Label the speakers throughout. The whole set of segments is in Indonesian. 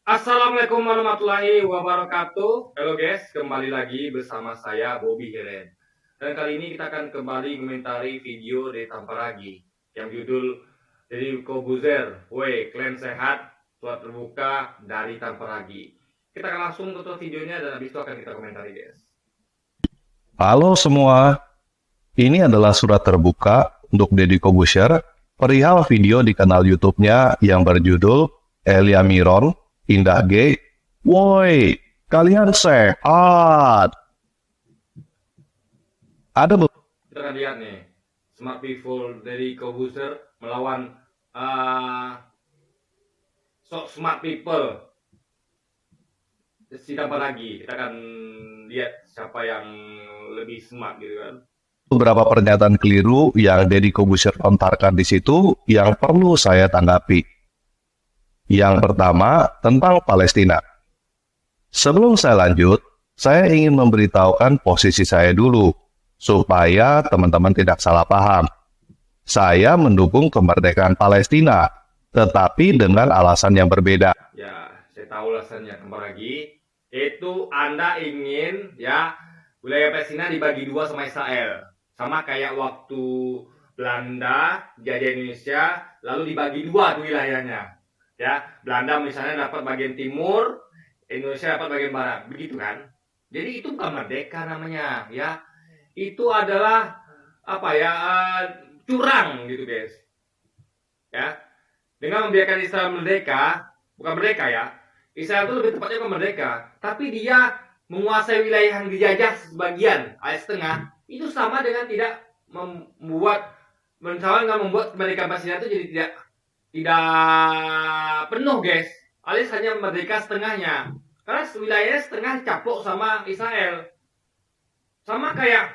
Speaker 1: Assalamualaikum warahmatullahi wabarakatuh. Halo guys, kembali lagi bersama saya Bobby Heren. Dan kali ini kita akan kembali komentari video dari Tamparagi yang judul dari Kobuzer. Woi, kalian sehat? Surat terbuka dari Tamparagi. Kita akan langsung tonton videonya dan habis itu akan kita komentari guys.
Speaker 2: Halo semua, ini adalah surat terbuka untuk Deddy Corbuzier perihal video di kanal YouTube-nya yang berjudul Elia Miron, Indah G. Woi, kalian sehat? Ada
Speaker 1: Kita akan lihat nih, Smart People dari Kobuzer melawan sok Smart People. Sidang apa lagi? Kita akan lihat siapa yang lebih smart gitu kan.
Speaker 2: beberapa pernyataan keliru yang Deddy Corbuzier lontarkan di situ yang perlu saya tanggapi. Yang pertama, tentang Palestina. Sebelum saya lanjut, saya ingin memberitahukan posisi saya dulu, supaya teman-teman tidak salah paham. Saya mendukung kemerdekaan Palestina, tetapi dengan alasan yang berbeda.
Speaker 1: Ya, saya tahu alasannya kembali lagi. Itu Anda ingin ya wilayah Palestina dibagi dua sama Israel. Sama kayak waktu Belanda jajah Indonesia, lalu dibagi dua tuh wilayahnya. Ya, Belanda misalnya dapat bagian timur, Indonesia dapat bagian barat, begitu kan? Jadi itu bukan merdeka namanya, ya. Itu adalah apa ya curang gitu guys. Ya, dengan membiarkan Israel merdeka, bukan merdeka ya. Israel itu lebih tepatnya bukan merdeka, tapi dia menguasai wilayah yang dijajah sebagian, alias setengah, itu sama dengan tidak membuat dengan membuat kemerdekaan Palestina itu jadi tidak penuh guys, alias hanya merdeka setengahnya, karena wilayahnya setengah caplok sama Israel, sama kayak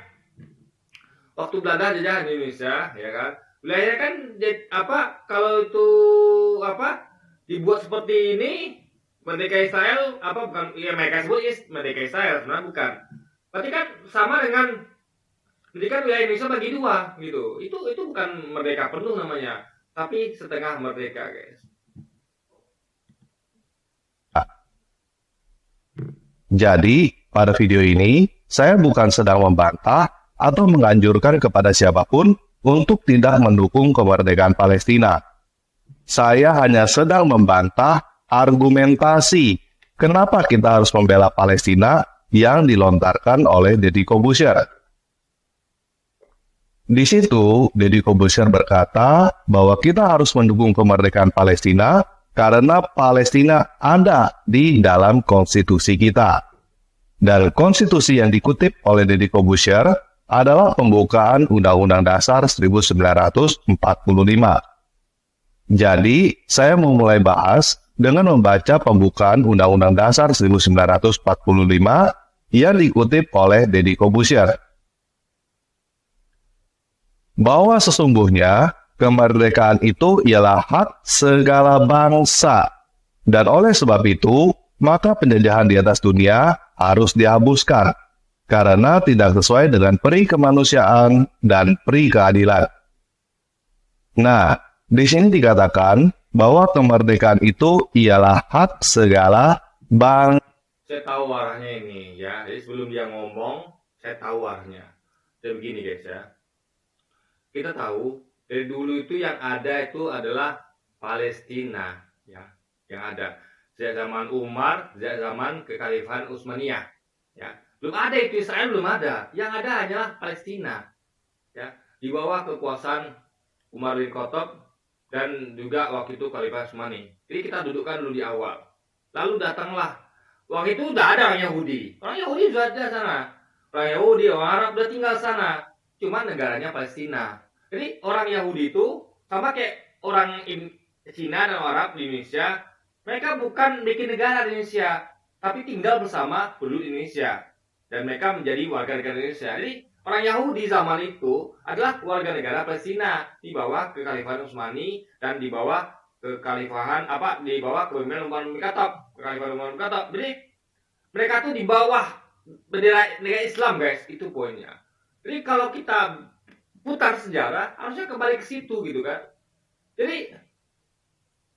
Speaker 1: waktu Belanda jajah Indonesia, ya kan? Wilayahnya kan kalau itu dibuat seperti ini merdeka Israel bukan ya mereka sebut merdeka Israel sebenarnya bukan. Berarti kan sama dengan pendidikan wilayah Indonesia bagi dua gitu. Itu bukan merdeka penuh namanya, tapi setengah merdeka guys.
Speaker 2: Jadi, pada video ini, saya bukan sedang membantah atau menganjurkan kepada siapapun untuk tidak mendukung kemerdekaan Palestina. Saya hanya sedang membantah argumentasi kenapa kita harus membela Palestina yang dilontarkan oleh Deddy Corbuzier. Di situ, Deddy Corbuzier berkata bahwa kita harus mendukung kemerdekaan Palestina karena Palestina ada di dalam konstitusi kita. Dan konstitusi yang dikutip oleh Deddy Corbuzier adalah pembukaan Undang-Undang Dasar 1945. Jadi, saya mau mulai bahas dengan membaca pembukaan Undang-Undang Dasar 1945 yang dikutip oleh Deddy Corbuzier. Bahwa sesungguhnya kemerdekaan itu ialah hak segala bangsa. Dan oleh sebab itu, maka penjajahan di atas dunia harus dihapuskan karena tidak sesuai dengan peri kemanusiaan dan peri keadilan. Nah, di sini dikatakan bahwa kemerdekaan itu ialah hak segala bangsa.
Speaker 1: Saya tahu arahnya ini ya. Jadi sebelum dia ngomong, saya tahu arahnya. Jadi begini guys ya. Kita tahu dari dulu itu yang ada itu adalah Palestina ya, yang ada sejak zaman Umar, sejak zaman kekhalifahan Utsmaniyah ya. Belum ada itu Israel, belum ada. Yang ada hanyalah Palestina ya, di bawah kekuasaan Umar bin Khattab dan juga waktu itu Khalifah Utsmani. Jadi kita dudukkan dulu di awal. Lalu datanglah waktu itu udah ada orang Yahudi. Orang Yahudi sudah ada sana. Orang Yahudi, orang Arab udah tinggal sana. Cuma negaranya Palestina. Jadi orang Yahudi itu sama kayak orang Cina dan Arab di Indonesia. Mereka bukan bikin negara di Indonesia, tapi tinggal bersama penduduk Indonesia. Dan mereka menjadi warga negara Indonesia. Jadi orang Yahudi zaman itu adalah warga negara Palestina di bawah kekhalifahan Utsmani dan di bawah kekhalifahan di bawah kepemimpinan Umar bin Khattab, kekhalifahan Umar bin Khattab. Jadi mereka tuh di bawah bendera negara Islam guys, itu poinnya. Jadi kalau kita putar sejarah harusnya kembali ke situ gitu kan. Jadi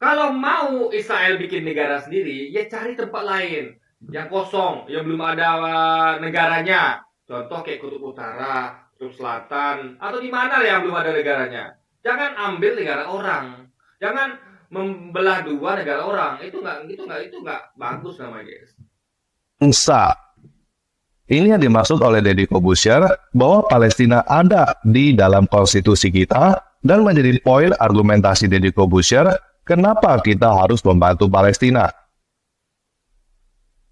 Speaker 1: Kalau mau Israel bikin negara sendiri, ya cari tempat lain yang kosong, yang belum ada negaranya. Contoh kayak Kutub Utara, Kutub Selatan, atau di mana yang belum ada negaranya. Jangan ambil negara orang. Jangan membelah dua negara orang. Itu nggak bagus namanya, guys.
Speaker 2: Bangsa. Ini yang dimaksud oleh Deddy Corbuzier bahwa Palestina ada di dalam konstitusi kita dan menjadi poin argumentasi Deddy Corbuzier kenapa kita harus membantu Palestina.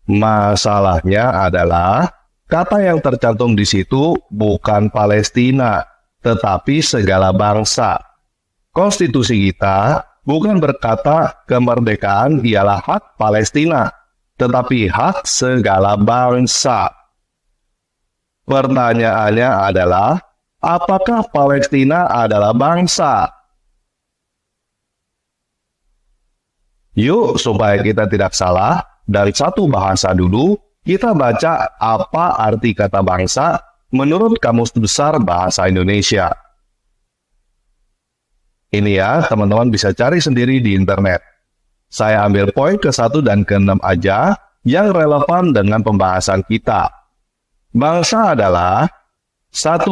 Speaker 2: Masalahnya adalah kata yang tercantum di situ bukan Palestina, tetapi segala bangsa. Konstitusi kita bukan berkata kemerdekaan ialah hak Palestina, tetapi hak segala bangsa. Pertanyaannya adalah, apakah Palestina adalah bangsa? Yuk, supaya kita tidak salah, dari satu bahasa dulu, kita baca apa arti kata bangsa menurut Kamus Besar Bahasa Indonesia. Ini ya, teman-teman bisa cari sendiri di internet. Saya ambil poin ke-1 dan ke-6 aja yang relevan dengan pembahasan kita. Bangsa adalah 1.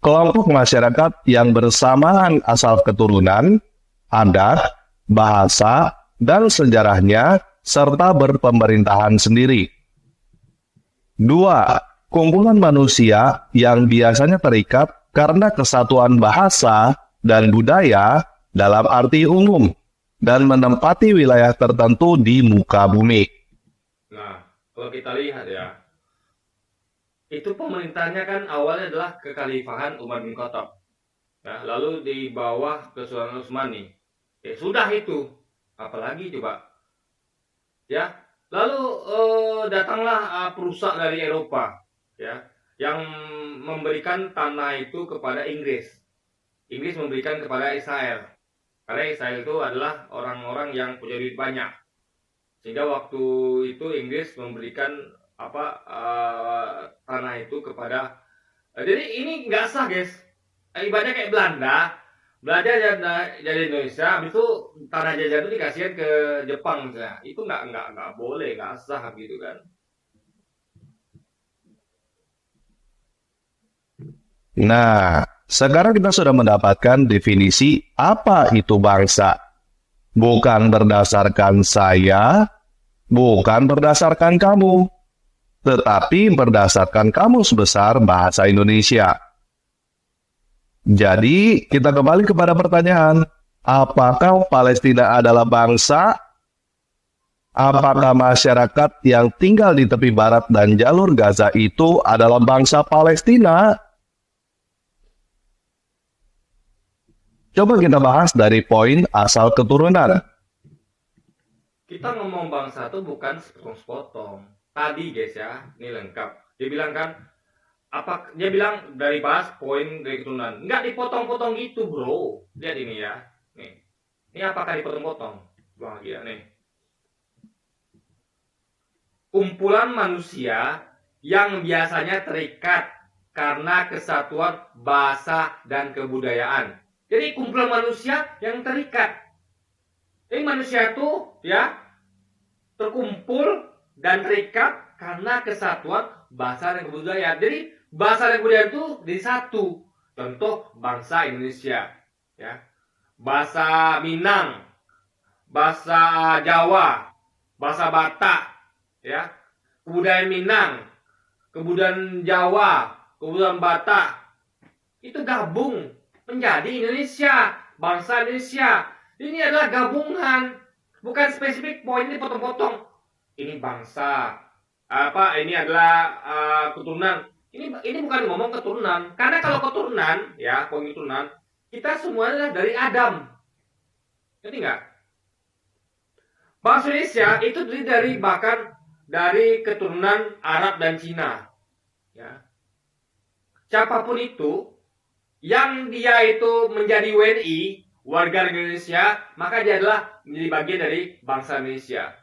Speaker 2: Kelompok masyarakat yang bersamaan asal keturunan, adat, bahasa, dan sejarahnya, serta berpemerintahan sendiri. 2. Kumpulan manusia yang biasanya terikat karena kesatuan bahasa dan budaya dalam arti umum, dan menempati wilayah tertentu di muka bumi.
Speaker 1: Nah, kalau kita lihat ya, itu pemerintahnya kan awalnya adalah kekhalifahan Umar bin Khattab. Nah, lalu di bawah Kesultanan Utsmani. Ya sudah itu. Apalagi coba. Ya. Lalu datanglah perusak dari Eropa, ya, yang memberikan tanah itu kepada Inggris. Inggris memberikan kepada Israel. Karena Israel itu adalah orang-orang yang punya duit banyak. Sehingga waktu itu Inggris memberikan tanah itu kepada jadi ini nggak sah, guys. Ibaratnya kayak Belanda jadi Indonesia, habis itu tanah jajan itu dikasihkan ke Jepang misalnya. Itu nggak boleh, nggak sah gitu kan.
Speaker 2: Nah, sekarang kita sudah mendapatkan definisi apa itu bangsa. Bukan berdasarkan saya, bukan berdasarkan kamu, tetapi berdasarkan Kamus Besar Bahasa Indonesia. Jadi, kita kembali kepada pertanyaan, apakah Palestina adalah bangsa? Apakah masyarakat yang tinggal di tepi barat dan jalur Gaza itu adalah bangsa Palestina? Coba kita bahas dari poin asal keturunan.
Speaker 1: Kita ngomong bangsa itu bukan sepotong-sepotong. Tadi guys ya, ini lengkap. Dia bilang kan, dia bilang dari bahas poin dari keturunan. Nggak dipotong-potong gitu bro. Lihat ini ya. Nih. Ini apakah dipotong-potong? Bahagia nih. Kumpulan manusia yang biasanya terikat karena kesatuan bahasa dan kebudayaan. Jadi kumpulan manusia yang terikat. Jadi manusia itu ya terkumpul dan terikat karena kesatuan bahasa dan kebudayaan. Jadi bahasa dan kebudayaan itu jadi satu. Contoh bangsa Indonesia, ya, bahasa Minang, bahasa Jawa, bahasa Batak, ya, kebudayaan Minang, kebudayaan Jawa, kebudayaan Batak itu gabung menjadi Indonesia, bangsa Indonesia. Ini adalah gabungan, bukan spesifik poin ini potong-potong. Ini bangsa, ini adalah keturunan. Ini bukan ngomong keturunan, karena kalau keturunan, ya poin keturunan, kita semuanya adalah dari Adam. Ngerti nggak? Bangsa Indonesia itu terdiri dari keturunan Arab dan Cina. Ya. Siapapun itu, yang dia itu menjadi WNI, warga Indonesia, maka dia adalah menjadi bagian dari bangsa Indonesia.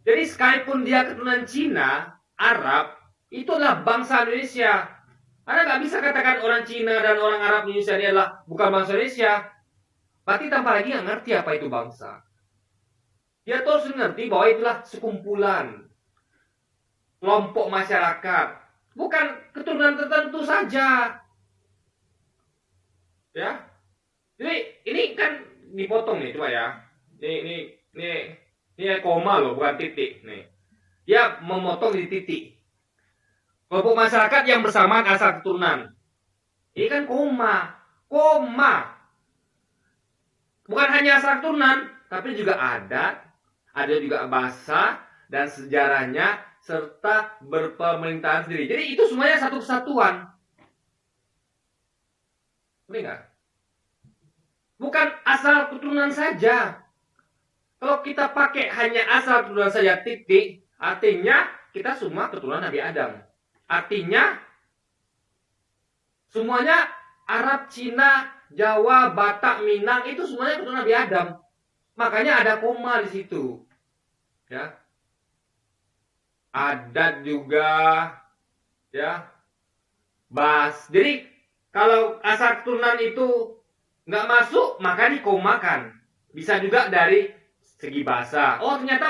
Speaker 1: Jadi sekalipun dia keturunan Cina, Arab, itu adalah bangsa Indonesia. Anda nggak bisa katakan orang Cina dan orang Arab Indonesia ini adalah bukan bangsa Indonesia. Berarti tanpa lagi nggak ngerti apa itu bangsa. harus mengerti bahwa itulah sekumpulan kelompok masyarakat, bukan keturunan tertentu saja. Ya. Jadi ini kan dipotong nih, coba ya. Ini koma loh, bukan titik nih. Dia memotong di titik. Kelompok masyarakat yang bersamaan asal keturunan. Ini kan koma. Bukan hanya asal keturunan, tapi juga adat, ada juga bahasa dan sejarahnya serta berpemerintahan sendiri. Jadi itu semuanya satu kesatuan. Boleh nggak? Bukan asal keturunan saja. Kalau kita pakai hanya asal keturunan saja titik, artinya kita semua keturunan Nabi Adam. Artinya semuanya Arab, Cina, Jawa, Batak, Minang itu semuanya keturunan Nabi Adam. Makanya ada koma di situ. Ya. Adat juga, ya. Jadi kalau asal keturunan itu nggak masuk, maka dikomakan. Bisa juga dari segi bahasa. Oh, ternyata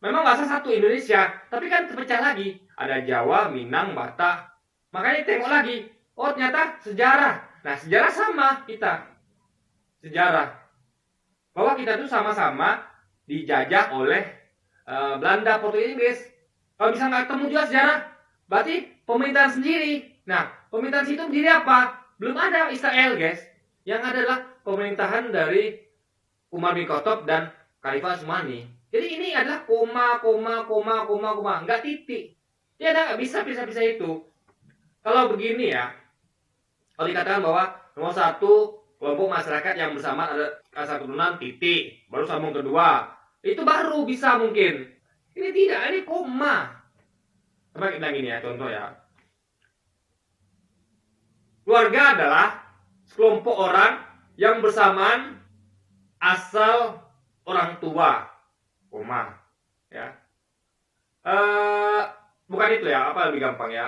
Speaker 1: memang bahasa satu Indonesia, tapi kan terpecah lagi. Ada Jawa, Minang, Batak. Makanya tengok lagi. Oh, ternyata sejarah. Nah, sejarah sama kita. Sejarah. Bahwa kita tuh sama-sama dijajah oleh Belanda, Portugis, Inggris. Kalau bisa nggak ketemu juga sejarah, berarti pemerintahan sendiri. Nah, pemerintahan situ berdiri apa? Belum ada Israel, guys. Yang adalah pemerintahan dari Umar bin Khattab dan Khalifah Utsmani. Jadi ini adalah koma. Nggak titik. Ya, nggak bisa itu. Kalau begini ya, kalau dikatakan bahwa nomor satu, kelompok masyarakat yang bersamaan ada asal keturunan titik, baru sambung kedua. Itu baru bisa mungkin. Ini tidak, ini koma. Coba kita gini ya, contoh ya. Keluarga adalah sekelompok orang yang bersamaan asal orang tua, koma. Ya. Bukan itu ya, apa lebih gampang ya?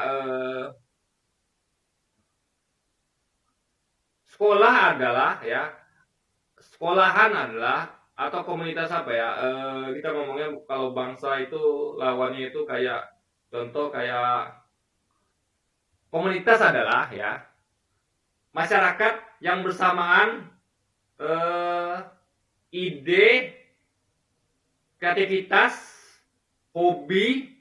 Speaker 1: Sekolah adalah ya, sekolahan adalah atau komunitas apa ya? Kita ngomongnya kalau bangsa itu lawannya itu kayak contoh kayak komunitas adalah ya masyarakat yang bersamaan ide, kreativitas, hobi,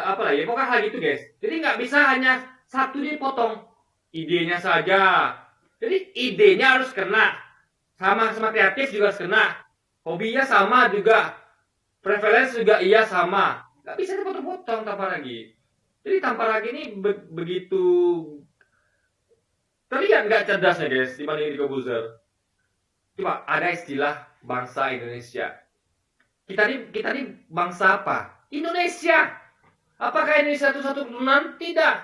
Speaker 1: apa lah ya, pokoknya hal gitu guys. Jadi nggak bisa hanya satu dipotong idenya saja. Jadi idenya harus kena, sama kreatif juga harus kena, hobinya sama juga, preferensi juga iya sama. Nggak bisa dipotong-potong tanpa lagi. Jadi tanpa lagi ini begitu terlihat nggak cerdasnya guys dibanding Deddy Corbuzier. Coba ada istilah bangsa Indonesia. Kita ini bangsa apa? Indonesia. Apakah Indonesia itu satu keturunan? Tidak.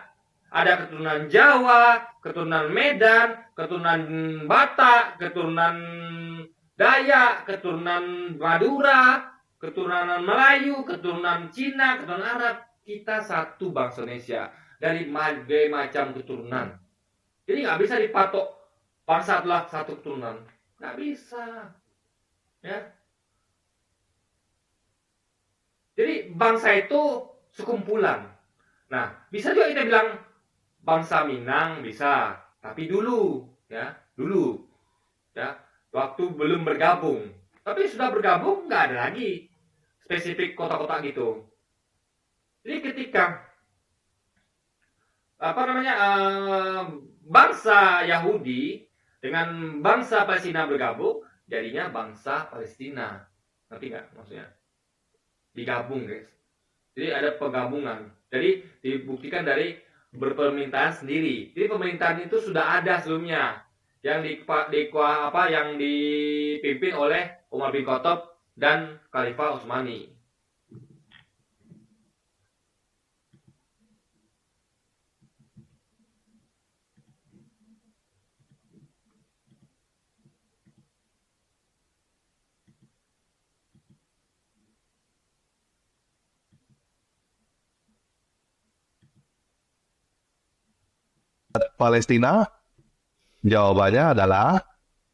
Speaker 1: Ada keturunan Jawa, keturunan Medan, keturunan Batak, keturunan Dayak, keturunan Madura, keturunan Melayu, keturunan Cina, keturunan Arab. Kita satu bangsa Indonesia dari berbagai macam keturunan. Jadi nggak bisa dipatok bangsa adalah satu keturunan. Nggak bisa. Ya. Jadi bangsa itu sekumpulan. Nah, bisa juga kita bilang bangsa Minang bisa, tapi dulu, ya, waktu belum bergabung. Tapi sudah bergabung nggak ada lagi spesifik kota-kota gitu. Jadi ketika bangsa Yahudi dengan bangsa Palestina bergabung, jadinya bangsa Palestina. Ngerti nggak maksudnya? Digabung guys. Jadi ada penggabungan. Jadi dibuktikan dari berpemerintahan sendiri. Jadi pemerintahan itu sudah ada sebelumnya yang yang dipimpin oleh Umar bin Khattab dan Khalifah Utsmani.
Speaker 2: Palestina? Jawabannya adalah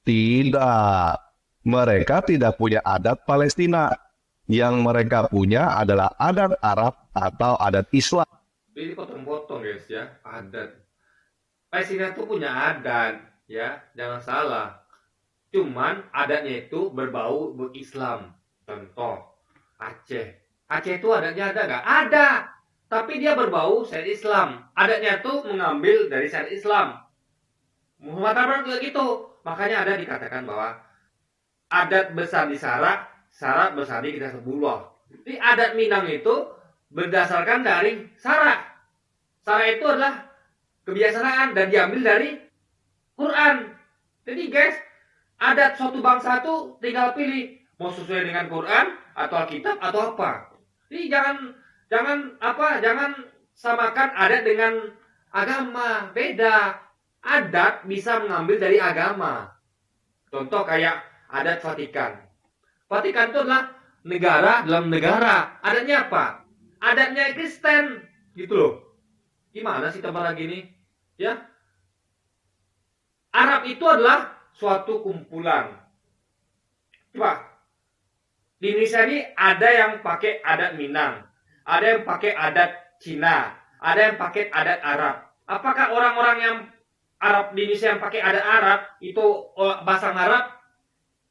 Speaker 2: tidak. mereka tidak punya adat Palestina. Yang mereka punya adalah adat Arab atau adat Islam.
Speaker 1: Ini potong-potong guys ya, adat. Palestina itu punya adat, ya, jangan salah. Cuman adatnya itu berbau berislam. Contoh, Aceh. Aceh itu adatnya ada nggak? Ada. Tapi dia berbau syariat Islam. Adatnya itu mengambil dari syariat Islam. Muhammad Abram juga gitu. Makanya ada dikatakan bahwa adat besar di Sarak, Sarak besar di kita sebuah. Jadi adat Minang itu berdasarkan dari Sarak. Sarak itu adalah kebiasaan dan diambil dari Quran. Jadi guys, adat suatu bangsa itu tinggal pilih mau sesuai dengan Quran atau Alkitab atau apa. Jadi jangan samakan adat dengan agama. Beda. Adat bisa mengambil dari agama. Contoh kayak adat Vatikan. Vatikan itu adalah negara dalam negara. Adatnya apa? Adatnya Kristen, gitu loh. Gimana sih tambah lagi nih? Ya. Arab itu adalah suatu kumpulan. Coba. Di Indonesia ini ada yang pakai adat Minang, ada yang pakai adat Cina, ada yang pakai adat Arab. Apakah orang-orang yang Arab di Indonesia yang pakai adat Arab itu bangsa Arab?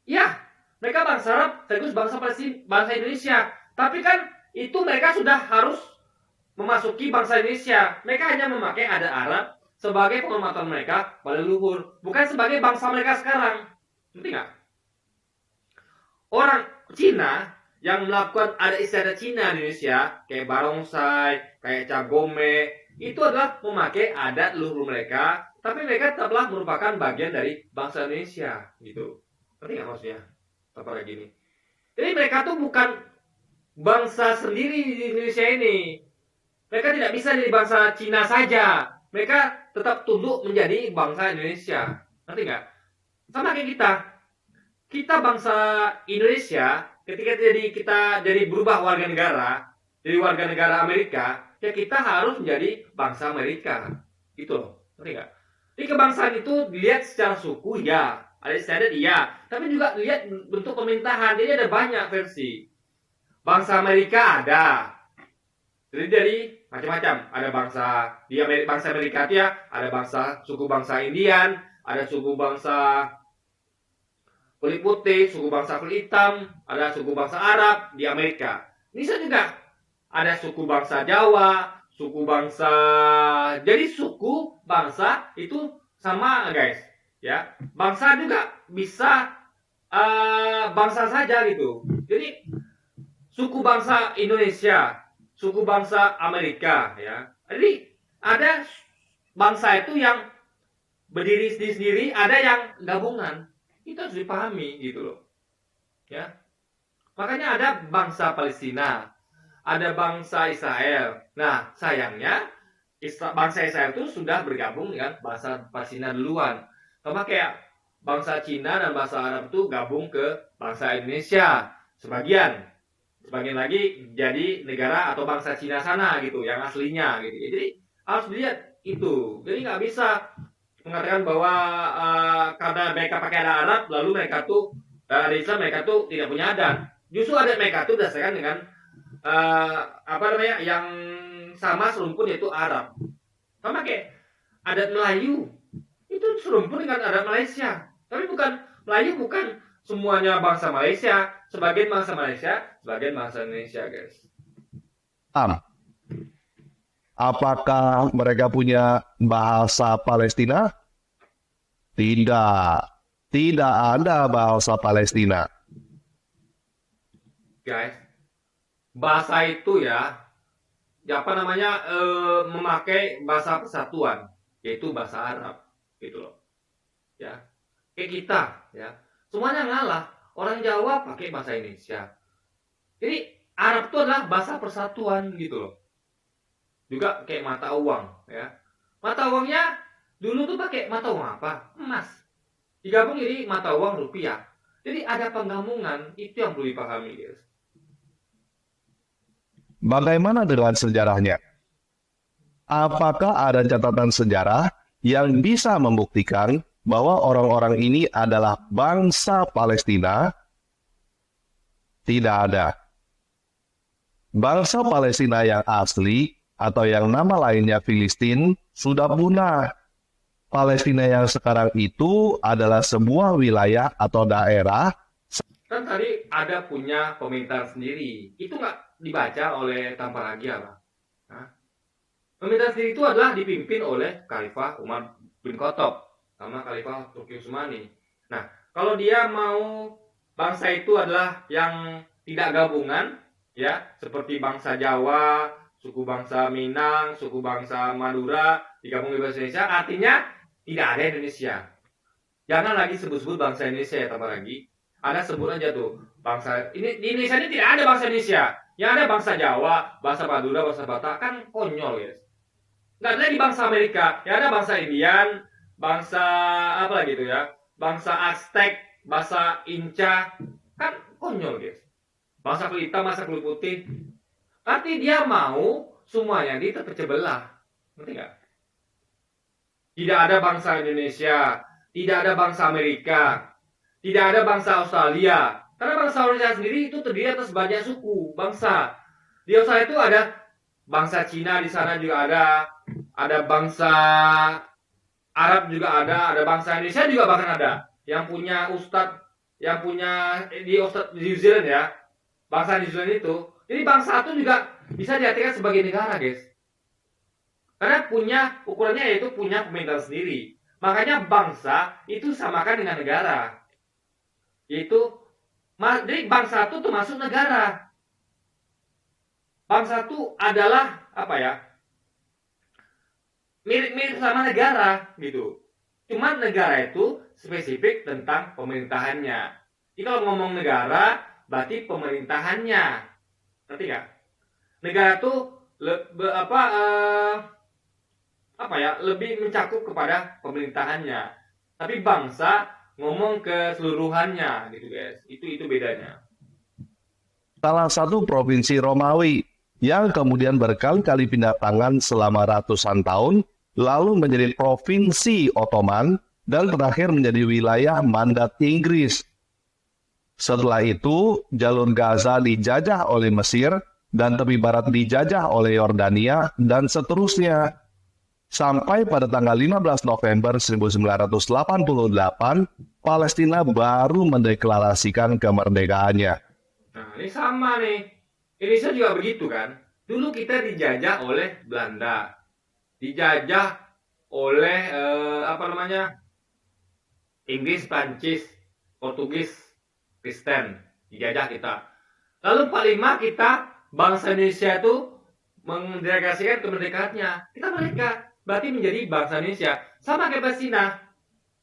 Speaker 1: Ya, mereka bangsa Arab, sekaligus bangsa Palestina, bangsa Indonesia. Tapi kan itu mereka sudah harus memasuki bangsa Indonesia. Mereka hanya memakai adat Arab sebagai penghormatan mereka pada leluhur, bukan sebagai bangsa mereka sekarang. Ngerti nggak? Orang Cina yang melakukan adat istiadat Cina di Indonesia, kayak barongsai, kayak cap gome, itu adalah memakai adat leluhur mereka, tapi mereka tetaplah merupakan bagian dari bangsa Indonesia, gitu. Ngerti nggak maksudnya? Apa kayak gini? Jadi mereka tuh bukan bangsa sendiri di Indonesia ini. Mereka tidak bisa jadi bangsa Cina saja. Mereka tetap tunduk menjadi bangsa Indonesia. Ngerti nggak? Sama kayak kita. Kita bangsa Indonesia, ketika kita jadi berubah warga negara, jadi warga negara Amerika, ya kita harus menjadi bangsa Amerika. Gitu loh. Ngerti nggak? Jadi kebangsaan itu dilihat secara suku, ya. Ada istiadat, iya. Tapi juga lihat bentuk pemerintahan. Jadi ada banyak versi. Bangsa Amerika ada. Jadi dari macam-macam. Ada bangsa di Amerika, bangsa Amerika ya. Ada bangsa suku bangsa Indian. Ada suku bangsa kulit putih, suku bangsa kulit hitam. Ada suku bangsa Arab di Amerika. Indonesia juga ada suku bangsa Jawa, suku bangsa. Jadi suku bangsa itu sama guys. Ya, bangsa juga bisa bangsa saja gitu. Jadi suku bangsa Indonesia, suku bangsa Amerika, ya. Jadi ada bangsa itu yang berdiri sendiri, ada yang gabungan. Itu harus dipahami gitu loh. Ya. Makanya ada bangsa Palestina, ada bangsa Israel. Nah, sayangnya bangsa Israel itu sudah bergabung dengan bangsa Palestina duluan. Sama kayak bangsa Cina dan bangsa Arab itu gabung ke bangsa Indonesia. Sebagian lagi jadi negara atau bangsa Cina sana gitu, yang aslinya gitu. Jadi harus dilihat itu. Jadi nggak bisa mengatakan bahwa karena mereka pakai adat Arab, lalu mereka tuh ada Islam, mereka tuh tidak punya adat. Justru adat mereka tuh berdasarkan dengan yang sama serumpun, yaitu Arab. Sama kayak adat Melayu itu serumpun dengan adat Malaysia. Tapi Melayu bukan semuanya bangsa Malaysia, sebagian bangsa Malaysia, sebagian bangsa Indonesia, guys.
Speaker 2: Apakah mereka punya bahasa Palestina? Tidak. Tidak ada bahasa Palestina.
Speaker 1: Guys, bahasa itu memakai bahasa persatuan, yaitu bahasa Arab, gitu loh. Ya. Kayak kita, ya. Semuanya ngalah. Orang Jawa pakai bahasa Indonesia. Jadi Arab itu adalah bahasa persatuan, gitu loh. Juga kayak mata uang, ya. Mata uangnya dulu tuh pakai mata uang apa? Emas. Digabung jadi mata uang rupiah. Jadi ada penggabungan, itu yang perlu dipahami, guys.
Speaker 2: Bagaimana dengan sejarahnya? Apakah ada catatan sejarah yang bisa membuktikan bahwa orang-orang ini adalah bangsa Palestina? Tidak ada. Bangsa Palestina yang asli atau yang nama lainnya Filistin sudah punah. Palestina yang sekarang itu adalah sebuah wilayah atau daerah.
Speaker 1: Kan tadi ada punya pemerintahan sendiri. Itu nggak dibaca oleh Tamparagi apa? Hah? Pemerintahan sendiri itu adalah dipimpin oleh Khalifah Umar bin Khattab sama Khalifah Turki Utsmani. Nah, kalau dia mau bangsa itu adalah yang tidak gabungan, ya, seperti bangsa Jawa, suku bangsa Minang, suku bangsa Madura, digabung di bahasa Indonesia, artinya tidak ada Indonesia. Jangan lagi sebut-sebut bangsa Indonesia ya, tambah lagi. Ada sebut aja tuh bangsa ini di Indonesia ini tidak ada bangsa Indonesia. Yang ada bangsa Jawa, bangsa Madura, bangsa Batak, kan konyol guys. Nggak ada di bangsa Amerika, yang ada bangsa Indian, bangsa apa lagi itu ya, bangsa Aztec, bangsa Inca, kan konyol guys. Bangsa kulit hitam, bangsa kulit putih. Arti dia mau semuanya dia terpecah belah. Ngerti nggak? Tidak ada bangsa Indonesia, tidak ada bangsa Amerika, tidak ada bangsa Australia. Karena bangsa Australia sendiri itu terdiri atas banyak suku, bangsa. Di Australia itu ada bangsa Cina, di sana juga ada bangsa Arab juga ada bangsa Indonesia juga bahkan ada. Yang punya ustadz, yang punya di New Zealand ya, bangsa New Zealand itu. Jadi bangsa itu juga bisa diartikan sebagai negara, guys. Karena punya ukurannya yaitu punya pemerintahan sendiri. Makanya bangsa itu samakan dengan negara. Yaitu jadi bangsa itu termasuk negara. Bangsa itu adalah apa ya? Mirip-mirip sama negara gitu. Cuma negara itu spesifik tentang pemerintahannya. Jadi kalau ngomong negara berarti pemerintahannya. Ngerti nggak? Negara itu lebih mencakup kepada pemerintahannya. Tapi bangsa ngomong keseluruhannya gitu guys. Itu bedanya.
Speaker 2: Salah satu provinsi Romawi yang kemudian berkali-kali pindah tangan selama ratusan tahun, lalu menjadi provinsi Ottoman dan terakhir menjadi wilayah mandat Inggris. Setelah itu, jalur Gaza dijajah oleh Mesir dan tepi barat dijajah oleh Yordania dan seterusnya. Sampai pada tanggal 15 November 1988, Palestina baru mendeklarasikan kemerdekaannya.
Speaker 1: Nah, ini sama nih. Indonesia juga begitu kan. Dulu kita dijajah oleh Belanda. Dijajah oleh Inggris, Prancis, Portugis, Kristen. Dijajah kita. Lalu 45 kita bangsa Indonesia itu mendeklarasikan kemerdekaannya. Kita merdeka. Berarti menjadi bangsa Indonesia. Sama kayak Palestina.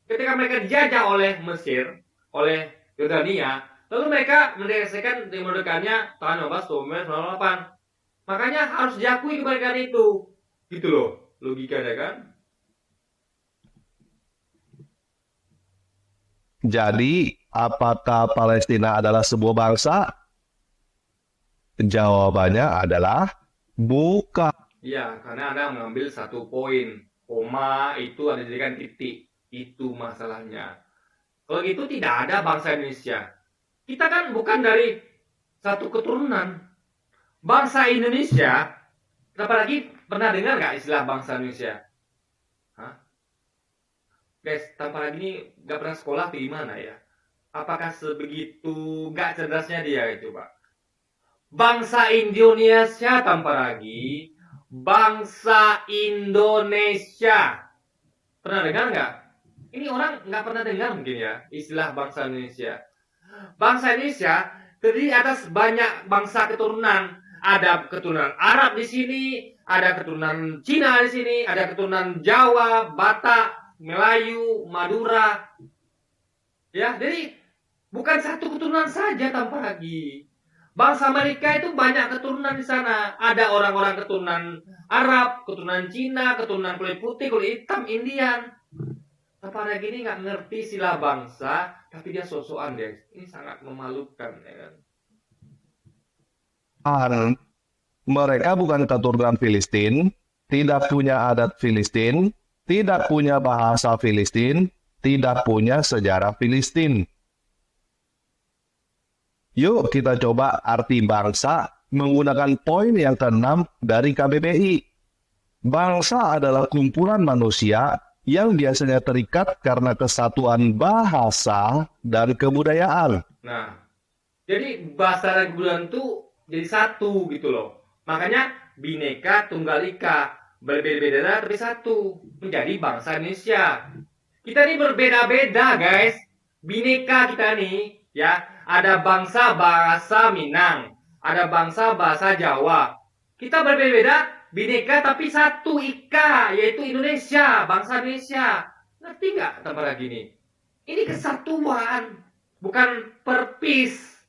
Speaker 1: Ketika mereka dijajah oleh Mesir, oleh Yordania, lalu mereka mendeklarasikan kemerdekaannya tahun 1998. Makanya harus diakui kemerdekaan itu. Gitu loh logikanya kan.
Speaker 2: Jadi, apakah Palestina adalah sebuah bangsa? Jawabannya adalah bukan.
Speaker 1: Iya, karena Anda mengambil satu poin. Koma itu ada dijadikan titik. Itu masalahnya. Kalau gitu tidak ada bangsa Indonesia. Kita kan bukan dari satu keturunan. Bangsa Indonesia, apalagi pernah dengar nggak istilah bangsa Indonesia? Hah? Guys, tanpa lagi ini nggak pernah sekolah atau gimana ya? Apakah sebegitu nggak cerdasnya dia itu, Pak? Bangsa Indonesia tanpa lagi, bangsa Indonesia. Pernah dengar nggak? Ini orang nggak pernah dengar mungkin ya istilah bangsa Indonesia. Bangsa Indonesia terdiri atas banyak bangsa keturunan. Ada keturunan Arab di sini, ada keturunan Cina di sini, ada keturunan Jawa, Batak, Melayu, Madura. Ya, jadi bukan satu keturunan saja tanpa lagi. Bangsa Amerika itu banyak keturunan di sana. Ada orang-orang keturunan Arab, keturunan Cina, keturunan kulit putih, kulit hitam, Indian. Tanpa lagi ini nggak ngerti istilah bangsa, tapi dia sosokan guys. Ini sangat memalukan ya kan.
Speaker 2: Mereka bukan keturunan Filistin, tidak punya adat Filistin, tidak punya bahasa Filistin, tidak punya sejarah Filistin. Yuk kita coba arti bangsa menggunakan poin yang keenam dari KBBI. Bangsa adalah kumpulan manusia yang biasanya terikat karena kesatuan bahasa dan kebudayaan.
Speaker 1: Nah, jadi bahasa dan kebudayaan itu jadi satu gitu loh. Makanya Bhinneka Tunggal Ika, berbeda-beda tapi satu, menjadi bangsa Indonesia. Kita ini berbeda-beda guys. Bhinneka kita nih, ya. Ada bangsa bahasa Minang, ada bangsa bahasa Jawa. Kita berbeda-beda, Bhinneka tapi satu Ika, yaitu Indonesia, bangsa Indonesia. Ngerti nggak tambah lagi nih? Ini kesatuan, bukan perpis.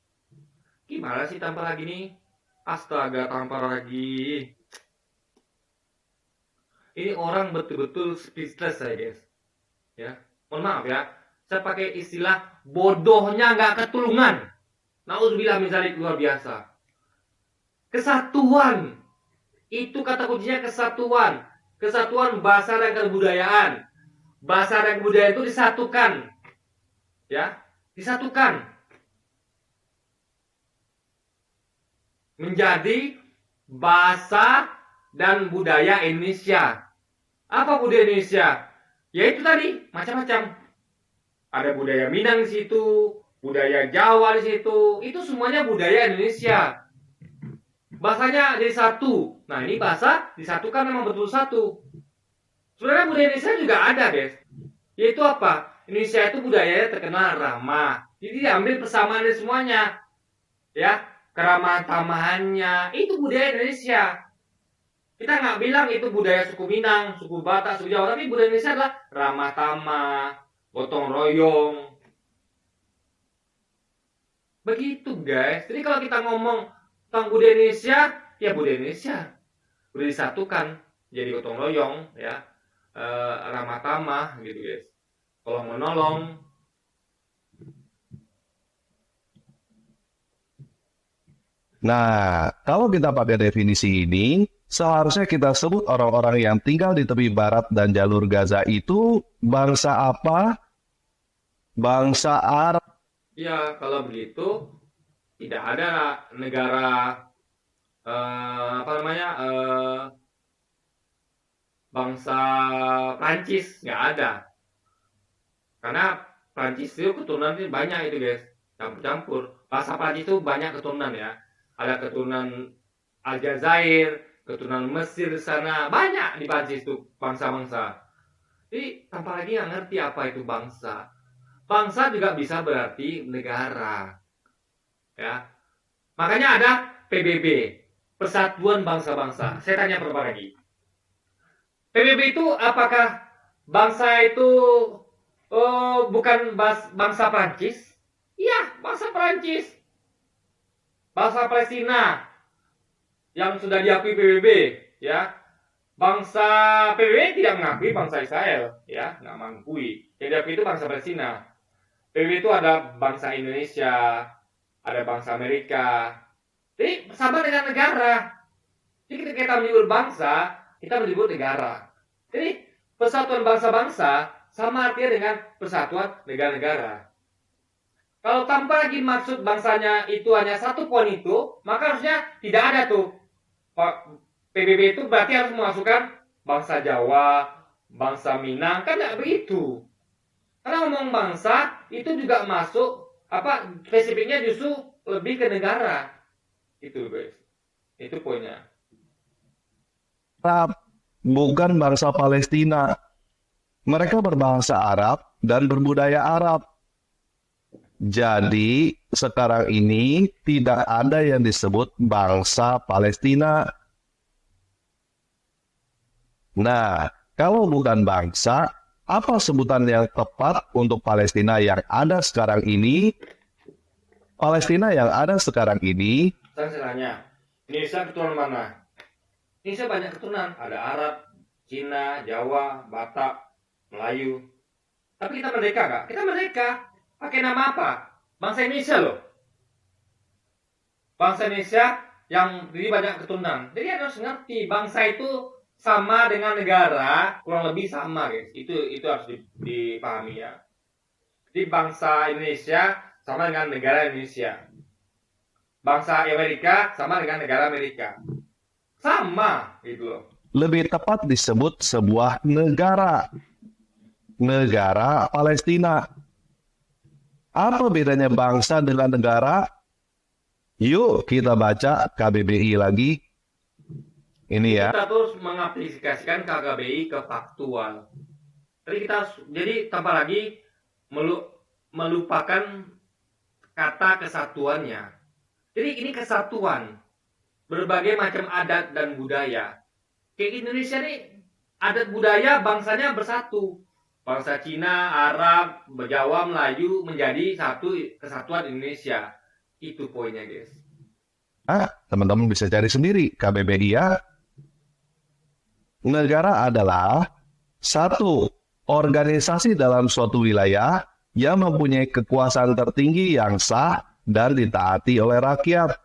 Speaker 1: Gimana sih tambah lagi nih? Astaga, tambah lagi. Ini orang betul-betul speechless saya guys. Ya, mohon maaf ya. Saya pakai istilah bodohnya nggak ketulungan. Nauzubillah min dzalik, luar biasa. Kesatuan. Itu kata kuncinya kesatuan. Kesatuan bahasa dan kebudayaan. Bahasa dan kebudayaan itu disatukan. Ya, disatukan. Menjadi bahasa dan budaya Indonesia. Apa budaya Indonesia? Yaitu tadi macam-macam. Ada budaya Minang di situ, budaya Jawa di situ. Itu semuanya budaya Indonesia. Bahasanya jadi satu. Nah, ini bahasa disatukan memang betul satu. Sebenarnya budaya Indonesia juga ada, guys. Yaitu apa? Indonesia itu budayanya terkenal ramah. Jadi diambil persamaan dari semuanya. Ya, keramah tamahannya itu budaya Indonesia. Kita nggak bilang itu budaya suku Minang, suku Batak, suku Jawa, tapi budaya Indonesia adalah ramah tamah, gotong royong. Begitu guys. Jadi kalau kita ngomong tentang budaya Indonesia, ya budaya Indonesia udah disatukan jadi gotong royong, ya, ramah tamah gitu guys. Tolong menolong.
Speaker 2: Nah, kalau kita pakai definisi ini, seharusnya kita sebut orang-orang yang tinggal di tepi barat dan jalur Gaza itu bangsa apa? Bangsa Arab.
Speaker 1: Ya, kalau begitu tidak ada negara bangsa Prancis, nggak ada. Karena Prancis itu keturunannya banyak itu guys, campur-campur. Bahasa Prancis itu banyak keturunan ya. Ada keturunan Aljazair, keturunan Mesir di sana, banyak di Prancis itu bangsa-bangsa. Jadi tanpa lagi nggak ngerti apa itu bangsa. Bangsa juga bisa berarti negara. Ya. Makanya ada PBB, Persatuan Bangsa-Bangsa. Saya tanya berapa lagi. PBB itu apakah bangsa itu bukan bangsa Prancis? Iya, bangsa Prancis. Bangsa Palestina yang sudah diakui PBB, ya. Bangsa PBB tidak mengakui bangsa Israel, ya, nggak mengakui. Yang diakui itu bangsa Palestina. PBB itu ada bangsa Indonesia, ada bangsa Amerika. Jadi sama dengan negara. Jadi ketika kita menyebut bangsa, kita menyebut negara. Jadi persatuan bangsa-bangsa sama artinya dengan persatuan negara-negara. Kalau tanpa lagi maksud bangsanya itu hanya satu poin itu, maka harusnya tidak ada tuh. PBB itu berarti harus memasukkan bangsa Jawa, bangsa Minang, kan nggak begitu. Karena ngomong bangsa itu juga masuk spesifiknya justru lebih ke negara. Itu guys. Itu poinnya.
Speaker 2: Arab, bukan bangsa Palestina. Mereka berbangsa Arab dan berbudaya Arab. Jadi, sekarang ini tidak ada yang disebut bangsa Palestina. Nah, kalau bukan bangsa, apa sebutan yang tepat untuk Palestina yang ada sekarang ini? Palestina yang ada sekarang ini.
Speaker 1: Saya tanya, Indonesia keturunan mana? Indonesia banyak keturunan. Ada Arab, Cina, Jawa, Batak, Melayu. Tapi kita merdeka nggak? Kita merdeka. Pakai nama apa? Bangsa Indonesia loh. Bangsa Indonesia yang jadi banyak keturunan. Jadi harus ngerti bangsa itu sama dengan negara kurang lebih sama, guys. Itu harus dipahami ya. Jadi bangsa Indonesia sama dengan negara Indonesia. Bangsa Amerika sama dengan negara Amerika. Sama gitu loh.
Speaker 2: Lebih tepat disebut sebuah negara. Negara Palestina. Apa bedanya bangsa dengan negara? Yuk kita baca KBBI lagi. Ini ya.
Speaker 1: Kita terus mengaplikasikan KBBI ke faktual. Jadi tanpa lagi melupakan kata kesatuannya. Jadi ini kesatuan. Berbagai macam adat dan budaya. Kayak Indonesia nih, adat budaya bangsanya bersatu. Bangsa Cina, Arab, Jawa, Melayu menjadi satu kesatuan Indonesia. Itu poinnya, guys.
Speaker 2: Teman-teman bisa cari sendiri KBBI ya. Negara adalah satu organisasi dalam suatu wilayah yang mempunyai kekuasaan tertinggi yang sah dan ditaati oleh rakyat.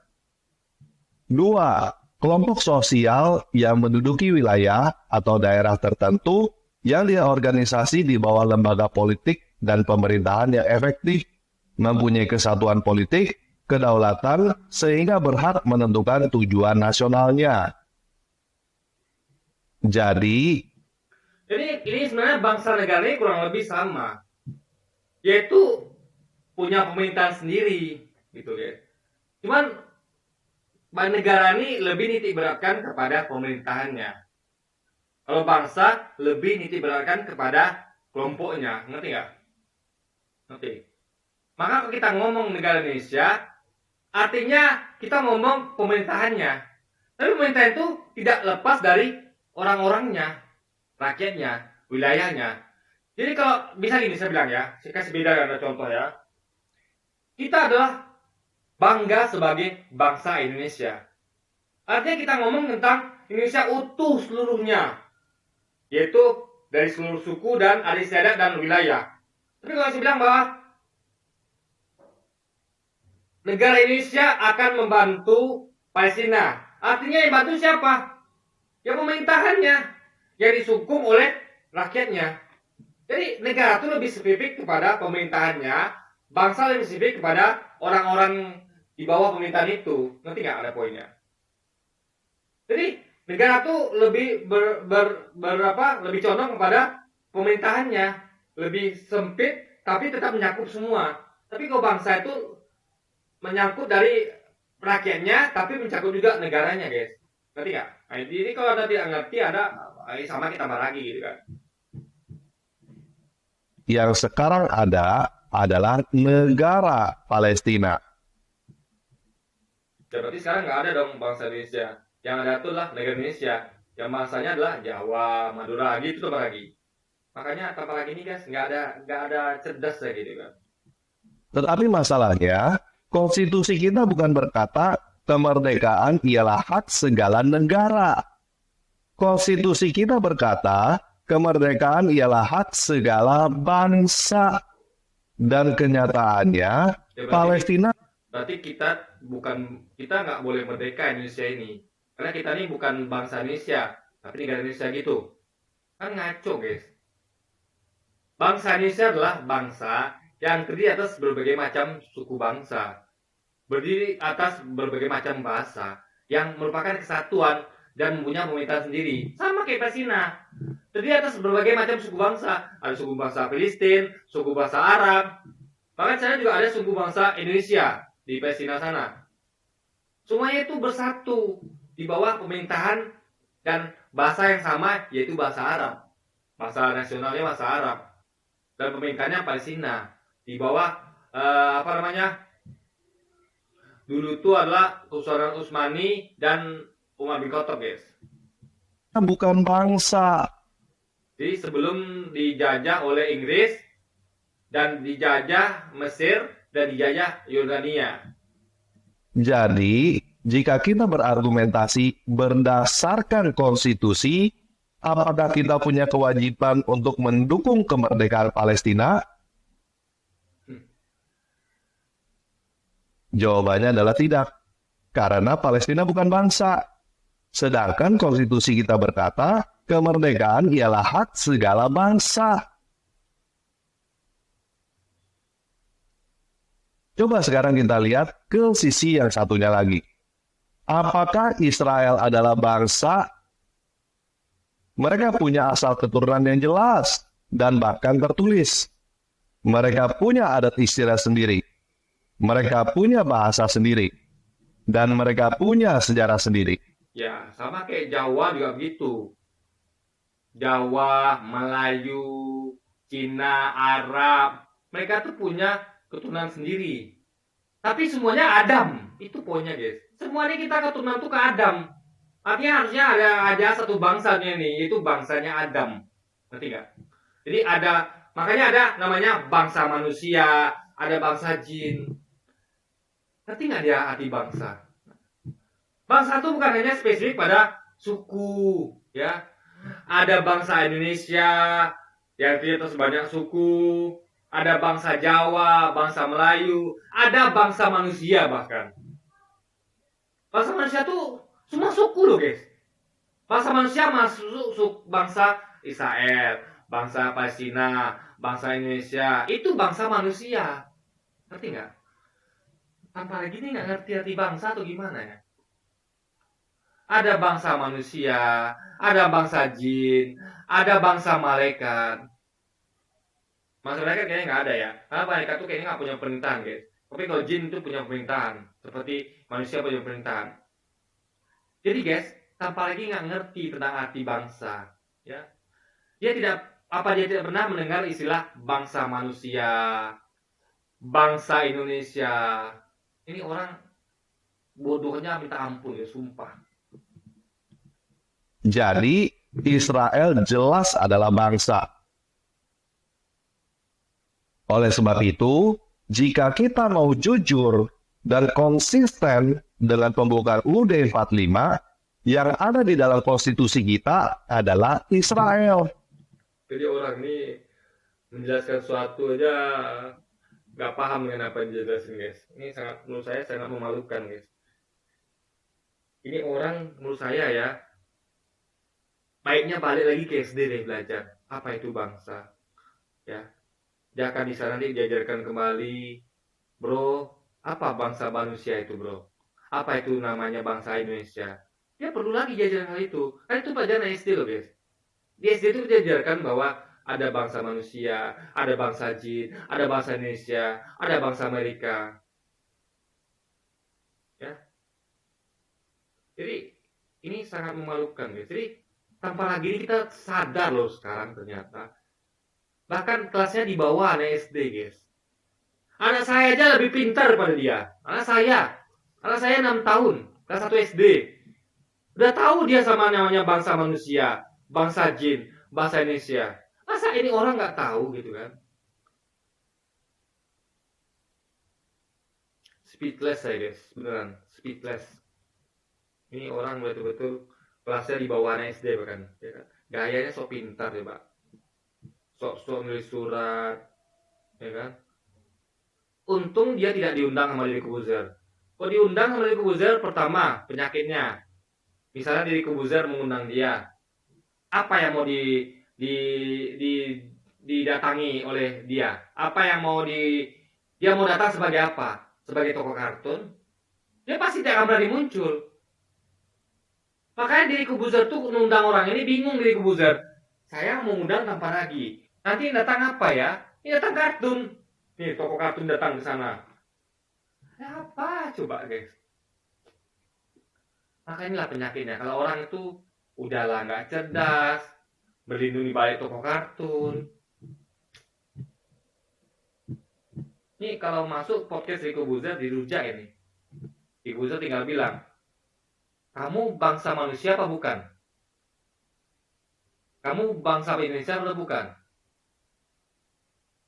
Speaker 2: 2. Kelompok sosial yang menduduki wilayah atau daerah tertentu yang diorganisasi di bawah lembaga politik dan pemerintahan yang efektif, mempunyai kesatuan politik, kedaulatan, sehingga berhak menentukan tujuan nasionalnya. Jadi
Speaker 1: ini sebenarnya bangsa negara ini kurang lebih sama. Yaitu punya pemerintahan sendiri gitu ya. Cuman negara ini lebih nitik beratkan kepada pemerintahannya. Kalau bangsa lebih nitik beratkan kepada kelompoknya, ngerti nggak? Ngerti. Maka kalau kita ngomong negara Indonesia, artinya kita ngomong pemerintahannya. Tapi pemerintahan itu tidak lepas dari orang-orangnya, rakyatnya, wilayahnya. Jadi kalau bisa gini saya bilang ya, saya kasih beda ada contoh ya. Kita adalah bangga sebagai bangsa Indonesia. Artinya kita ngomong tentang Indonesia utuh seluruhnya, yaitu dari seluruh suku dan adat istiadat dan wilayah. Tapi kalau saya bilang bahwa negara Indonesia akan membantu Palestina, artinya yang bantu siapa? Ya pemerintahannya, yang disukung oleh rakyatnya. Jadi negara itu lebih spesifik kepada pemerintahannya, bangsa lebih spesifik kepada orang-orang di bawah pemerintahan itu. Ngerti nggak ada poinnya? Jadi negara tuh lebih lebih condong kepada pemerintahannya, lebih sempit tapi tetap mencakup semua. Tapi kalau bangsa itu menyangkut dari rakyatnya tapi mencakup juga negaranya, guys. Ngerti nggak? Nah, jadi kalau Anda tidak ngerti, ada sama kita tambah lagi gitu kan.
Speaker 2: yang sekarang ada adalah negara Palestina.
Speaker 1: Ya, berarti sekarang nggak ada dong bangsa Indonesia. Yang ada itu adalah negara Indonesia. Yang bahasanya adalah Jawa, Madura, gitu tambah lagi. Makanya tambah lagi nih guys, nggak ada cerdas ya gitu kan.
Speaker 2: Tetapi masalahnya, konstitusi kita bukan berkata kemerdekaan ialah hak segala negara. Konstitusi kita berkata kemerdekaan ialah hak segala bangsa. Dan kenyataannya, Palestina...
Speaker 1: Berarti kita nggak boleh merdeka Indonesia ini. Karena kita ini bukan bangsa Indonesia, tapi negara Indonesia gitu. Kan ngaco guys. Bangsa Indonesia adalah bangsa yang terdiri atas berbagai macam suku bangsa, berdiri atas berbagai macam bahasa, yang merupakan kesatuan dan mempunyai pemerintahan sendiri. Sama kayak Palestina, terdiri atas berbagai macam suku bangsa. Ada suku bangsa Filistin, suku bangsa Arab, bahkan sana juga ada suku bangsa Indonesia di Palestina sana. Semuanya itu bersatu di bawah pemerintahan dan bahasa yang sama, yaitu bahasa Arab. Bahasa nasionalnya bahasa Arab. Dan pemerintahnya Palestina di bawah dulu itu adalah Kesultanan Utsmani dan Umar bin Khattab, guys.
Speaker 2: Bukan bangsa.
Speaker 1: Jadi sebelum dijajah oleh Inggris dan dijajah Mesir dan dijajah Yordania.
Speaker 2: Jadi, jika kita berargumentasi berdasarkan konstitusi, apakah kita punya kewajiban untuk mendukung kemerdekaan Palestina? Jawabannya adalah tidak, karena Palestina bukan bangsa. Sedangkan konstitusi kita berkata, kemerdekaan ialah hak segala bangsa. Coba sekarang kita lihat ke sisi yang satunya lagi. Apakah Israel adalah bangsa? Mereka punya asal keturunan yang jelas dan bahkan tertulis. Mereka punya adat istiadat sendiri. Mereka punya bahasa sendiri. Dan mereka punya sejarah sendiri.
Speaker 1: Ya, sama kayak Jawa juga begitu. Jawa, Melayu, Cina, Arab, mereka tuh punya keturunan sendiri. Tapi semuanya Adam. Itu poinnya, guys. Semuanya kita keturunan tuh ke Adam. Artinya harusnya ada satu bangsanya nih, itu bangsanya Adam. Ngerti nggak? Jadi makanya ada namanya bangsa manusia, ada bangsa jin. Ngerti nggak dia arti bangsa? Bangsa itu bukan hanya spesifik pada suku, ya. Ada bangsa Indonesia yang ternyata sebanyak suku, ada bangsa Jawa, bangsa Melayu, ada bangsa manusia bahkan. Bangsa manusia tuh semua suku loh, guys. Bangsa manusia masuk bangsa Israel, bangsa Palestina, bangsa Indonesia, itu bangsa manusia. Ngerti nggak? Tanpa lagi nih nggak ngerti arti bangsa atau gimana ya? Ada bangsa manusia, ada bangsa jin, ada bangsa malaikat. Bangsa malaikat kayaknya nggak ada ya. Karena malaikat tuh kayaknya nggak punya pemerintahan, guys. Tapi kalau jin itu punya pemerintahan, seperti manusia punya pemerintahan. Jadi guys, tanpa lagi nggak ngerti tentang arti bangsa, ya. Dia tidak pernah mendengar istilah bangsa manusia, bangsa Indonesia. Ini orang bodohnya minta ampun ya, sumpah.
Speaker 2: Jadi, Israel jelas adalah bangsa. Oleh sebab itu, jika kita mau jujur dan konsisten dengan pembukaan UUD 45, yang ada di dalam konstitusi kita adalah Israel.
Speaker 1: Jadi orang ini menjelaskan sesuatu aja nggak paham dengan apa yang dijelasin, guys. Ini menurut saya sangat memalukan, guys. Ini orang menurut saya ya, baiknya balik lagi ke SD deh belajar apa itu bangsa, ya. Dia akan di sana nanti diajarkan kembali, bro, apa bangsa manusia itu, bro? Apa itu namanya bangsa Indonesia? Dia perlu lagi diajarkan hal itu. Kan itu pelajaran SD loh, guys. Di SD itu diajarkan bahwa ada bangsa manusia, ada bangsa jin, ada bangsa Indonesia, ada bangsa Amerika. Ya. Jadi ini sangat memalukan, guys. Jadi tanpa lagi ini kita sadar loh sekarang ternyata. Bahkan kelasnya di bawah anak SD, guys. Anak saya aja lebih pintar daripada dia. Anak saya 6 tahun, kelas 1 SD. Udah tahu dia sama namanya bangsa manusia, bangsa jin, bangsa Indonesia. Masa ini orang nggak tahu gitu kan? Speechless saya, guys, beneran speechless. Ini orang betul-betul kelasnya di bawah anak SD bahkan, ya kan? Gayanya sok pintar ya, Pak. Sok-sok nulis surat, ya kan? Untung dia tidak diundang sama Deddy Corbuzier. Kalau diundang sama Deddy Corbuzier, pertama penyakitnya. Misalnya Deddy Corbuzier mengundang dia, apa yang mau didatangi oleh dia? Apa yang mau dia mau datang sebagai apa? Sebagai tokoh kartun? Dia pasti tidak akan berani muncul. Makanya Deddy Corbuzier tuh mengundang orang ini bingung. Deddy Corbuzier, saya mau undang tanpa lagi. Nanti datang apa ya? Ini datang kartun. Nih, tokoh kartun datang ke sana. Apa coba, guys? Maka inilah penyakitnya. Kalau orang itu udahlah nggak cerdas, berlindung di balik tokoh kartun. Nih kalau masuk podcast Deddy Corbuzier dirujak ini. Deddy Corbuzier tinggal bilang, kamu bangsa manusia apa bukan? Kamu bangsa Indonesia atau bukan?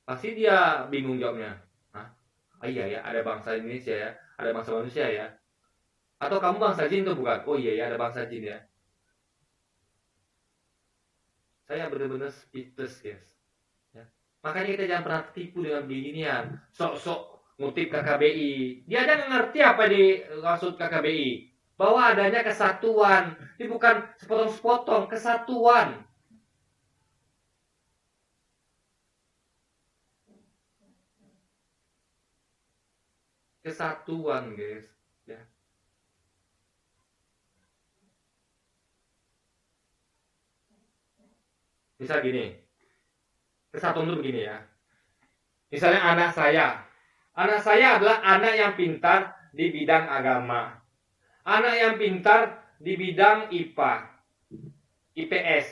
Speaker 1: Pasti dia bingung jawabnya. Hah? Oh iya ya, ada bangsa Indonesia ya, ada bangsa manusia ya. Atau kamu bangsa jin atau bukan? Oh iya ya, ada bangsa jin ya. Saya benar-benar speechless, guys. Ya. Makanya kita jangan pernah tipu dengan beginian. Sok-sok ngutip KKBI. Dia aja nggak ngerti apa dimaksud KKBI. bahwa adanya kesatuan. Ini bukan sepotong-sepotong, kesatuan. Kesatuan, guys. Ya. Misal gini, kesatuan itu begini ya. Misalnya anak saya adalah anak yang pintar di bidang agama, anak yang pintar di bidang IPA, IPS,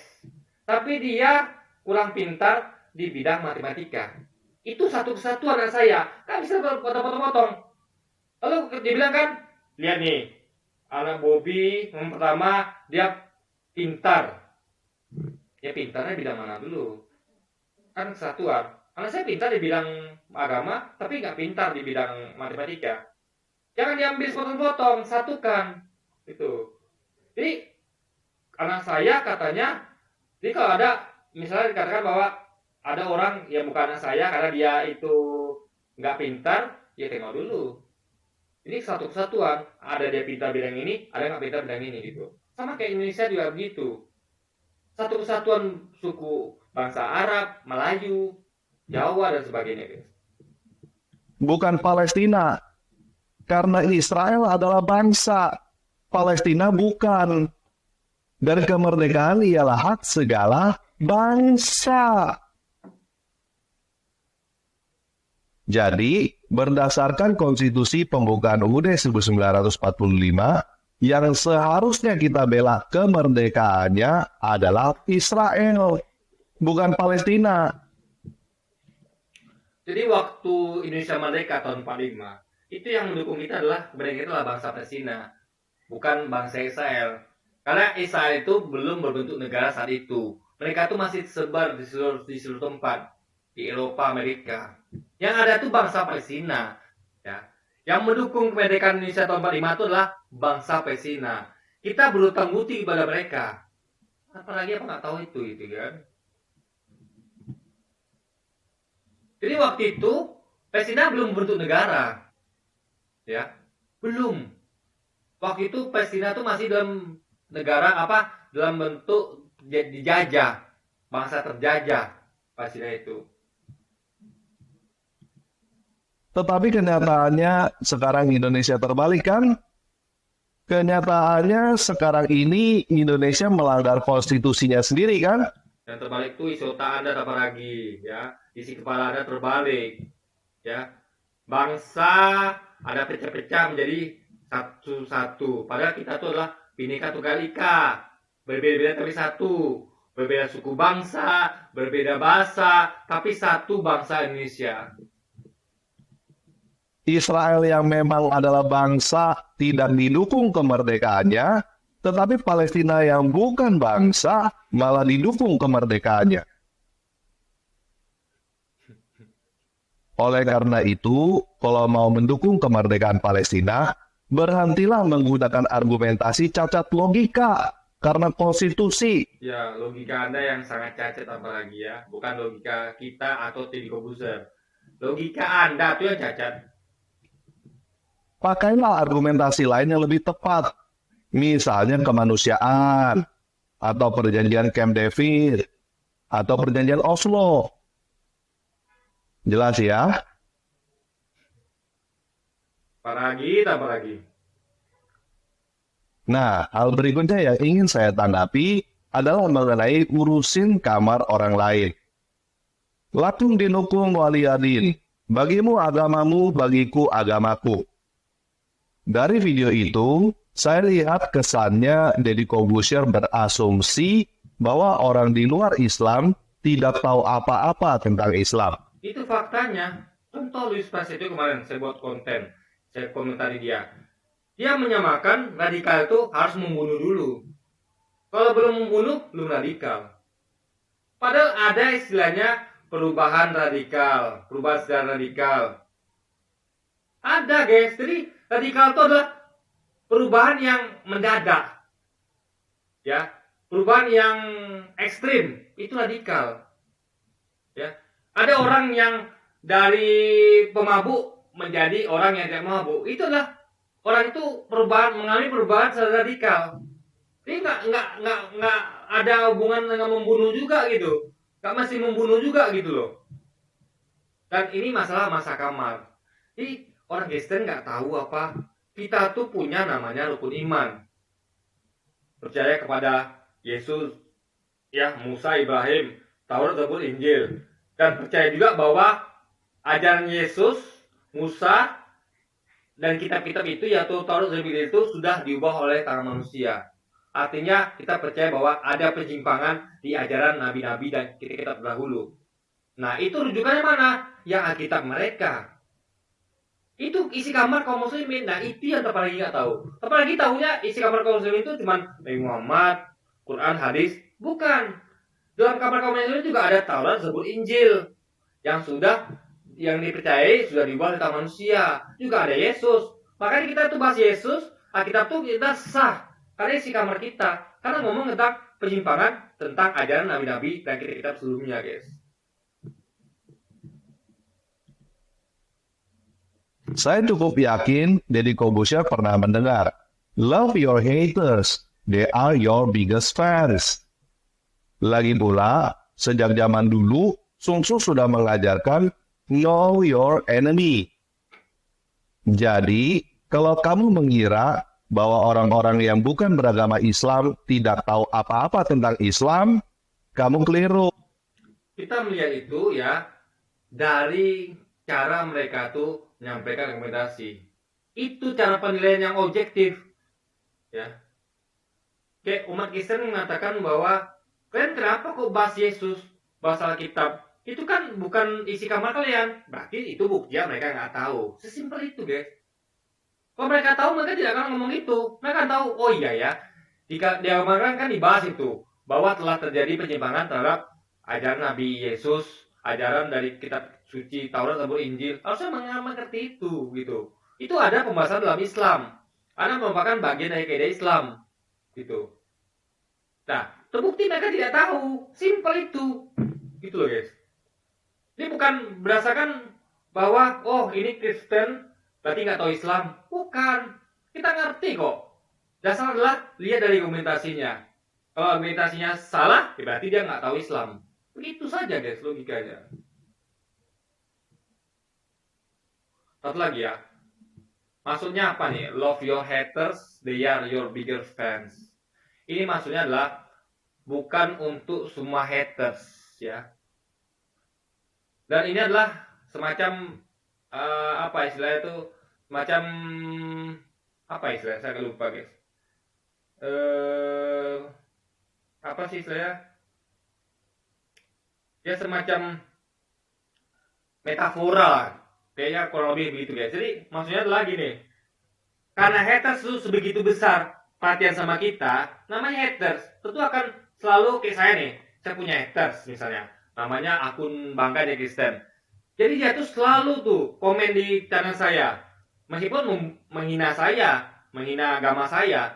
Speaker 1: tapi dia kurang pintar di bidang matematika. Itu satu kesatuan anak saya, kan bisa potong-potong. Lalu dia bilang kan, lihat nih, anak Bobby yang pertama dia pintar. Ya pintarnya bidang mana dulu? Kan kesatuan. Anak saya pintar di bidang agama, tapi nggak pintar di bidang matematika. Jangan diambil sepotong-potong, satukan. Itu. Jadi anak saya katanya, jadi kalau ada misalnya dikatakan bahwa ada orang yang bukan anak saya karena dia itu nggak pintar, ya tengok dulu. Ini satu kesatuan. Ada dia pintar bidang ini, ada nggak pintar bidang ini gitu. Sama kayak Indonesia juga begitu. Satu kesatuan suku bangsa Arab, Melayu, Jawa dan sebagainya, guys.
Speaker 2: Bukan Palestina. Karena Israel adalah bangsa. Palestina bukan. Dan kemerdekaan ialah hak segala bangsa. Jadi, berdasarkan konstitusi pembukaan UUD 1945, yang seharusnya kita bela kemerdekaannya adalah Israel, bukan Palestina.
Speaker 1: Jadi waktu Indonesia merdeka tahun 45, itu yang mendukung kita adalah kemerdekaan kita adalah bangsa Palestina, bukan bangsa Israel. Karena Israel itu belum berbentuk negara saat itu. Mereka itu masih tersebar di seluruh tempat di Eropa, Amerika. Yang ada itu bangsa Palestina, ya. Yang mendukung kemerdekaan Indonesia tahun 45 itu adalah bangsa Palestina. Kita berutang budi kepada mereka. Apalagi apa nggak tahu itu gitu kan. Jadi waktu itu Palestina belum bentuk negara, ya, belum. Waktu itu Palestina itu masih dalam negara apa? Dalam bentuk dijajah, bangsa terjajah Palestina itu.
Speaker 2: Tetapi kenyataannya sekarang Indonesia terbalik kan? Kenyataannya sekarang ini Indonesia melanggar konstitusinya sendiri kan?
Speaker 1: Yang terbalik itu isi otak Anda apa lagi, ya? Isi kepala Anda terbalik, ya. Bangsa ada pecah-pecah menjadi satu-satu. Padahal kita itu adalah Bhinneka Tunggal Ika, berbeda-beda tapi satu, berbeda suku bangsa, berbeda bahasa, tapi satu bangsa Indonesia.
Speaker 2: Israel yang memang adalah bangsa tidak didukung kemerdekaannya, tetapi Palestina yang bukan bangsa malah didukung kemerdekaannya. Oleh karena itu, kalau mau mendukung kemerdekaan Palestina, berhentilah menggunakan argumentasi cacat logika karena konstitusi.
Speaker 1: Ya, logika Anda yang sangat cacat apalagi ya, bukan logika kita atau Deddy Corbuzier. Logika Anda itu yang cacat.
Speaker 2: Pakailah argumentasi lain yang lebih tepat. Misalnya kemanusiaan, atau perjanjian Camp David, atau perjanjian Oslo. Jelas ya?
Speaker 1: Apa lagi?
Speaker 2: Nah, hal berikutnya yang ingin saya tanggapi adalah mengenai urusin kamar orang lain. Lakum dinukum waliyadin. Bagimu agamamu, bagiku agamaku. Dari video itu, saya lihat kesannya Deddy Corbuzier berasumsi bahwa orang di luar Islam tidak tahu apa-apa tentang Islam.
Speaker 1: Itu faktanya. Contoh Luis Prasetyo kemarin saya buat konten, saya komentari dia. Dia menyamakan radikal itu harus membunuh dulu. Kalau belum membunuh, belum radikal. Padahal ada istilahnya perubahan radikal, perubahan secara radikal. Ada guys, jadi radikal itu adalah perubahan yang mendadak, ya, perubahan yang ekstrim itu radikal, ya. Ada orang yang dari pemabuk menjadi orang yang tidak mabuk, itu adalah orang itu mengalami perubahan secara radikal. Ini nggak ada hubungan dengan membunuh juga gitu, nggak masih membunuh juga gitu loh. Dan ini masalah masa kamar. Jadi orang Kristen nggak tahu apa kita tuh punya namanya rukun iman, percaya kepada Yesus, ya Musa, Ibrahim, Taurat, Zabur, Injil, dan percaya juga bahwa ajaran Yesus, Musa, dan kitab-kitab itu yaitu Taurat dan Injil itu sudah diubah oleh tangan manusia. Artinya kita percaya bahwa ada penyimpangan di ajaran nabi-nabi dan kitab-kitab terdahulu. Nah, itu rujukannya mana? Yang Alkitab mereka. Itu isi kamar kaum muslimin. Nah, itu yang apalagi nggak tahu. Apalagi tahunya isi kamar kaum muslimin itu cuma Nabi Muhammad, Quran, hadis. Bukan. Dalam kamar kaum muslimin juga ada Taurat, Zabur, Injil yang dipercayai sudah diubah oleh tangan manusia. Juga ada Yesus. Makanya kita tuh bahas Yesus, Alkitab tuh kita sah. Karena isi kamar kita. Karena ngomong tentang penyimpangan tentang ajaran nabi-nabi dan kitab-kitab sebelumnya, guys.
Speaker 2: Saya cukup yakin Deddy Corbuzier pernah mendengar, "Love your haters, they are your biggest fans." Lagi pula, sejak zaman dulu, Sun Tzu sudah mengajarkan know your enemy. Jadi, kalau kamu mengira bahwa orang-orang yang bukan beragama Islam tidak tahu apa-apa tentang Islam, kamu keliru.
Speaker 1: Kita melihat itu ya dari cara mereka tuh menyampaikan rekomendasi. Itu cara penilaian yang objektif. Ya. Kayak umat Kristen mengatakan bahwa kalian kenapa kok bahas Yesus, bahas Alkitab? Itu kan bukan isi kamar kalian. Berarti itu bukti mereka nggak tahu. Sesimpel itu, guys. Kalau mereka tahu, mereka tidak akan ngomong itu. Mereka akan tahu, oh iya ya, jika di Al-Quran kan dibahas itu, bahwa telah terjadi penyimpangan terhadap ajaran Nabi Yesus, ajaran dari kitab suci Taurat, Zabur, Injil. Harusnya mengerti itu, gitu. Itu ada pembahasan dalam Islam. Karena merupakan bagian dari kaidah Islam, gitu. Nah, terbukti mereka tidak tahu. Simpel itu. Gitu loh, guys. Ini bukan berdasarkan bahwa, oh ini Kristen, berarti nggak tahu Islam. Bukan. Kita ngerti kok. Dasar adalah lihat dari argumentasinya. Kalau argumentasinya salah, ya berarti dia nggak tahu Islam. Begitu saja guys logikanya. Satu lagi ya. Maksudnya apa nih? Love your haters, they are your bigger fans. Ini maksudnya adalah bukan untuk semua haters ya. Dan ini adalah semacam apa istilahnya itu? Semacam apa istilahnya? Saya lupa guys. Apa sih istilahnya? Ya semacam metafora lah. Kayaknya kurang lebih begitu guys. Jadi maksudnya adalah gini. Karena haters itu sebegitu besar perhatian sama kita, namanya haters. Tentu akan selalu kayak saya nih. Saya punya haters misalnya. Namanya akun Bangga di Kristen. Jadi dia tuh selalu tuh komen di channel saya. Meskipun menghina saya, menghina agama saya.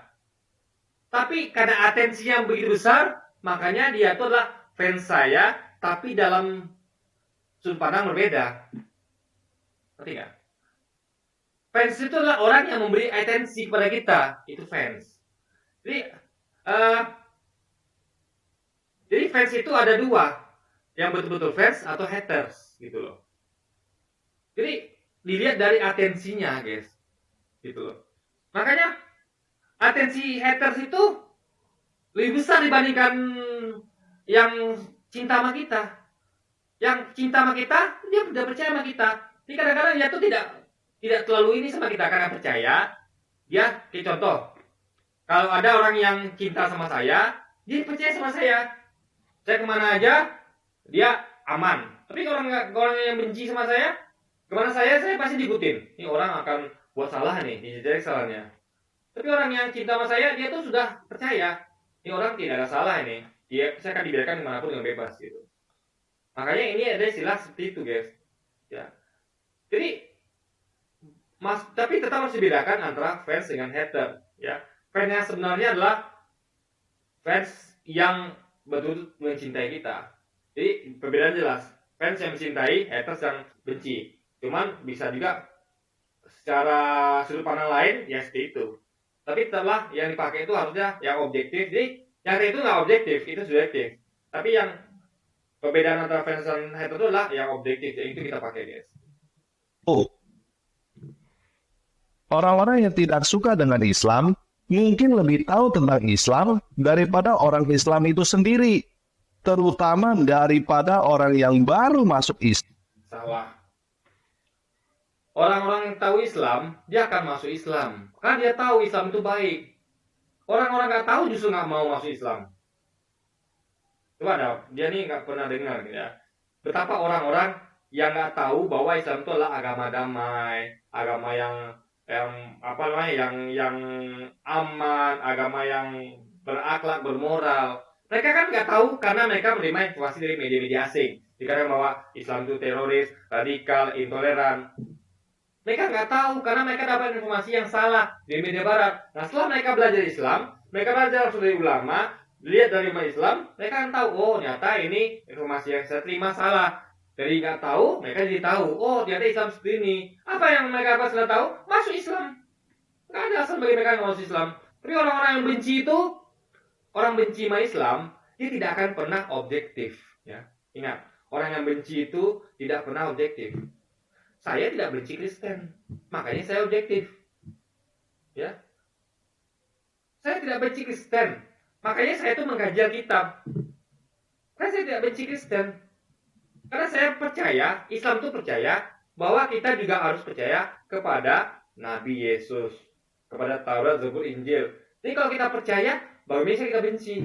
Speaker 1: Tapi karena atensinya begitu besar, makanya dia tuh adalah fans saya, tapi dalam sudut pandang berbeda. Ngerti nggak? Fans itu adalah orang yang memberi atensi kepada kita. Itu fans. Jadi fans itu ada dua. Yang betul-betul fans atau haters. Gitu loh. Jadi dilihat dari atensinya guys. Gitu loh. Makanya atensi haters itu lebih besar dibandingkan yang cinta sama kita. Yang cinta sama kita, dia udah percaya sama kita. Jadi kadang-kadang dia tuh tidak terlalu ini sama kita karena percaya. Dia kayak contoh, kalau ada orang yang cinta sama saya, dia percaya sama saya. Saya kemana aja, dia aman. Tapi kalau orang yang benci sama saya, kemana saya pasti diikutin. Ini orang akan buat salah nih, dijejak salahnya. Tapi orang yang cinta sama saya, dia tuh sudah percaya. Ini orang tidak ada salah ini. Saya akan dibiarkan dimanapun dengan bebas gitu. Makanya ini ada istilah seperti itu guys. Ya. Jadi tapi tetap harus dibedakan antara fans dengan hater. Ya. Fans yang sebenarnya adalah fans yang betul-betul mencintai kita. Jadi perbedaan jelas. Fans yang mencintai, haters yang benci. Cuman bisa juga secara sudut pandang lain, ya seperti itu. Tapi setelah yang dipakai itu harusnya yang objektif. Jadi yang itu nggak objektif, itu subjektif. Tapi yang perbedaan antara fans dan hater itu adalah yang objektif, jadi itu kita pakai guys.
Speaker 2: Oh, orang-orang yang tidak suka dengan Islam mungkin lebih tahu tentang Islam daripada orang Islam itu sendiri, terutama daripada orang yang baru masuk Islam.
Speaker 1: Salah. Orang-orang yang tahu Islam, dia akan masuk Islam. Karena dia tahu Islam itu baik. Orang-orang nggak tahu justru nggak mau masuk Islam. Coba dah, dia nih nggak pernah dengar gitu ya. Betapa orang-orang yang nggak tahu bahwa Islam itu adalah agama damai, agama yang apa namanya, yang aman, agama yang berakhlak, bermoral. Mereka kan nggak tahu karena mereka menerima informasi dari media-media asing. Dikatakan bahwa Islam itu teroris, radikal, intoleran. Mereka nggak tahu karena mereka dapat informasi yang salah dari media barat. Nah, setelah mereka belajar Islam, mereka belajar langsung dari ulama, lihat dari Islam, mereka kan tahu, oh ternyata ini informasi yang saya terima salah. Dari nggak tahu, mereka jadi tahu, oh ternyata Islam seperti ini. Apa yang mereka sudah tahu? Masuk Islam. Nggak ada alasan bagi mereka yang masuk Islam. Tapi orang-orang yang benci itu, orang benci sama Islam, dia tidak akan pernah objektif. Ya, ingat, orang yang benci itu tidak pernah objektif. Saya tidak benci Kristen, makanya saya objektif. Ya, saya tidak benci Kristen, makanya saya itu mengkaji Alkitab. Karena saya tidak benci Kristen, karena saya percaya, Islam itu percaya bahwa kita juga harus percaya kepada Nabi Yesus, kepada Taurat, Zabur, Injil. Jadi kalau kita percaya, bagaimana bisa kita benci?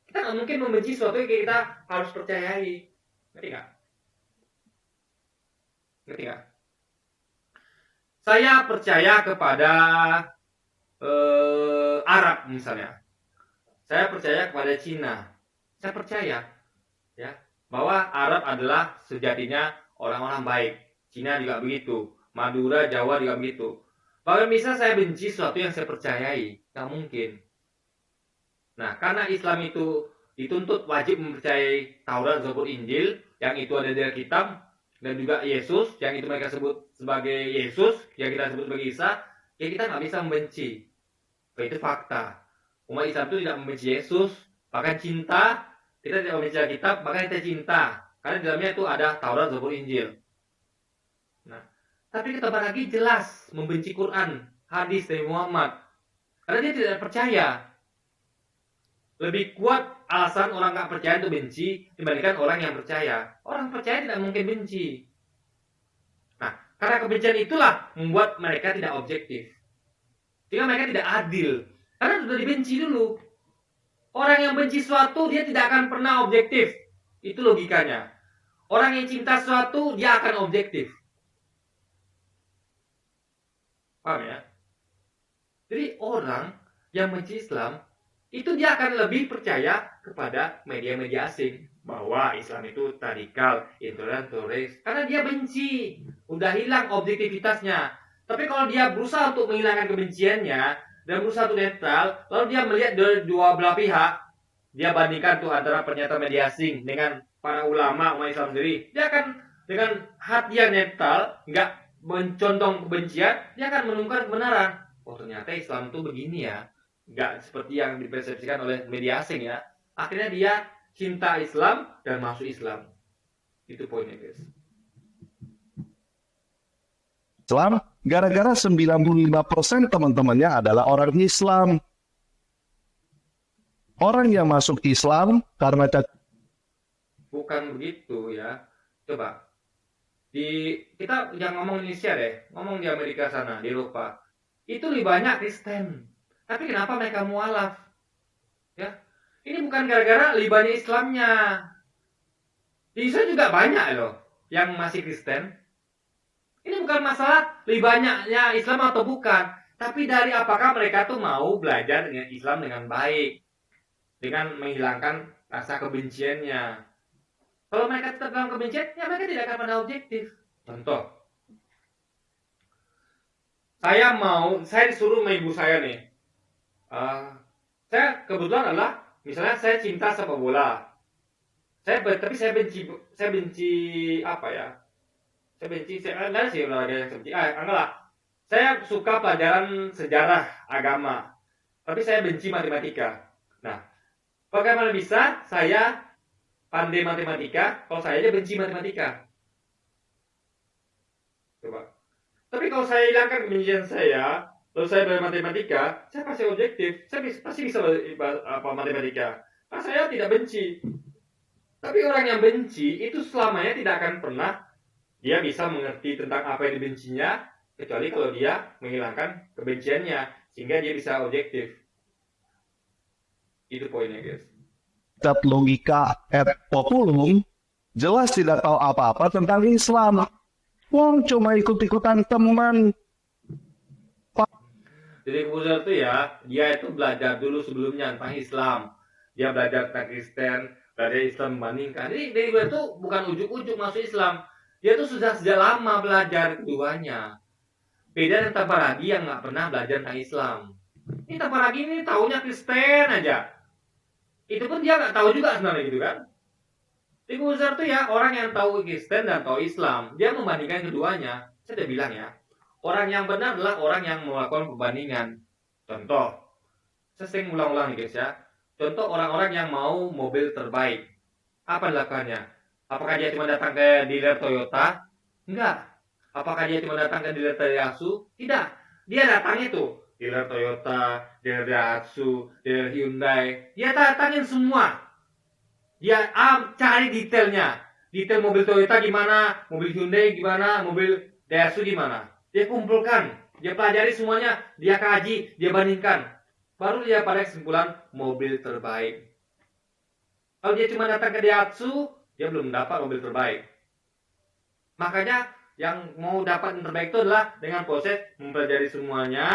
Speaker 1: Kita nggak mungkin membenci sesuatu yang kita harus percayai. Ngerti nggak? Ngerti nggak? Saya percaya kepada Arab misalnya. Saya percaya kepada Cina. Saya percaya ya bahwa Arab adalah sejatinya orang-orang baik. Cina juga begitu. Madura, Jawa juga begitu. Bagaimana bisa saya benci sesuatu yang saya percayai? Nggak mungkin. Nah, karena Islam itu dituntut wajib mempercayai Taurat, Zabur, Injil, yang itu ada di Alkitab, dan juga Yesus, yang itu mereka sebut sebagai Yesus, yang kita sebut sebagai Isa, ya kita nggak bisa membenci. Itu fakta. Umat Islam itu tidak membenci Yesus, bahkan cinta. Kita tidak membenci Alkitab, bahkan kita cinta. Karena di dalamnya itu ada Taurat, Zabur, Injil. Nah, tapi kita lagi jelas membenci Quran, hadis dari Muhammad. Karena dia tidak percaya. Lebih kuat alasan orang nggak percaya itu benci dibandingkan orang yang percaya. Orang percaya tidak mungkin benci. Nah, karena kebencian itulah membuat mereka tidak objektif. Sehingga mereka tidak adil. Karena sudah dibenci dulu. Orang yang benci sesuatu, dia tidak akan pernah objektif. Itu logikanya. Orang yang cinta sesuatu, dia akan objektif. Paham ya? Jadi orang yang benci Islam, itu dia akan lebih percaya kepada media-media asing. Bahwa Islam itu radikal, intoleran, teroris. Karena dia benci. Udah hilang objektivitasnya. Tapi kalau dia berusaha untuk menghilangkan kebenciannya, dan berusaha untuk netral, lalu dia melihat dari dua belah pihak, dia bandingkan tuh antara pernyataan media asing dengan para ulama umat Islam sendiri, dia akan dengan hati yang netral, nggak mencondong kebencian, dia akan menemukan kebenaran. Oh ternyata Islam itu begini ya, nggak seperti yang dipersepsikan oleh media asing ya. Akhirnya dia cinta Islam dan masuk Islam. Itu poinnya guys.
Speaker 2: Islam gara-gara 95% teman-temannya adalah orang Islam. Orang yang masuk Islam karena
Speaker 1: Bukan begitu ya. Coba kita jangan ngomong Indonesia deh, ngomong di Amerika sana, di Eropa. Itu lebih banyak Kristen. Tapi kenapa mereka mualaf? Ya. Ini bukan gara-gara lebih banyak Islamnya. Di Indonesia juga banyak loh yang masih Kristen. Ini bukan masalah lebih banyaknya Islam atau bukan, tapi dari apakah mereka tuh mau belajar dengan Islam dengan baik, dengan menghilangkan rasa kebenciannya. Kalau mereka tetap dalam kebencian, ya mereka tidak akan pernah objektif. Contoh, saya disuruh sama ibu saya nih. Saya kebetulan adalah, misalnya saya cinta sepak bola. Tapi saya benci apa ya? Saya benci, saya enggak sih olahraga yang saya benci. Anggaplah Saya suka pelajaran sejarah agama, tapi saya benci matematika. Nah, bagaimana bisa saya pandai matematika kalau saya aja benci matematika? Coba. Tapi kalau saya hilangkan kebencian saya, lalu saya belajar matematika, saya pasti objektif. Pasti bisa apa matematika. Karena saya tidak benci. Tapi orang yang benci itu selamanya tidak akan pernah dia bisa mengerti tentang apa yang dibencinya, kecuali kalau dia menghilangkan kebenciannya, sehingga dia bisa objektif. Itu poinnya, guys.
Speaker 2: Cat logika et populum jelas tidak tahu apa-apa tentang Islam. Wong cuma ikut-ikutan teman.
Speaker 1: Jadi Corbuzier itu ya, dia itu belajar dulu sebelumnya tentang Islam. Dia belajar tentang Kristen, belajar Islam membandingkan. Jadi dia itu bukan ujuk-ujuk masuk Islam. Dia tuh sudah sejak lama belajar keduanya. Beda dengan Tabaragi yang nggak pernah belajar tentang Islam. Ini Tabaragi ini taunya Kristen aja. Itu pun dia nggak tahu juga sebenarnya gitu kan. Jadi Corbuzier tuh ya orang yang tahu Kristen dan tahu Islam. Dia membandingkan keduanya. Saya udah bilang ya. Orang yang benar adalah orang yang melakukan perbandingan. Contoh, saya sering ulang-ulang nih guys ya. Contoh orang-orang yang mau mobil terbaik. Apa dilakukannya? Apakah dia cuma datang ke dealer Toyota? Enggak. Apakah dia cuma datang ke dealer Daihatsu? Tidak. Dia datang itu. Dealer Toyota, dealer Daihatsu, dealer Hyundai. Dia datangin semua. Dia cari detailnya. Detail mobil Toyota gimana, mobil Hyundai gimana, mobil Daihatsu gimana. Dia kumpulkan, dia pelajari semuanya, dia kaji, dia bandingkan. Baru dia pada kesimpulan mobil terbaik. Kalau dia cuma datang ke Daihatsu, dia belum dapat mobil terbaik. Makanya yang mau dapat yang terbaik itu adalah dengan proses mempelajari semuanya,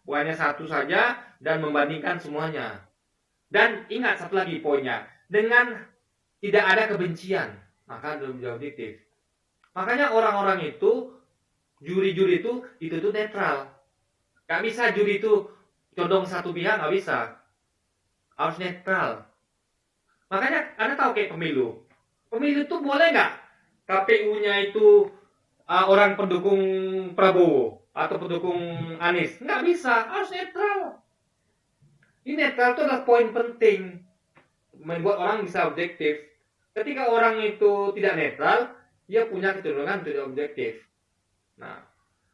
Speaker 1: bukannya satu saja, dan membandingkan semuanya. Dan ingat satu lagi poinnya, dengan tidak ada kebencian, maka belum objektif. Makanya orang-orang itu juri-juri itu tuh netral. Gak bisa juri itu condong satu pihak, gak bisa. Harus netral. Makanya Anda tahu kayak pemilu. Pemilu itu boleh nggak KPU-nya itu orang pendukung Prabowo atau pendukung Anies? Nggak bisa, harus netral. Ini netral itu adalah poin penting. Membuat orang bisa objektif. Ketika orang itu tidak netral, dia punya kecenderungan tidak objektif. Nah,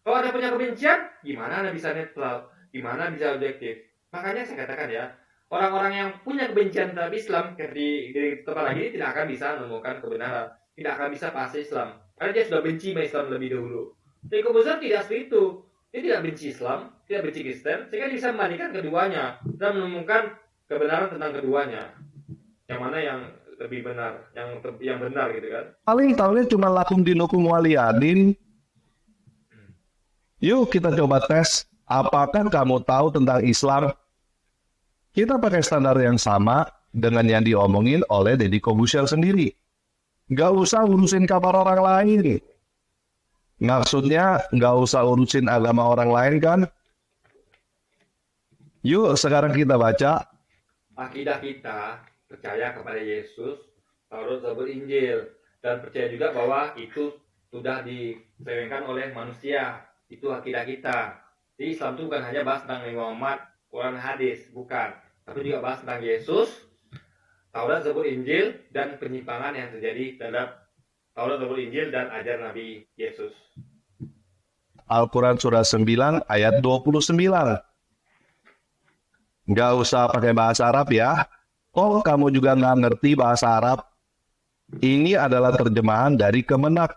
Speaker 1: kalau Anda punya kebencian, gimana Anda bisa netral? Gimana bisa objektif? Makanya saya katakan ya, orang-orang yang punya kebencian terhadap Islam di tempat lagi tidak akan bisa menemukan kebenaran, tidak akan bisa pasti Islam, karena dia sudah benci sama Islam lebih dahulu. Tapi Corbuzier tidak seperti itu. Dia tidak benci Islam, tidak benci Kristen, sehingga dia bisa membandingkan keduanya dan menemukan kebenaran tentang keduanya. Yang mana yang lebih benar, yang benar gitu kan?
Speaker 2: Paling tahunya cuma lakum dinukum waliyadin. Yuk kita coba tes, apakah kamu tahu tentang Islam? Kita pakai standar yang sama dengan yang diomongin oleh Deddy Corbuzier sendiri. Nggak usah urusin kabar orang lain. Maksudnya nggak usah urusin agama orang lain kan? Yuk sekarang kita baca.
Speaker 1: Akidah kita percaya kepada Yesus, Taurat, Zabur, Injil, dan percaya juga bahwa itu sudah diselewengkan oleh manusia. Itu akidah kita. Jadi Islam itu bukan hanya bahas tentang Nabi Muhammad, Quran, hadis, bukan. Tapi juga bahas tentang Yesus, Taurat, Zabur, Injil, dan penyimpangan yang terjadi terhadap Taurat, Zabur, Injil, dan ajaran Nabi Yesus.
Speaker 2: Al-Quran surah 9 ayat 29. Nggak usah pakai bahasa Arab ya. Oh, kamu juga nggak ngerti bahasa Arab. Ini adalah terjemahan dari Kemenak.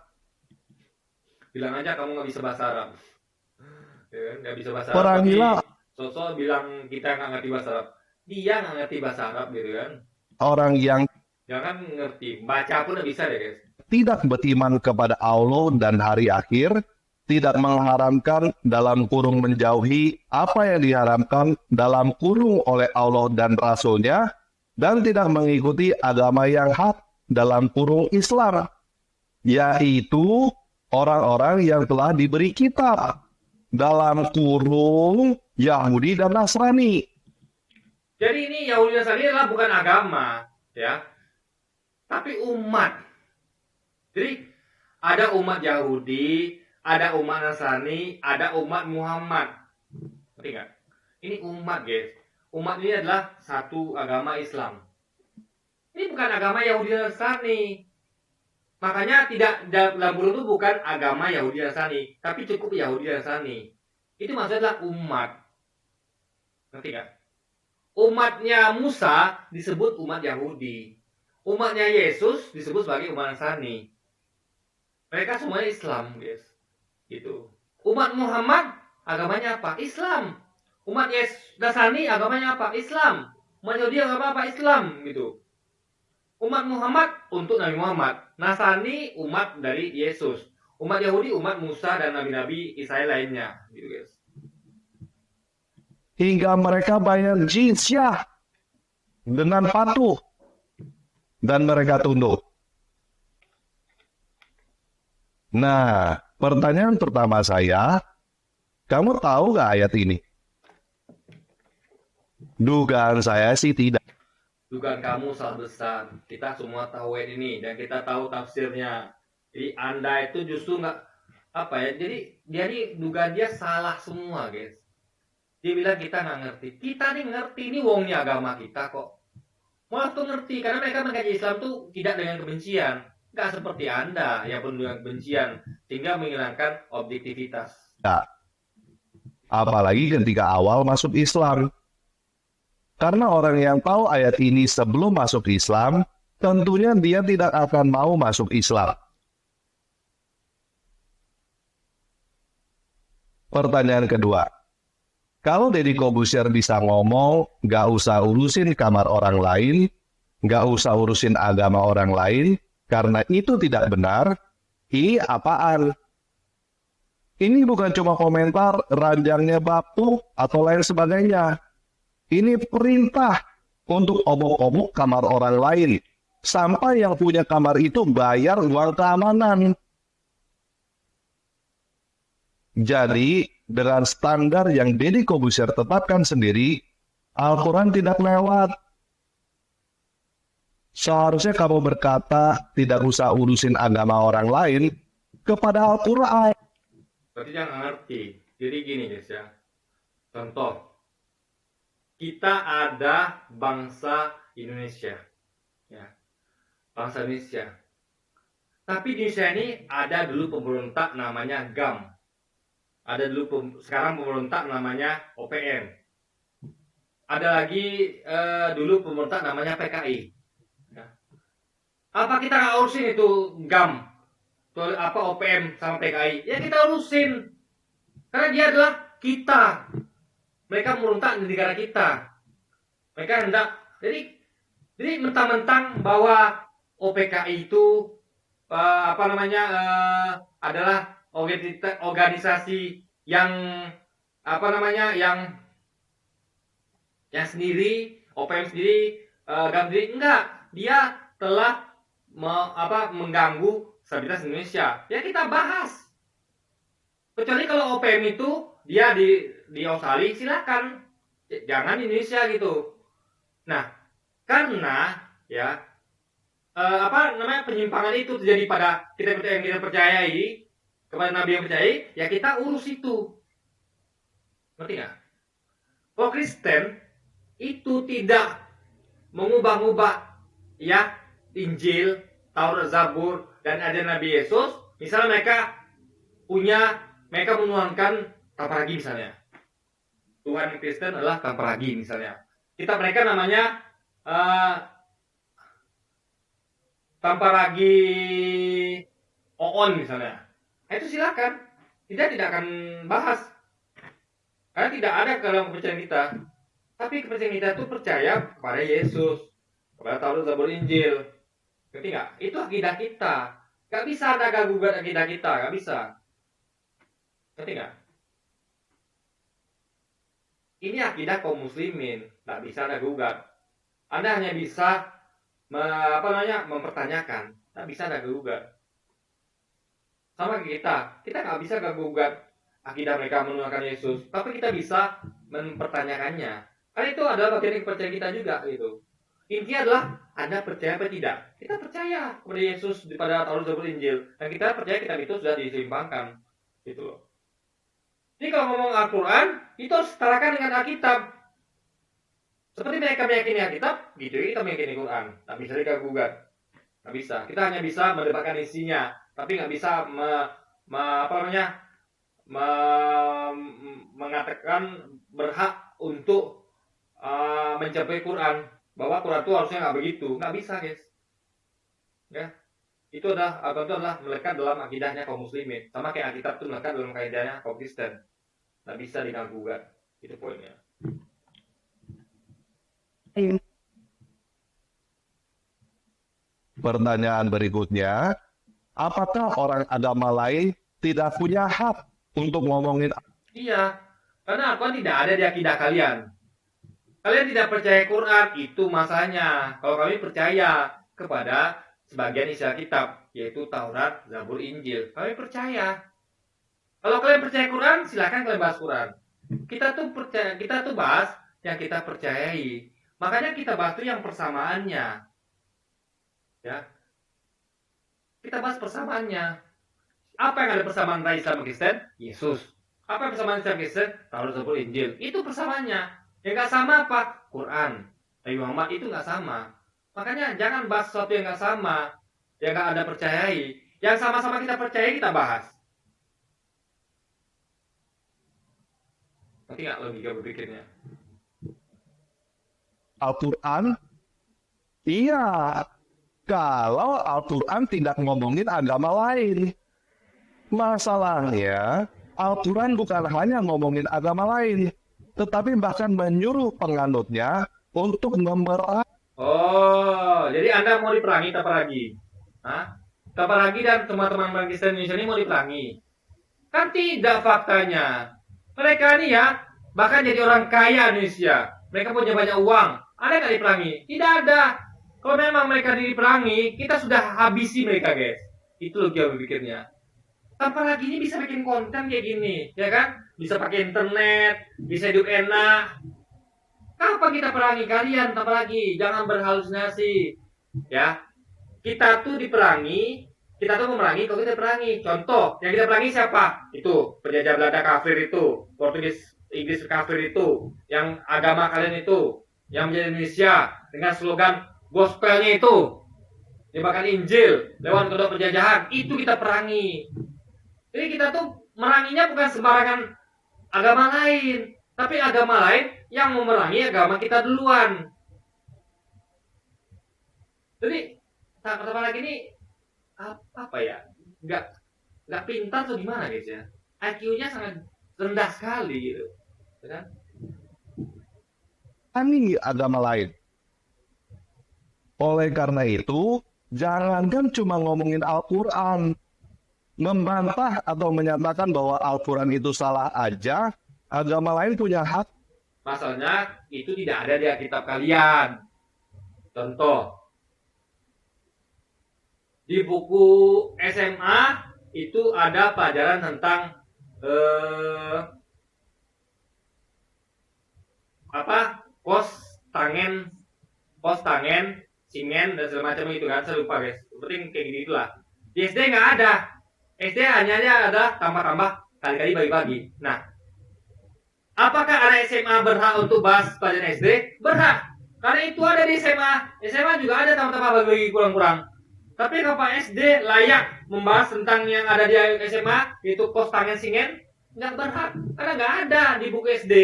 Speaker 1: Bilang aja kamu nggak bisa bahasa Arab. Ya, nggak bisa bahasa
Speaker 2: Orang
Speaker 1: Arab, tapi
Speaker 2: gila.
Speaker 1: sosok bilang kita nggak ngerti bahasa Arab. Dia nggak ngerti bahasa Arab gitu kan.
Speaker 2: Orang yang
Speaker 1: Jangan ngerti, baca pun nggak bisa deh guys.
Speaker 2: tidak beriman kepada Allah dan hari akhir, tidak mengharamkan dalam kurung menjauhi apa yang diharamkan dalam kurung oleh Allah dan Rasul-Nya, dan tidak mengikuti agama yang hak dalam kurung Islam, yaitu orang-orang yang telah diberi kitab dalam kurung Yahudi dan Nasrani.
Speaker 1: Jadi ini Yahudi dan Nasrani adalah bukan agama, ya, tapi umat. Jadi ada umat Yahudi, ada umat Nasrani, ada umat Muhammad. Ngerti nggak? Ini umat, guys. Umat ini adalah satu agama Islam. Ini bukan agama Yahudi dan Nasrani. Makanya tidak dalam Quran itu bukan agama Yahudi dan Nasrani, tapi cukup Yahudi dan Nasrani. Itu maksudnya adalah umat. Ngerti nggak? Umatnya Musa disebut umat Yahudi. Umatnya Yesus disebut sebagai umat Nasrani. Mereka semuanya Islam, guys. Gitu. Umat Muhammad agamanya apa? Islam. Umat Nasrani agamanya apa? Islam. Umat Yahudi agama apa? Islam, gitu. Umat Muhammad untuk Nabi Muhammad. Nasrani umat dari Yesus. Umat Yahudi umat Musa dan nabi-nabi Israel lainnya, gitu, guys.
Speaker 2: Hingga mereka bayar jizyah dengan patuh dan mereka tunduk. Nah, pertanyaan pertama saya, kamu tahu nggak ayat ini? Dugaan saya sih tidak.
Speaker 1: Dugaan kamu salah besar. Kita semua tahu ayat ini dan kita tahu tafsirnya. Jadi Anda itu justru nggak apa ya? Jadi dugaan dia salah semua, guys. Dia bilang kita nggak ngerti. Kita nih ngerti, ini wongnya agama kita kok. Malah tuh ngerti karena mereka mengkaji Islam tuh tidak dengan kebencian. Nggak seperti Anda yang penuh dengan kebencian sehingga menghilangkan objektivitas.
Speaker 2: Apalagi ketika awal masuk Islam. Karena orang yang tahu ayat ini sebelum masuk Islam, tentunya dia tidak akan mau masuk Islam. Pertanyaan kedua, kalau Deddy Corbuzier bisa ngomong, nggak usah urusin kamar orang lain, nggak usah urusin agama orang lain, karena itu tidak benar, ini apaan? Ini bukan cuma komentar ranjangnya bapuk atau lain sebagainya. Ini perintah untuk obok-obok kamar orang lain. Sampai yang punya kamar itu bayar uang keamanan. Jadi, dengan standar yang Deddy Corbuzier tetapkan sendiri, Al-Quran tidak lewat. Seharusnya kamu berkata tidak usah urusin agama orang lain kepada Al-Quran.
Speaker 1: Berarti jangan ngerti. Jadi gini, guys ya. Contoh. Kita ada bangsa Indonesia, ya, bangsa Indonesia. Tapi di Indonesia ini ada dulu pemberontak namanya GAM, ada dulu sekarang pemberontak namanya OPM, ada lagi dulu pemberontak namanya PKI. Ya. Apa kita nggak urusin itu GAM, apa OPM sama PKI? Ya kita urusin, karena dia adalah kita. Mereka merontak di negara kita. Mereka hendak, jadi mentang-mentang bahwa OPKI itu adalah organisasi yang yang sendiri, OPM sendiri, GAM sendiri, enggak. Dia telah mengganggu stabilitas Indonesia. Ya kita bahas. Kecuali kalau OPM itu dia di Australia, silakan, jangan di Indonesia gitu. Nah, karena ya penyimpangan itu terjadi pada kita yang kita percayai, kepada Nabi yang percayai, ya kita urus itu. Ngerti nggak? Kalau Kristen itu tidak mengubah-ubah ya Injil, Taurat, Zabur dan ajaran Nabi Yesus, misalnya mereka menuangkan tanpa ragi misalnya. Tuhan Kristen adalah tanpa ragi misalnya. Mereka namanya tanpa ragi OON misalnya. Itu silakan. Kita tidak akan bahas. Karena tidak ada dalam kepercayaan kita. Tapi kepercayaan kita itu percaya kepada Yesus, kepada Taurat, Zabur, Injil. Ngerti nggak? Itu akidah kita. Gak bisa ada gugat akidah kita, gak bisa. Ngerti nggak? Ini akidah kaum muslimin, nggak bisa ada gugat. Anda hanya bisa mempertanyakan, nggak bisa ada gugat. Sama kita nggak bisa gugat akidah mereka menolakkan Yesus, tapi kita bisa mempertanyakannya. Karena itu adalah bagian kepercayaan kita juga, gitu. Intinya adalah Anda percaya apa tidak? Kita percaya kepada Yesus pada Taurat, Zabur, Injil, dan kita percaya kitab itu sudah diseimbangkan. Gitu loh. Jadi kalau ngomong Al-Quran, itu harus setarakan dengan Alkitab. Seperti mereka meyakini Alkitab, gitu kita meyakini Quran. Tak bisa digugat. Nggak bisa. Kita hanya bisa mendebatkan isinya, tapi nggak bisa mengatakan berhak untuk mencapai Quran. Bahwa Quran itu harusnya nggak begitu. Nggak bisa, guys. Ya. Itu adalah melekat dalam akidahnya kaum muslimin. Sama kayak Alkitab itu melekat dalam akidahnya kaum Kristen. Nggak bisa diganggu-gugat. Itu poinnya.
Speaker 2: Pertanyaan berikutnya, apakah orang agama lain tidak punya hak untuk ngomongin?
Speaker 1: Iya, karena Al-Quran tidak ada di akidah kalian. Kalian tidak percaya Quran, itu masalahnya. Kalau kami percaya kepada sebagian isi Alkitab, yaitu Taurat, Zabur, Injil. Kami percaya. Kalau kalian percaya Quran, silakan kalian bahas Quran. Kita tuh bahas yang kita percayai. Makanya kita bahas tuh yang persamaannya. Ya. Kita bahas persamaannya. Apa yang ada persamaan antara Islam dan Kristen? Yesus. Apa yang persamaan Islam dan Kristen? Taurat, Zabur, Injil. Itu persamaannya. Yang nggak sama apa? Quran. Nabi Muhammad itu nggak sama. Makanya jangan bahas sesuatu yang nggak sama, yang nggak ada percayai. Yang sama-sama kita percayai kita bahas. Ngerti nggak logika berpikirnya?
Speaker 2: Al-Quran? Iya, kalau Al-Quran tidak ngomongin agama lain. Masalahnya, Al-Quran bukan hanya ngomongin agama lain, tetapi bahkan menyuruh penganutnya untuk memerangi.
Speaker 1: Oh, jadi Anda mau diperangi Taparagi? Hah? Taparagi dan teman-teman Kristen Indonesia ini mau diperangi? Kan tidak faktanya. Mereka ini ya, bahkan jadi orang kaya Indonesia. Mereka punya banyak uang. Ada nggak diperangi? Tidak ada. Kalau memang mereka diperangi, kita sudah habisi mereka, guys. Itu logika berpikirnya. Taparagi ini bisa bikin konten kayak gini, ya kan? Bisa pakai internet, bisa hidup enak. Kapan kita perangi kalian? Apalagi jangan berhalusinasi, ya. Kita tuh diperangi, kita tuh memerangi kalau kita perangi. Contoh, yang kita perangi siapa? Itu penjajah Belanda kafir itu, Portugis Inggris kafir itu, yang agama kalian itu, yang menjadi Indonesia dengan slogan gospelnya itu, dimakan Injil lewat kedua penjajahan, itu kita perangi. Jadi kita tuh meranginya bukan sembarangan agama lain, tapi agama lain yang memerangi agama kita duluan. Jadi pertama lagi ini apa ya? Nggak pintar tuh gimana guys ya? IQ-nya sangat rendah sekali gitu, ya kan?
Speaker 2: Ini agama lain. Oleh karena itu, jangankan cuma ngomongin Al-Quran, membantah atau menyatakan bahwa Al-Quran itu salah aja, agama lain punya hak.
Speaker 1: Masalahnya itu tidak ada di Alkitab kalian. Contoh, di buku SMA itu ada pelajaran tentang pos tangen, singen dan segala macam itu kan. Saya lupa guys. Penting kayak gitu itulah. Di SD nggak ada. SD hanya ada tambah-tambah kali-kali bagi-bagi. Nah, apakah anak SMA berhak untuk bahas pelajaran SD? Berhak. Karena itu ada di SMA. SMA juga ada tambah-tambah bagi-bagi kurang-kurang. Tapi kalau SD layak membahas tentang yang ada di SMA, yaitu pos tangen singen, nggak berhak. Karena nggak ada di buku SD.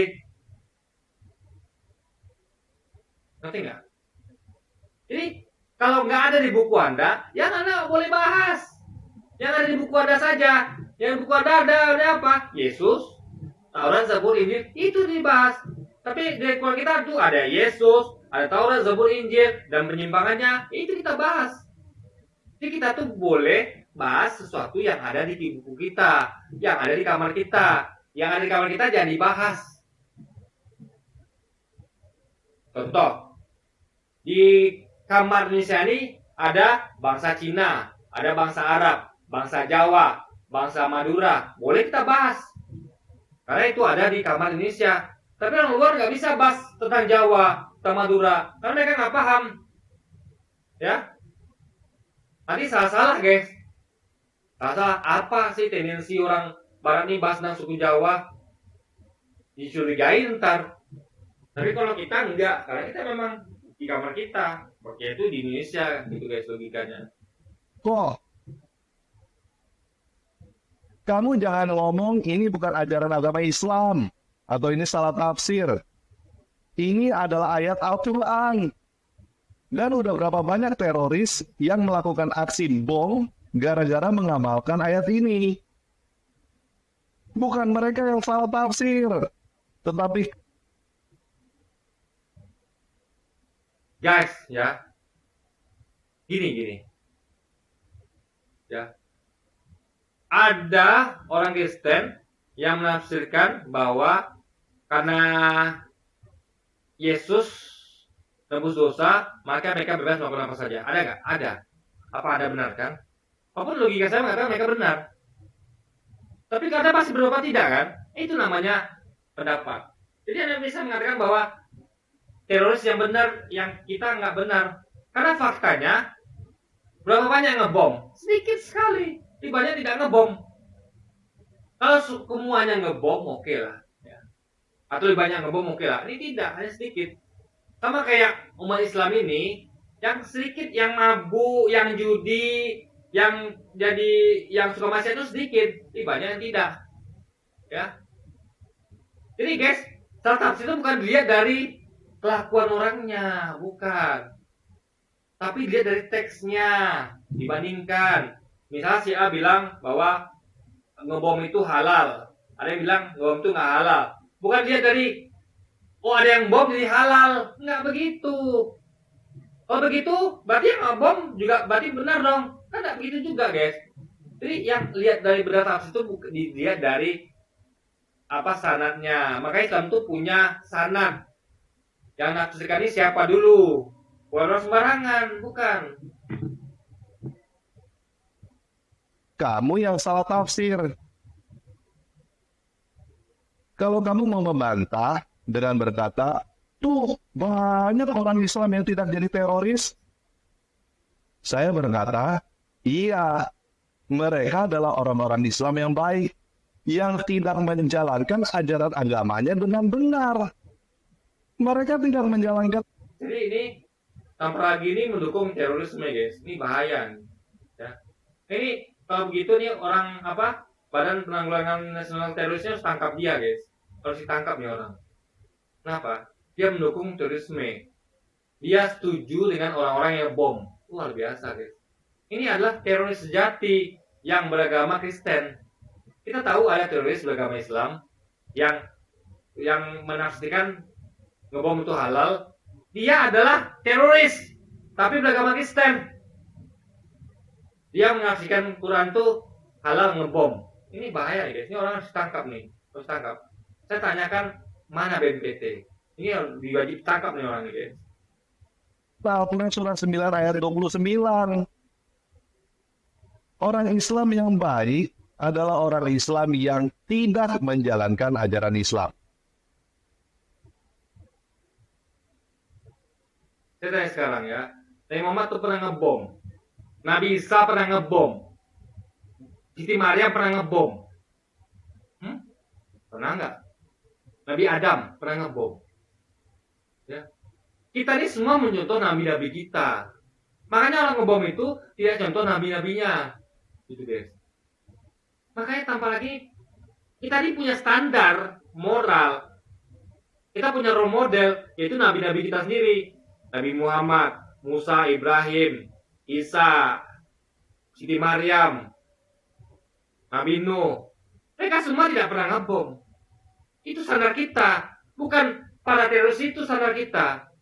Speaker 1: Ngerti nggak? Jadi, kalau nggak ada di buku Anda, ya Anda boleh bahas. Yang ada di buku Anda saja. Yang buku Anda ada apa? Yesus, Taurat, Zabur, Injil, itu dibahas. Tapi di Quran kita tuh ada Yesus, ada Taurat, Zabur, Injil, dan penyimpangannya, itu kita bahas. Jadi kita tuh boleh bahas sesuatu yang ada di buku kita, yang ada di kamar kita. Yang ada di kamar kita jangan dibahas. Contoh, di kamar Indonesia ini ada bangsa Cina, ada bangsa Arab, bangsa Jawa, bangsa Madura. Boleh kita bahas. Karena itu ada di kamar Indonesia. Tapi orang luar nggak bisa bahas tentang Jawa, tentang Madura. Karena mereka nggak paham. Ya. Nanti salah-salah guys. Salah-salah apa sih tendensi orang barat nih bahas tentang suku Jawa, dicurigai ntar. Tapi kalau kita enggak, karena kita memang di kamar kita, makanya itu di Indonesia gitu guys logikanya.
Speaker 2: Kok kamu jangan ngomong ini bukan ajaran agama Islam atau ini salah tafsir. Ini adalah ayat Al-Quran. Dan udah berapa banyak teroris yang melakukan aksi bom gara-gara mengamalkan ayat ini. Bukan mereka yang salah tafsir, tetapi
Speaker 1: Guys, ya, gini, ya, ada orang Kristen yang menafsirkan bahwa karena Yesus tebus dosa, maka mereka bebas melakukan apa saja. Ada nggak? Ada. Apa Anda benar kan? Apapun logika saya mengatakan mereka benar. Tapi karena pasti berapa tidak kan? Itu namanya pendapat. Jadi Anda bisa mengatakan bahwa teroris yang benar, yang kita nggak benar. Karena faktanya, berapa banyak ngebom? Sedikit sekali. Banyak tidak ngebom. Kalau semuanya ngebom, oke lah. Ya. Atau lebih banyak ngebom, oke lah. Ini tidak, hanya sedikit. Sama kayak umat Islam ini, yang sedikit, yang mabuk, yang judi, yang suka maksiat itu sedikit. Ini banyak yang tidak. Ya. Jadi guys, salah tafsir itu bukan dilihat dari kelakuan orangnya, bukan. Tapi dilihat dari teksnya, dibandingkan. Misalnya si A bilang bahwa ngebom itu halal. Ada yang bilang ngebom itu nggak halal. Bukan lihat dari, oh ada yang bom jadi halal. Nggak begitu. Kalau begitu, berarti yang ngebom juga berarti benar dong. Kan nggak begitu juga guys. Jadi yang lihat dari beda tafsir itu dilihat dari apa sanadnya. Makanya Islam itu punya sanad. Yang nafsirkan ini siapa dulu? Bukan orang sembarangan, bukan.
Speaker 2: kamu yang salah tafsir. Kalau kamu mau membantah dengan berkata, tuh banyak orang Islam yang tidak jadi teroris. Saya berkata, iya, mereka adalah orang-orang Islam yang baik, yang tidak menjalankan ajaran agamanya dengan benar. Mereka tidak menjalankan.
Speaker 1: Jadi ini tanpa lagi ini mendukung terorisme guys. Ini bahaya. Ya. Ini kalau begitu nih orang apa? Badan Penanggulangan Nasional Terorisnya harus tangkap dia guys. Harus ditangkap nih orang. Kenapa? Dia mendukung terorisme. Dia setuju dengan orang-orang yang bom. Luar biasa guys. Ini adalah teroris sejati yang beragama Kristen. Kita tahu ada teroris beragama Islam yang menafsirkan ngebom itu halal. Dia adalah teroris tapi beragama Kristen. Dia menafsirkan Quran itu halal ngebom. Ini bahaya nih guys. Ini orang harus tangkap nih. Harus tangkap. Saya tanyakan mana BNPT. Ini harus diwajib tangkap nih orang nih guys.
Speaker 2: Al-Quran surah 9 ayat 29. Orang Islam yang baik adalah orang Islam yang tidak menjalankan ajaran Islam.
Speaker 1: Saya tanya sekarang ya. Nabi Muhammad tuh pernah ngebom. Nabi Isa pernah ngebom. Siti Maryam pernah ngebom. Pernah nggak? Nabi Adam pernah ngebom. Ya. Kita ini semua mencontoh nabi-nabi kita. Makanya orang ngebom itu tidak contoh nabi-nabinya. Gitu guys. Makanya tanpa lagi kita ini punya standar moral. Kita punya role model, yaitu nabi-nabi kita sendiri. Nabi Muhammad, Musa, Ibrahim, Isa, Siti Maryam, Nabi Nuh. Mereka semua tidak pernah ngebom. Itu standar kita. Bukan para teroris itu standar kita.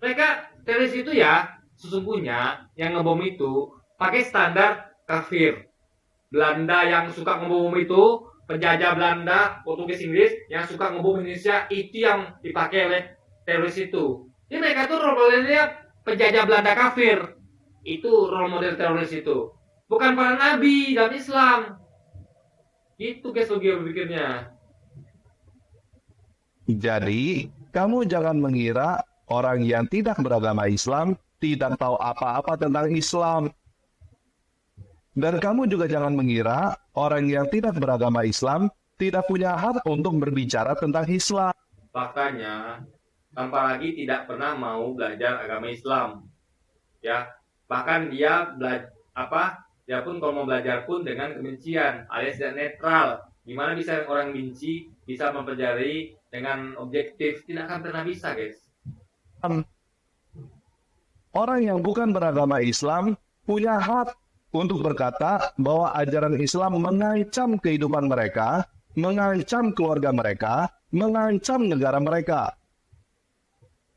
Speaker 1: Mereka teroris itu ya, sesungguhnya yang ngebom itu pakai standar kafir. Belanda yang suka ngebom itu, penjajah Belanda, Portugis, Inggris yang suka ngebom Indonesia, itu yang dipakai oleh teroris itu. Jadi mereka itu role modelnya penjajah Belanda kafir. Itu role model teroris itu. Bukan para nabi dalam Islam. Itu guys logika berpikirnya.
Speaker 2: Jadi, kamu jangan mengira orang yang tidak beragama Islam tidak tahu apa-apa tentang Islam. Dan kamu juga jangan mengira orang yang tidak beragama Islam tidak punya hak untuk berbicara tentang Islam.
Speaker 1: Faktanya, tanpa lagi tidak pernah mau belajar agama Islam. Ya, bahkan dia dia pun kalau mau belajar pun dengan kebencian alias tidak netral. Gimana bisa orang benci bisa mempelajari dengan objektif? Tidak akan pernah bisa, guys.
Speaker 2: Orang yang bukan beragama Islam punya hak untuk berkata bahwa ajaran Islam mengancam kehidupan mereka, mengancam keluarga mereka, mengancam negara mereka.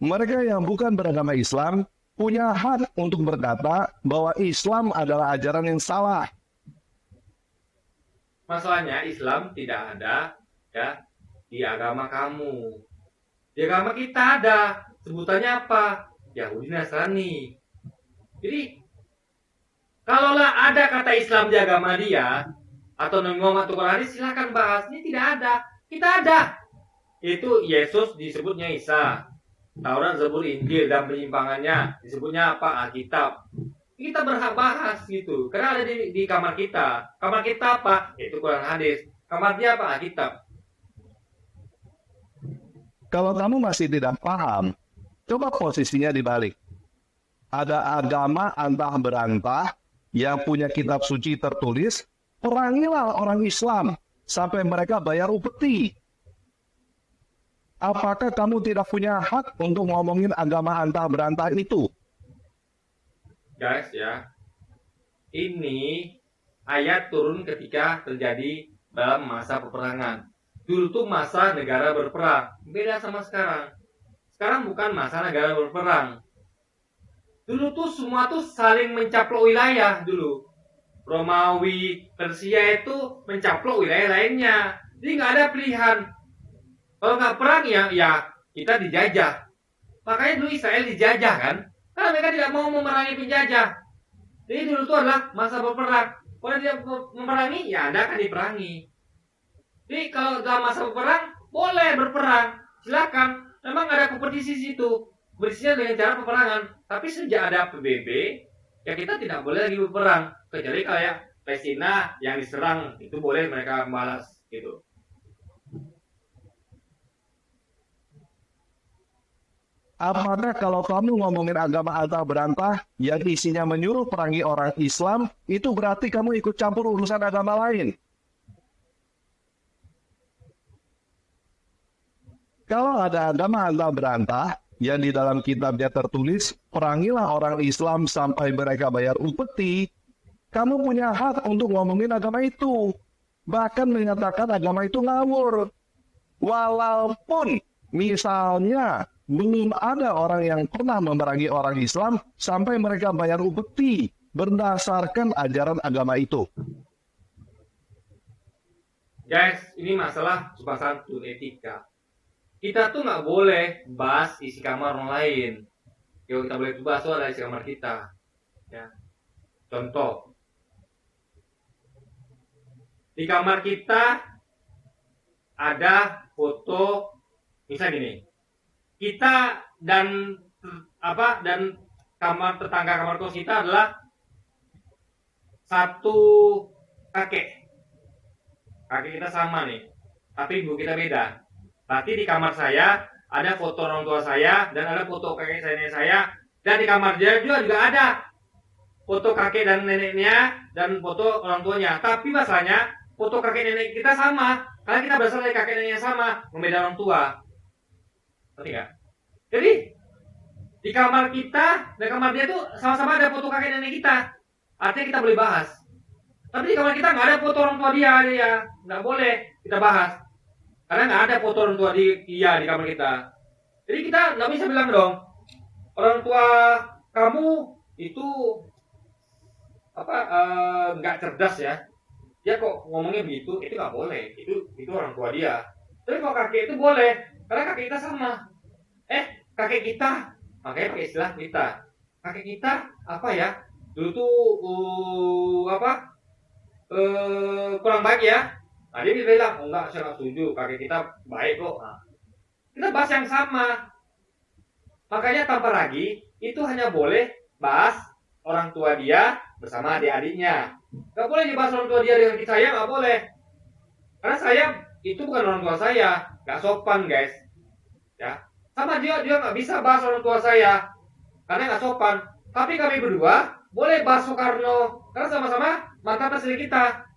Speaker 2: Mereka yang bukan beragama Islam punya hak untuk berkata bahwa Islam adalah ajaran yang salah.
Speaker 1: Masalahnya Islam tidak ada ya di agama kamu. Di agama kita ada. Sebutannya apa? Yahudi Nasrani. Jadi kalaulah ada kata Islam di agama dia atau Nabi Muhammad atau Quran, silakan bahas. Ini tidak ada. Kita ada. Itu Yesus disebutnya Isa. Taurat, Zabur, Injil dan penyimpangannya disebutnya apa? Alkitab. Kita berhak bahas gitu. Karena ada di kamar kita. Kamar kita apa? Itu Quran hadis. Kamar dia apa? Alkitab.
Speaker 2: Kalau kamu masih tidak paham, coba posisinya dibalik. Ada agama antah berantah yang punya kitab suci tertulis, perangilah orang Islam sampai mereka bayar upeti. Apakah kamu tidak punya hak untuk ngomongin agama antah berantah itu?
Speaker 1: Guys ya, ini ayat turun ketika terjadi dalam masa peperangan. Dulu tuh masa negara berperang, beda sama sekarang. Sekarang bukan masa negara berperang. Dulu tuh semua tuh saling mencaplok wilayah dulu. Romawi, Persia itu mencaplok wilayah lainnya. Jadi nggak ada pilihan. Kalau nggak perang ya kita dijajah. Makanya dulu Israel dijajah kan. Karena mereka tidak mau memerangi penjajah. Jadi dulu itu adalah masa berperang. Kalau dia memerangi, ya Anda akan diperangi. Jadi kalau dalam masa berperang, boleh berperang. Silakan. Memang ada kompetisi situ. Kompetisinya dengan cara peperangan. Tapi sejak ada PBB, ya kita tidak boleh lagi berperang. Kecuali kayak Palestina yang diserang, itu boleh mereka balas gitu.
Speaker 2: Apakah kalau kamu ngomongin agama antah berantah yang isinya menyuruh perangi orang Islam, itu berarti kamu ikut campur urusan agama lain? Kalau ada agama antah berantah yang di dalam kitabnya tertulis, perangilah orang Islam sampai mereka bayar upeti, kamu punya hak untuk ngomongin agama itu. Bahkan menyatakan agama itu ngawur. Walaupun misalnya belum ada orang yang pernah memerangi orang Islam sampai mereka bayar upeti berdasarkan ajaran agama itu.
Speaker 1: Guys, ini masalah sopan santun etika. Kita tuh nggak boleh bahas isi kamar orang lain. Yang kita boleh bahas adalah isi kamar kita. Ya. Contoh, di kamar kita ada foto, misalnya gini. Kita dan kamar tetangga kamar kos kita adalah satu kakek. Kakek kita sama nih, tapi ibu kita beda. Berarti di kamar saya ada foto orang tua saya dan ada foto kakek nenek saya, dan di kamar dia juga ada foto kakek dan neneknya dan foto orang tuanya. Tapi masalahnya foto kakek nenek kita sama, karena kita berasal dari kakek nenek yang sama, membeda orang tua. Ngerti nggak? Jadi di kamar kita dan kamar dia tuh sama-sama ada foto kakek nenek kita. Artinya kita boleh bahas. Tapi di kamar kita nggak ada foto orang tua dia, nggak boleh kita bahas. Karena nggak ada foto orang tua dia di kamar kita. Jadi kita nggak bisa bilang dong, orang tua kamu itu nggak cerdas ya. Dia kok ngomongnya begitu, itu nggak boleh. Itu orang tua dia. Tapi kalau kakek itu boleh, karena kakek kita sama. Kakek kita, makanya pakai istilah kita. Kakek kita apa ya? Dulu tuh kurang baik ya. Nah dia bilang, enggak, saya nggak setuju. Kakek kita baik kok. Nah, kita bahas yang sama. Makanya tanpa lagi, itu hanya boleh bahas orang tua dia bersama adik-adiknya. Nggak boleh dibahas orang tua dia dengan saya, nggak boleh. Karena saya itu bukan orang tua saya, nggak sopan guys. Ya, sama dia nggak bisa bahas orang tua saya karena nggak sopan. Tapi kami berdua boleh bahas Soekarno karena sama-sama mantan presiden kita.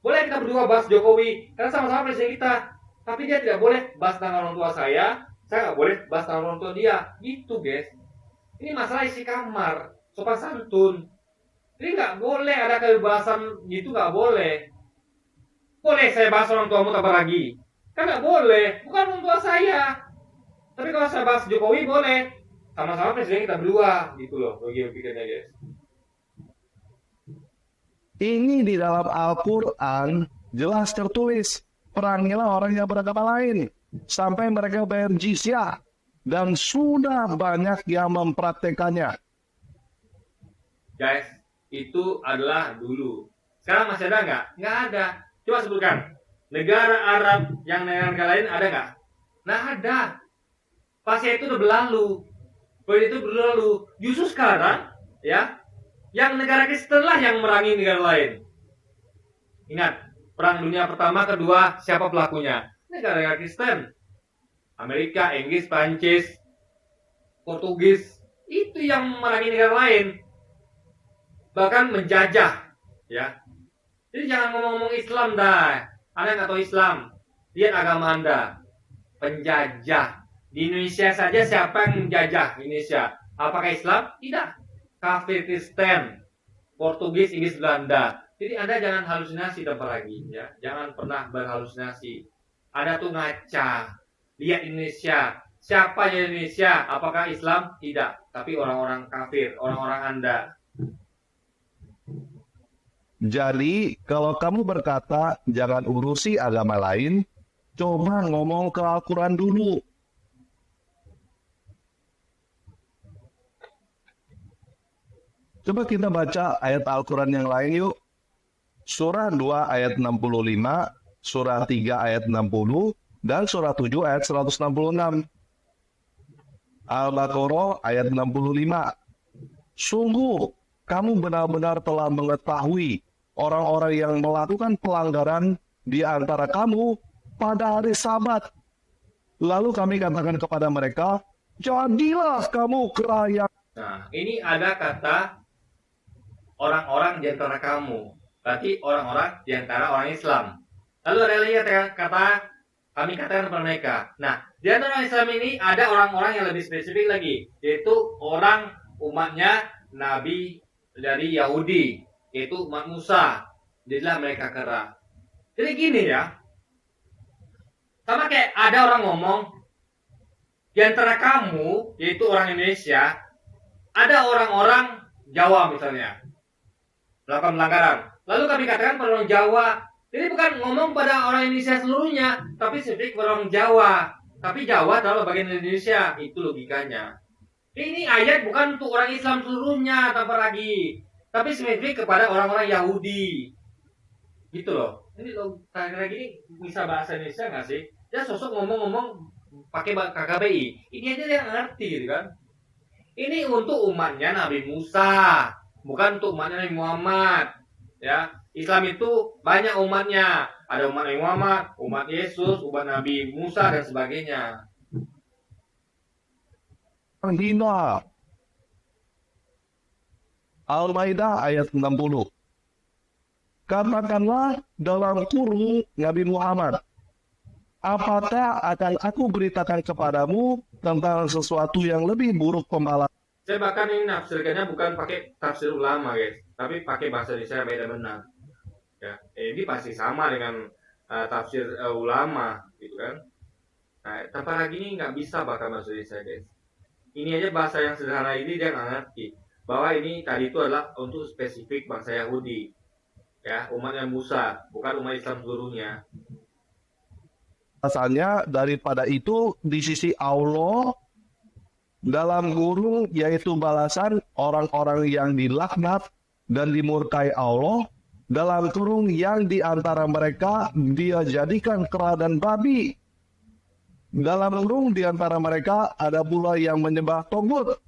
Speaker 1: Boleh kita berdua bahas Jokowi karena sama-sama presiden kita. Tapi dia tidak boleh bahas tentang orang tua saya nggak boleh bahas tentang orang tua dia. Gitu guys. Ini masalah isi kamar, sopan santun. Jadi nggak boleh ada kebebasan gitu, nggak boleh. Boleh saya bahas orang tuamu tambah lagi? Kan nggak boleh, bukan orang tua saya. Tapi kalau saya bahas Jokowi boleh. Sama-sama presiden kita berdua, gitu loh. Bagi pikirnya guys.
Speaker 2: Ini di dalam Al-Quran jelas tertulis, perangilah orang yang beragama lain sampai mereka bayar jizyah, dan sudah banyak yang mempraktekannya.
Speaker 1: Guys, itu adalah dulu. Sekarang masih ada nggak? Nggak ada. Coba sebutkan. Negara Arab yang negara lain ada nggak? Nah ada. Pasnya itu udah berlalu. Itu berlalu. Justru sekarang, ya, yang negara Kristen lah yang merangi negara lain. Ingat, Perang Dunia Pertama, Kedua, siapa pelakunya? Negara-negara Kristen. Amerika, Inggris, Prancis, Portugis. Itu yang merangi negara lain. Bahkan menjajah. Ya. Jadi jangan ngomong-ngomong Islam dah. Anda nggak tahu Islam. Lihat agama Anda. Penjajah. Di Indonesia saja siapa yang menjajah Indonesia? Apakah Islam? Tidak. Kafir, Kristen, Portugis, Inggris, Belanda. Jadi Anda jangan halusinasi tempat lagi, ya. Jangan pernah berhalusinasi. Anda tuh ngaca. Lihat Indonesia. Siapa yang Indonesia? Apakah Islam? Tidak. Tapi orang-orang kafir, orang-orang Anda.
Speaker 2: Jadi, kalau kamu berkata jangan urusi agama lain, coba ngomong ke Al-Quran dulu. Coba kita baca ayat Al-Quran yang lain yuk. Surah 2 ayat 65, surah 3 ayat 60, dan surah 7 ayat 166. Al-Baqarah ayat 65. Sungguh, kamu benar-benar telah mengetahui orang-orang yang melakukan pelanggaran di antara kamu pada hari Sabat. Lalu kami katakan kepada mereka, jadilah kamu kera.
Speaker 1: Nah, ini ada kata orang-orang di antara kamu. Berarti orang-orang di antara orang Islam. Lalu ada lagi kata kami katakan kepada mereka. Nah, di antara orang Islam ini ada orang-orang yang lebih spesifik lagi, yaitu orang umatnya Nabi dari Yahudi, yaitu umat Musa. Jadilah mereka kera. Jadi gini ya, sama kayak ada orang ngomong, di antara kamu, yaitu orang Indonesia, ada orang-orang Jawa misalnya, melakukan pelanggaran. Lalu kami katakan pada orang Jawa. Jadi bukan ngomong pada orang Indonesia seluruhnya, tapi spesifik pada orang Jawa. Tapi Jawa adalah bagian Indonesia. Itu logikanya. Ini ayat bukan untuk orang Islam seluruhnya, tanpa lagi. Tapi spesifik kepada orang-orang Yahudi. Gitu loh. Ini kira-kira gini bisa bahasa Indonesia nggak sih? Dia sosok ngomong-ngomong pakai KKBI. Ini aja dia ngerti gitu kan. Ini untuk umatnya Nabi Musa, bukan untuk umatnya Nabi Muhammad. Ya, Islam itu banyak umatnya. Ada umat Nabi Muhammad, umat Yesus, umat Nabi Musa dan sebagainya.
Speaker 2: Hina. Al-Maidah ayat 60. Katakanlah dalam kurung Nabi Muhammad, apakah akan aku beritakan kepadamu tentang sesuatu yang lebih buruk pemalas?
Speaker 1: Saya bahkan ini nafsirkannya bukan pakai tafsir ulama guys, tapi pakai bahasa Indonesia yang beda benar. Ya, ini pasti sama dengan tafsir ulama, gitu kan? Nah, tanpa lagi ini nggak bisa bahkan bahasa Indonesia guys. Ini aja bahasa yang sederhana ini dia nggak ngerti bahwa ini tadi itu adalah untuk spesifik bangsa Yahudi, ya umatnya Musa, bukan umat Islam seluruhnya.
Speaker 2: Asalnya daripada itu di sisi Allah dalam kurung yaitu balasan orang-orang yang dilaknat dan dimurkai Allah, dalam kurung yang di antara mereka dia jadikan kera dan babi. Dalam kurung di antara mereka ada pula yang menyembah togut.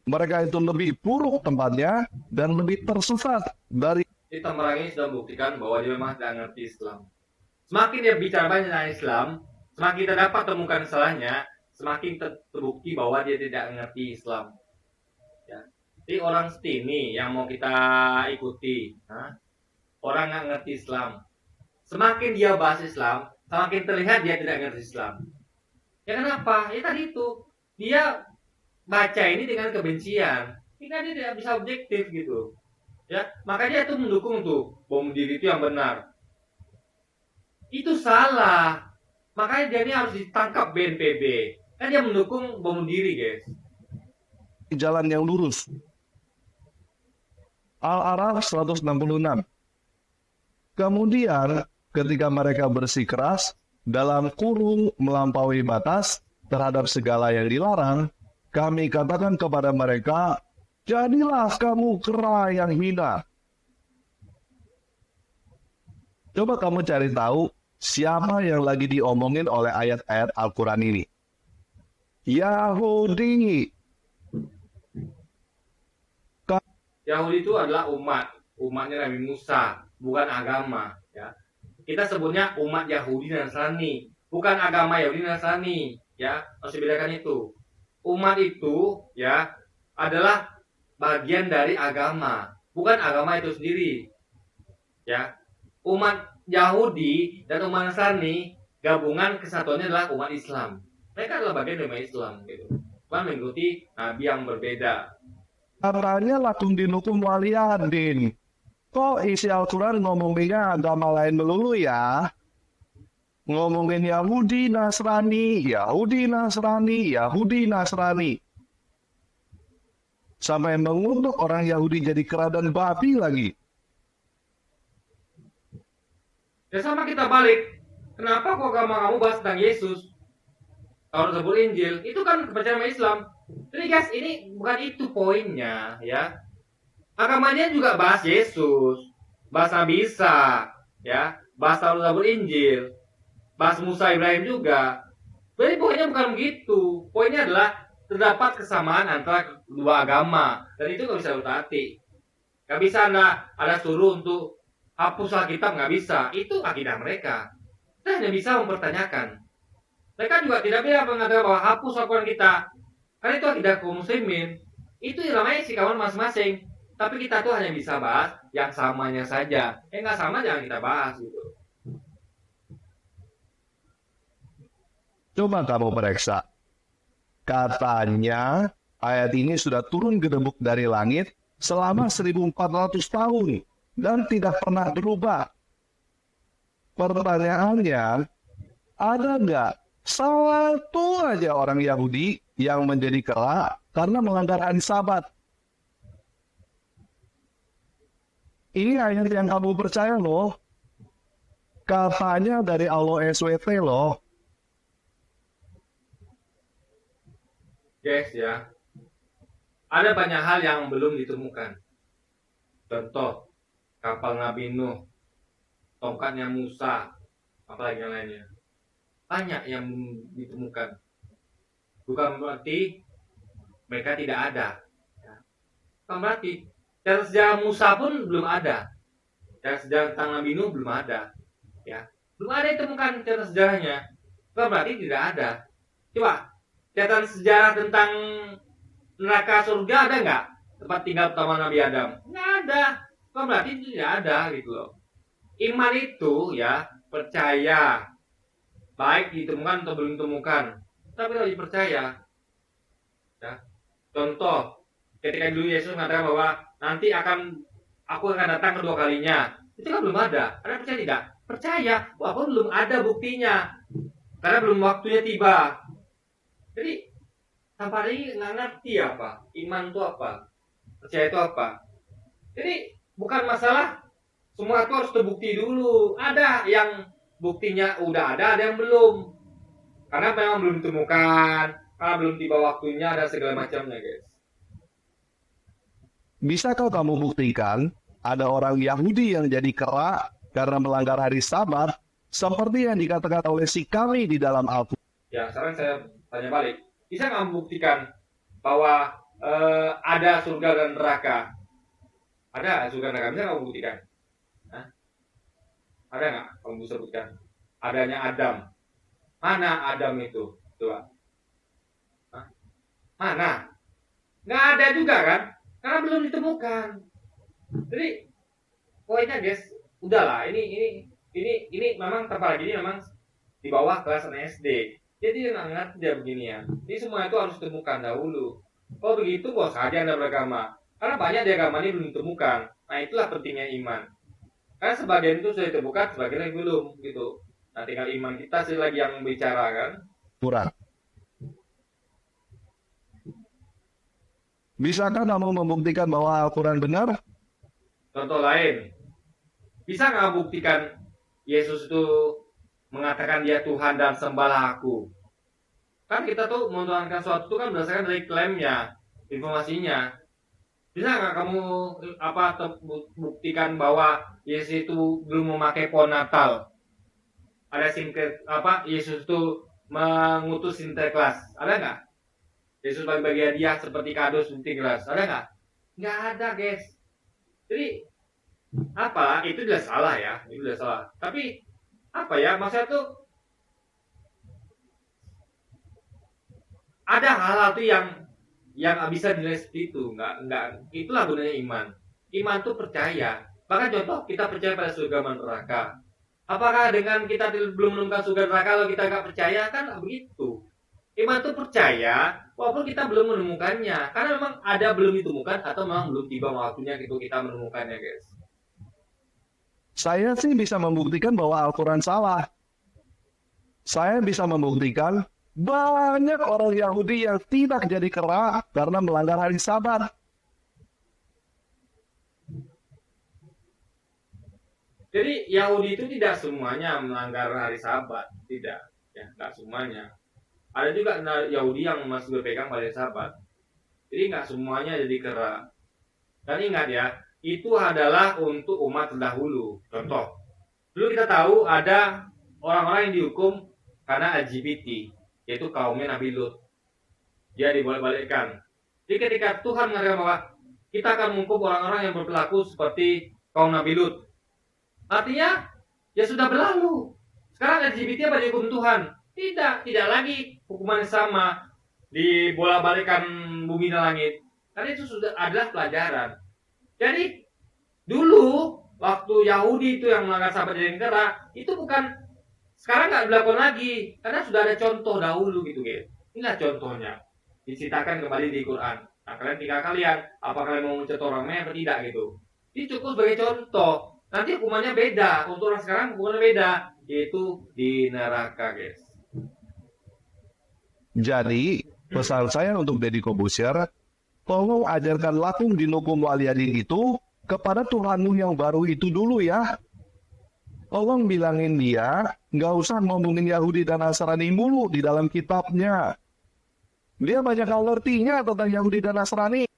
Speaker 2: Mereka itu lebih buruk tempatnya dan lebih tersesat dari.
Speaker 1: Hitam merah ini sudah membuktikan bahwa dia memang tidak mengerti Islam. Semakin dia bicara banyak tentang Islam, semakin kita dapat temukan kesalahannya, semakin terbukti bahwa dia tidak mengerti Islam. Ya. Jadi orang seperti ini yang mau kita ikuti, orang nggak ngerti Islam. Semakin dia bahas Islam, semakin terlihat dia tidak ngerti Islam. Ya kenapa? Ya tadi itu, dia baca ini dengan kebencian. Ini kan dia tidak bisa objektif gitu. Ya, makanya itu mendukung tuh bom diri itu yang benar. Itu salah. Makanya dia ini harus ditangkap BNPB. Kan dia mendukung bom diri, guys.
Speaker 2: Jalan yang lurus. Al-A'raf 166. Kemudian, ketika mereka bersikeras dalam kurung melampaui batas terhadap segala yang dilarang, kami katakan kepada mereka, jadilah kamu kera yang hina. Coba kamu cari tahu siapa yang lagi diomongin oleh ayat-ayat Al-Quran ini. Yahudi.
Speaker 1: Yahudi itu adalah umatnya Nabi Musa, bukan agama. Ya, kita sebutnya umat Yahudi dan Nasrani, bukan agama Yahudi dan Nasrani. Ya, harus dibedakan itu. Umat itu ya adalah bagian dari agama, bukan agama itu sendiri. Ya, umat Yahudi dan umat Nasrani gabungan kesatuannya adalah umat Islam. Mereka adalah bagian dari umat Islam, gitu. Bukan mengikuti nabi yang berbeda.
Speaker 2: Katanya lakum dinukum waliyadin. Kok isi Al-Quran ngomonginnya agama lain melulu ya? Ngomongin Yahudi, Nasrani, Yahudi, Nasrani, Yahudi, Nasrani. Sampai mengutuk orang Yahudi jadi kera dan babi lagi.
Speaker 1: Ya sama kita balik. Kenapa kok agama kamu bahas tentang Yesus? Kalau sebut Injil, itu kan kepercayaan Islam. Jadi guys, ini bukan itu poinnya, ya. Agamanya juga bahas Yesus, bahas Nabi Isa, ya, bahas Taurat Injil, bahas Musa Ibrahim juga. Jadi poinnya bukan begitu. Poinnya adalah terdapat kesamaan antara dua agama, dan itu nggak bisa berarti. Nggak bisa ada suruh untuk hapus Alkitab, nggak bisa. Itu akidah mereka. Kita hanya bisa mempertanyakan. Mereka juga tidak bisa mengatakan bahwa hapus Al-Quran kita. Karena itu akidah kaum muslimin. Itu namanya sikapan masing-masing. Tapi kita tuh hanya bisa bahas yang samanya saja. Yang nggak sama jangan kita bahas gitu.
Speaker 2: Coba kamu periksa. Katanya ayat ini sudah turun gedebuk dari langit selama 1400 tahun dan tidak pernah berubah. Pertanyaannya, ada nggak satu aja orang Yahudi yang menjadi kera karena melanggar hari Sabat? Ini ayat yang kamu percaya loh. Katanya dari Allah SWT loh.
Speaker 1: Guys ya, ada banyak hal yang belum ditemukan. Contoh, kapal Nabi Nuh, tongkatnya Musa, apalagi yang lainnya. Banyak yang ditemukan. Bukan berarti mereka tidak ada. Bukan berarti dan sejarah Musa pun belum ada. Dan sejarah tentang Nabi Nuh belum ada. Ya, belum ada ditemukan catatan sejarahnya. Bukan berarti tidak ada. Coba catatan sejarah tentang neraka surga ada nggak? Tempat tinggal pertama Nabi Adam? Nggak ada. Bukan berarti tidak ada gitu loh. Iman itu ya percaya. Baik ditemukan atau belum ditemukan, tapi harus dipercaya. Ya. Contoh, ketika dulu Yesus mengatakan bahwa nanti aku akan datang kedua kalinya, itu kan belum ada. Anda percaya tidak? Percaya, walaupun belum ada buktinya, karena belum waktunya tiba. Jadi tanpa ini nggak ngerti apa, iman itu apa, percaya itu apa. Jadi bukan masalah semua itu harus terbukti dulu. Ada yang buktinya udah ada yang belum. Karena memang belum ditemukan, karena belum tiba waktunya, ada segala macamnya, guys.
Speaker 2: Bisakah kamu buktikan ada orang Yahudi yang jadi kera karena melanggar hari Sabat seperti yang dikatakan oleh si kami di dalam Al-Quran?
Speaker 1: Ya, sekarang saya tanya balik. Bisa nggak membuktikan bahwa ada surga dan neraka? Ada surga dan neraka, bisa nggak membuktikan? Ada nggak kamu sebutkan? Adanya Adam. Mana Adam itu? Coba. Hah? Mana? Nggak ada juga kan? Karena belum ditemukan. Jadi poinnya guys, udahlah ini memang tempat lagi ini memang di bawah kelas SD. Jadi nggak ngerti dia beginian. Ini semua itu harus ditemukan dahulu. Kalau begitu bos aja Anda beragama. Karena banyak di agama ini belum ditemukan. Nah itulah pentingnya iman. Karena sebagian itu sudah ditemukan, sebagian lagi belum gitu. Nah tinggal iman kita sih lagi yang bicara kan.
Speaker 2: Kurang. Bisakah kamu membuktikan bahwa Al-Quran benar?
Speaker 1: Contoh lain, bisa nggak buktikan Yesus itu mengatakan dia Tuhan dan sembahlah aku? Kan kita tuh menuhankan suatu itu kan berdasarkan dari klaimnya, informasinya. Bisa nggak kamu buktikan bahwa Yesus itu belum memakai pohon Natal? Ada Yesus itu mengutus Sinterklas, ada nggak? Yesus bagi-bagi hadiah seperti kado Sinterklas, ada nggak? Nggak ada guys. Jadi itu udah salah ya, itu udah salah. Tapi maksudnya tuh ada hal-hal tuh yang bisa dinilai seperti itu, nggak itulah gunanya iman. Iman tuh percaya. Bahkan contoh kita percaya pada surga dan neraka. Apakah dengan kita belum menemukan surga neraka kalau kita nggak percaya? Kan begitu. Iman tuh percaya walaupun kita belum menemukannya, karena memang ada belum ditemukan atau memang belum tiba waktunya gitu kita menemukannya guys.
Speaker 2: Saya sih bisa membuktikan bahwa Al-Quran salah. Saya bisa membuktikan banyak orang Yahudi yang tidak jadi kera karena melanggar hari Sabat.
Speaker 1: Jadi Yahudi itu tidak semuanya melanggar hari Sabat, tidak, ya, nggak semuanya. Ada juga Yahudi yang masih berpegang pada Sabat. Jadi nggak semuanya jadi kera. Dan ingat ya, itu adalah untuk umat terdahulu. Contoh, dulu kita tahu ada orang-orang yang dihukum karena LGBT, yaitu kaumnya Nabi Lut. Dia dibolak-balikkan. Jadi ketika Tuhan mengatakan bahwa kita akan menghukum orang-orang yang berperilaku seperti kaum Nabi Lut, artinya ya sudah berlalu. Sekarang LGBT apa dihukum Tuhan? Tidak lagi hukuman sama, dibolak-balikkan bumi dan langit. Karena itu sudah adalah pelajaran. Jadi dulu waktu Yahudi itu yang melanggar Sabat jadi kera, itu bukan sekarang nggak dilakukan lagi karena sudah ada contoh dahulu gitu guys. Inilah contohnya diceritakan kembali di Quran. Nah kalian tinggal apa kalian mau mencetak orang atau tidak gitu. Ini cukup sebagai contoh. Nanti hukumannya beda. Untuk orang sekarang hukumannya beda, yaitu di neraka guys.
Speaker 2: Jadi, pesan saya untuk Deddy Corbuzier, tolong ajarkan lakum dinukum waliyadin itu kepada Tuhanmu yang baru itu dulu ya. Tolong bilangin dia, nggak usah ngomongin Yahudi dan Nasrani mulu di dalam kitabnya. Dia banyak hal ngertinya tentang Yahudi dan Nasrani.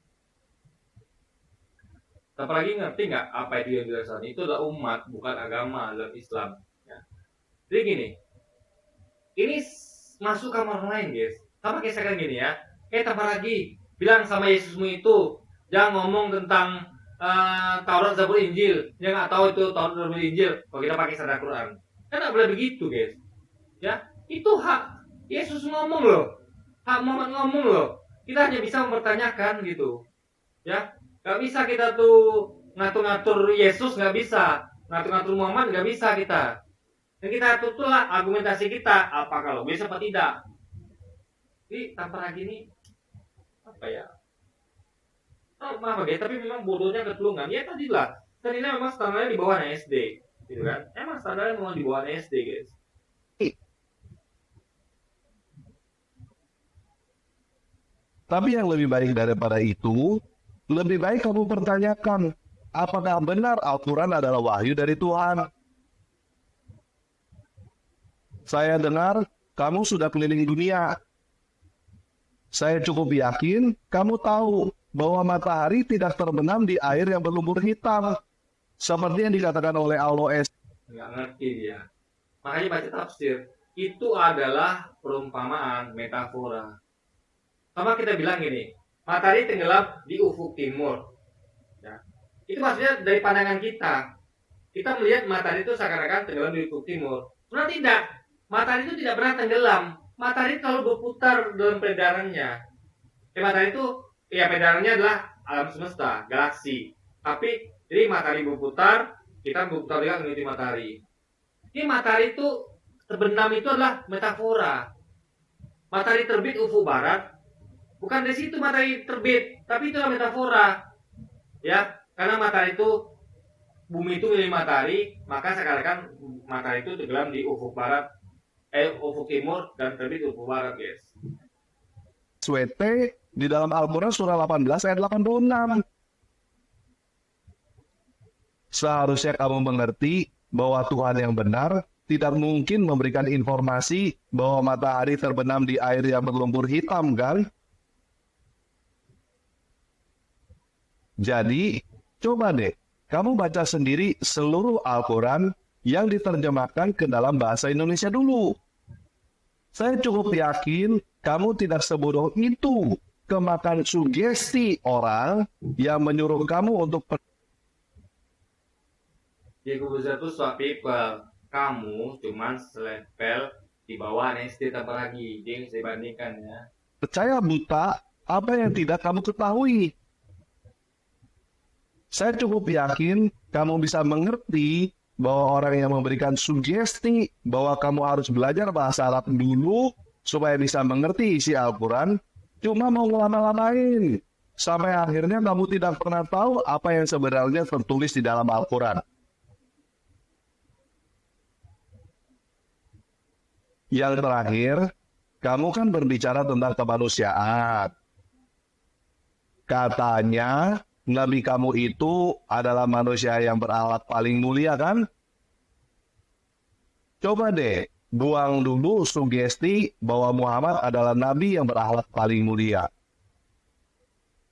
Speaker 1: Apalagi ngerti nggak apa itu yang dijelaskan? Itu adalah umat, bukan agama dalam Islam. Ya. Jadi gini, ini masuk kamar lain guys. Sama kayak sekarang gini ya. Tambah lagi bilang sama Yesusmu itu jangan ngomong tentang Taurat, Zabur, Injil. Dia nggak tahu itu Taurat, Zabur, Injil. Kalau kita pakai standar Quran, kan nggak boleh begitu guys. Ya, itu hak Yesus ngomong loh, hak Muhammad ngomong loh. Kita hanya bisa mempertanyakan gitu. Ya, nggak bisa kita tuh ngatur-ngatur Yesus, nggak bisa ngatur-ngatur Muhammad, nggak bisa kita. Dan kita tutuplah argumentasi kita, apakah logis apa tidak. Jadi tanpa lagi ini maaf guys, tapi memang bodohnya ketulungan. Ya tadilah, tadinya memang standarnya di bawah SD, gitu kan? Emang standarnya memang di bawah SD guys.
Speaker 2: Tapi yang lebih baik daripada itu, lebih baik kamu pertanyakan, apakah benar Al-Quran adalah wahyu dari Tuhan? Saya dengar kamu sudah keliling dunia. Saya cukup yakin kamu tahu bahwa matahari tidak terbenam di air yang berlumpur hitam. Seperti yang dikatakan oleh Aloes.
Speaker 1: Nggak ngerti dia. Makanya baca tafsir. Itu adalah perumpamaan, metafora. Sama kita bilang gini, matahari tenggelam di ufuk timur. Ya. Itu maksudnya dari pandangan kita. kita melihat matahari itu seakan-akan tenggelam di ufuk timur. Sebenarnya tidak. Matahari itu tidak pernah tenggelam. Matahari selalu berputar dalam peredarannya. Matahari itu, ya peredarannya adalah alam semesta, galaksi. Tapi, jadi matahari berputar, kita berputar juga mengikuti matahari. Ini matahari itu, terbenam itu adalah metafora. Matahari terbit ufuk barat, bukan dari situ matahari terbit, tapi itu adalah metafora. Ya, karena matahari itu, bumi itu milik matahari, maka seakan-akan matahari itu tenggelam di ufuk barat, ufuk timur dan terbit ufuk barat, guys.
Speaker 2: SWT di dalam Al-Quran surah 18 ayat 86. Seharusnya kamu mengerti bahwa Tuhan yang benar tidak mungkin memberikan informasi bahwa matahari terbenam di air yang berlumpur hitam, kan? Jadi, coba deh, kamu baca sendiri seluruh Al-Quran yang diterjemahkan ke dalam bahasa Indonesia dulu. Saya cukup yakin kamu tidak sebodoh itu kemakan sugesti orang yang menyuruh kamu untuk
Speaker 1: Di kubus itu swap people. Kamu cuman selevel di bawah SD tambah lagi. Jadi saya bandingkan ya.
Speaker 2: percaya buta apa yang tidak kamu ketahui. Saya cukup yakin kamu bisa mengerti bahwa orang yang memberikan sugesti bahwa kamu harus belajar bahasa Arab dulu supaya bisa mengerti isi Al-Quran, cuma mau ngelama-lamain. Sampai akhirnya kamu tidak pernah tahu apa yang sebenarnya tertulis di dalam Al-Quran. Yang terakhir, kamu kan berbicara tentang kemanusiaan. Katanya, Nabi kamu itu adalah manusia yang berakhlak paling mulia, kan? Coba deh, buang dulu sugesti bahwa Muhammad adalah Nabi yang berakhlak paling mulia.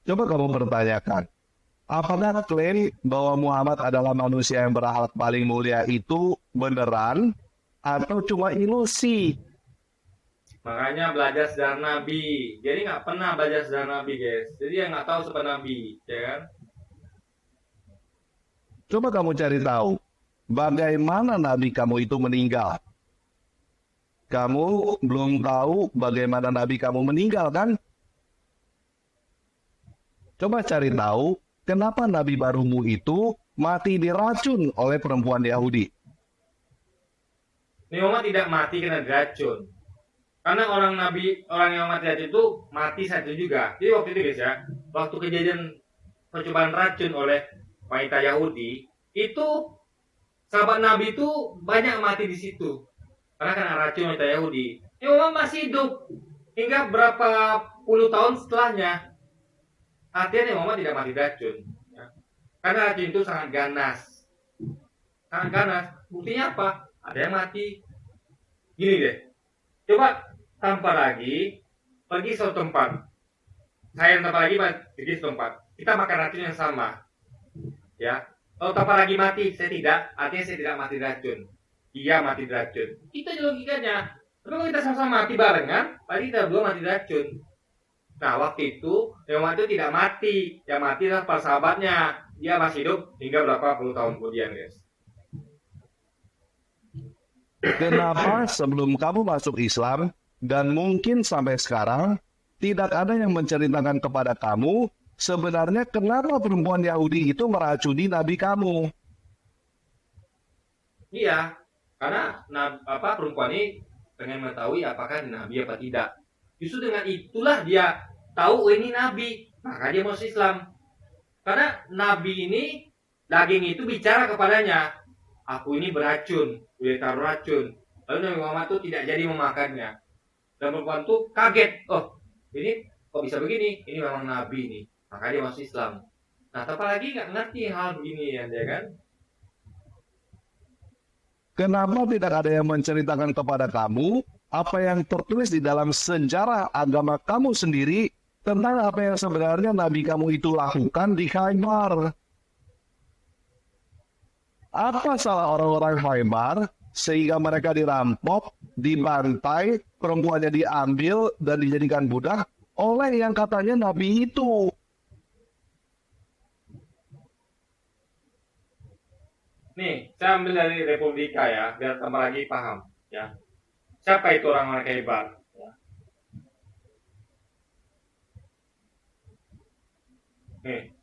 Speaker 2: Coba kamu pertanyakan, apakah klaim bahwa Muhammad adalah manusia yang berakhlak paling mulia itu beneran atau cuma ilusi?
Speaker 1: Makanya belajar sejarah Nabi. Jadi nggak pernah belajar sejarah Nabi, guys. Jadi yang nggak tahu sejarah Nabi, ya kan?
Speaker 2: Coba kamu cari tahu, bagaimana Nabi kamu itu meninggal. Kamu belum tahu bagaimana Nabi kamu meninggal, kan? Coba cari tahu, kenapa Nabi barumu itu mati diracun oleh perempuan Yahudi.
Speaker 1: Nabi Muhammad tidak mati kena diracun. Karena orang yang mati racun itu mati saat itu juga. Jadi waktu itu guys ya, waktu kejadian percobaan racun oleh wanita Yahudi, itu sahabat Nabi itu banyak mati di situ. Karena kena racun wanita Yahudi. Nabi Muhammad masih hidup hingga berapa puluh tahun setelahnya. Artinya Nabi Muhammad tidak mati racun. Ya. Karena racun itu sangat ganas. Sangat ganas. Buktinya apa? Ada yang mati. Gini deh. Coba tanpa lagi pergi suatu tempat. Saya tanpa lagi pergi suatu tempat. Kita makan racun yang sama. Ya. Kalau tanpa lagi mati, saya tidak. Artinya saya tidak mati racun. Dia mati racun. Itu aja logikanya. Tapi kalau kita sama-sama mati barengan, berarti kita berdua mati racun. Nah, waktu itu yang mati tidak mati. Yang mati adalah para sahabatnya. Dia masih hidup hingga berapa puluh tahun kemudian, guys.
Speaker 2: Kenapa sebelum kamu masuk Islam, dan mungkin sampai sekarang, tidak ada yang menceritakan kepada kamu, sebenarnya kenapa perempuan Yahudi itu meracuni Nabi kamu?
Speaker 1: Iya, karena perempuan ini pengen mengetahui apakah Nabi apa tidak. Justru dengan itulah dia tahu ini Nabi, maka dia masuk Islam. Karena Nabi ini, daging itu bicara kepadanya, aku ini beracun, boleh taruh racun. Lalu Nabi Muhammad itu tidak jadi memakannya. Dan perempuan itu kaget, oh ini kok bisa begini? Ini memang Nabi nih, maka dia masuk Islam. Nah, apalagi nggak ngerti hal begini ya kan?
Speaker 2: Kenapa tidak ada yang menceritakan kepada kamu apa yang tertulis di dalam sejarah agama kamu sendiri tentang apa yang sebenarnya Nabi kamu itu lakukan di Khaybar? Apa salah orang-orang Khaybar sehingga mereka dirampok, dibantai, perempuannya diambil dan dijadikan budak oleh yang katanya Nabi itu?
Speaker 1: Nih, saya ambil dari Republika ya, biar tambah lagi paham ya. Siapa itu orang-orang Khaybar? Ya. Nih,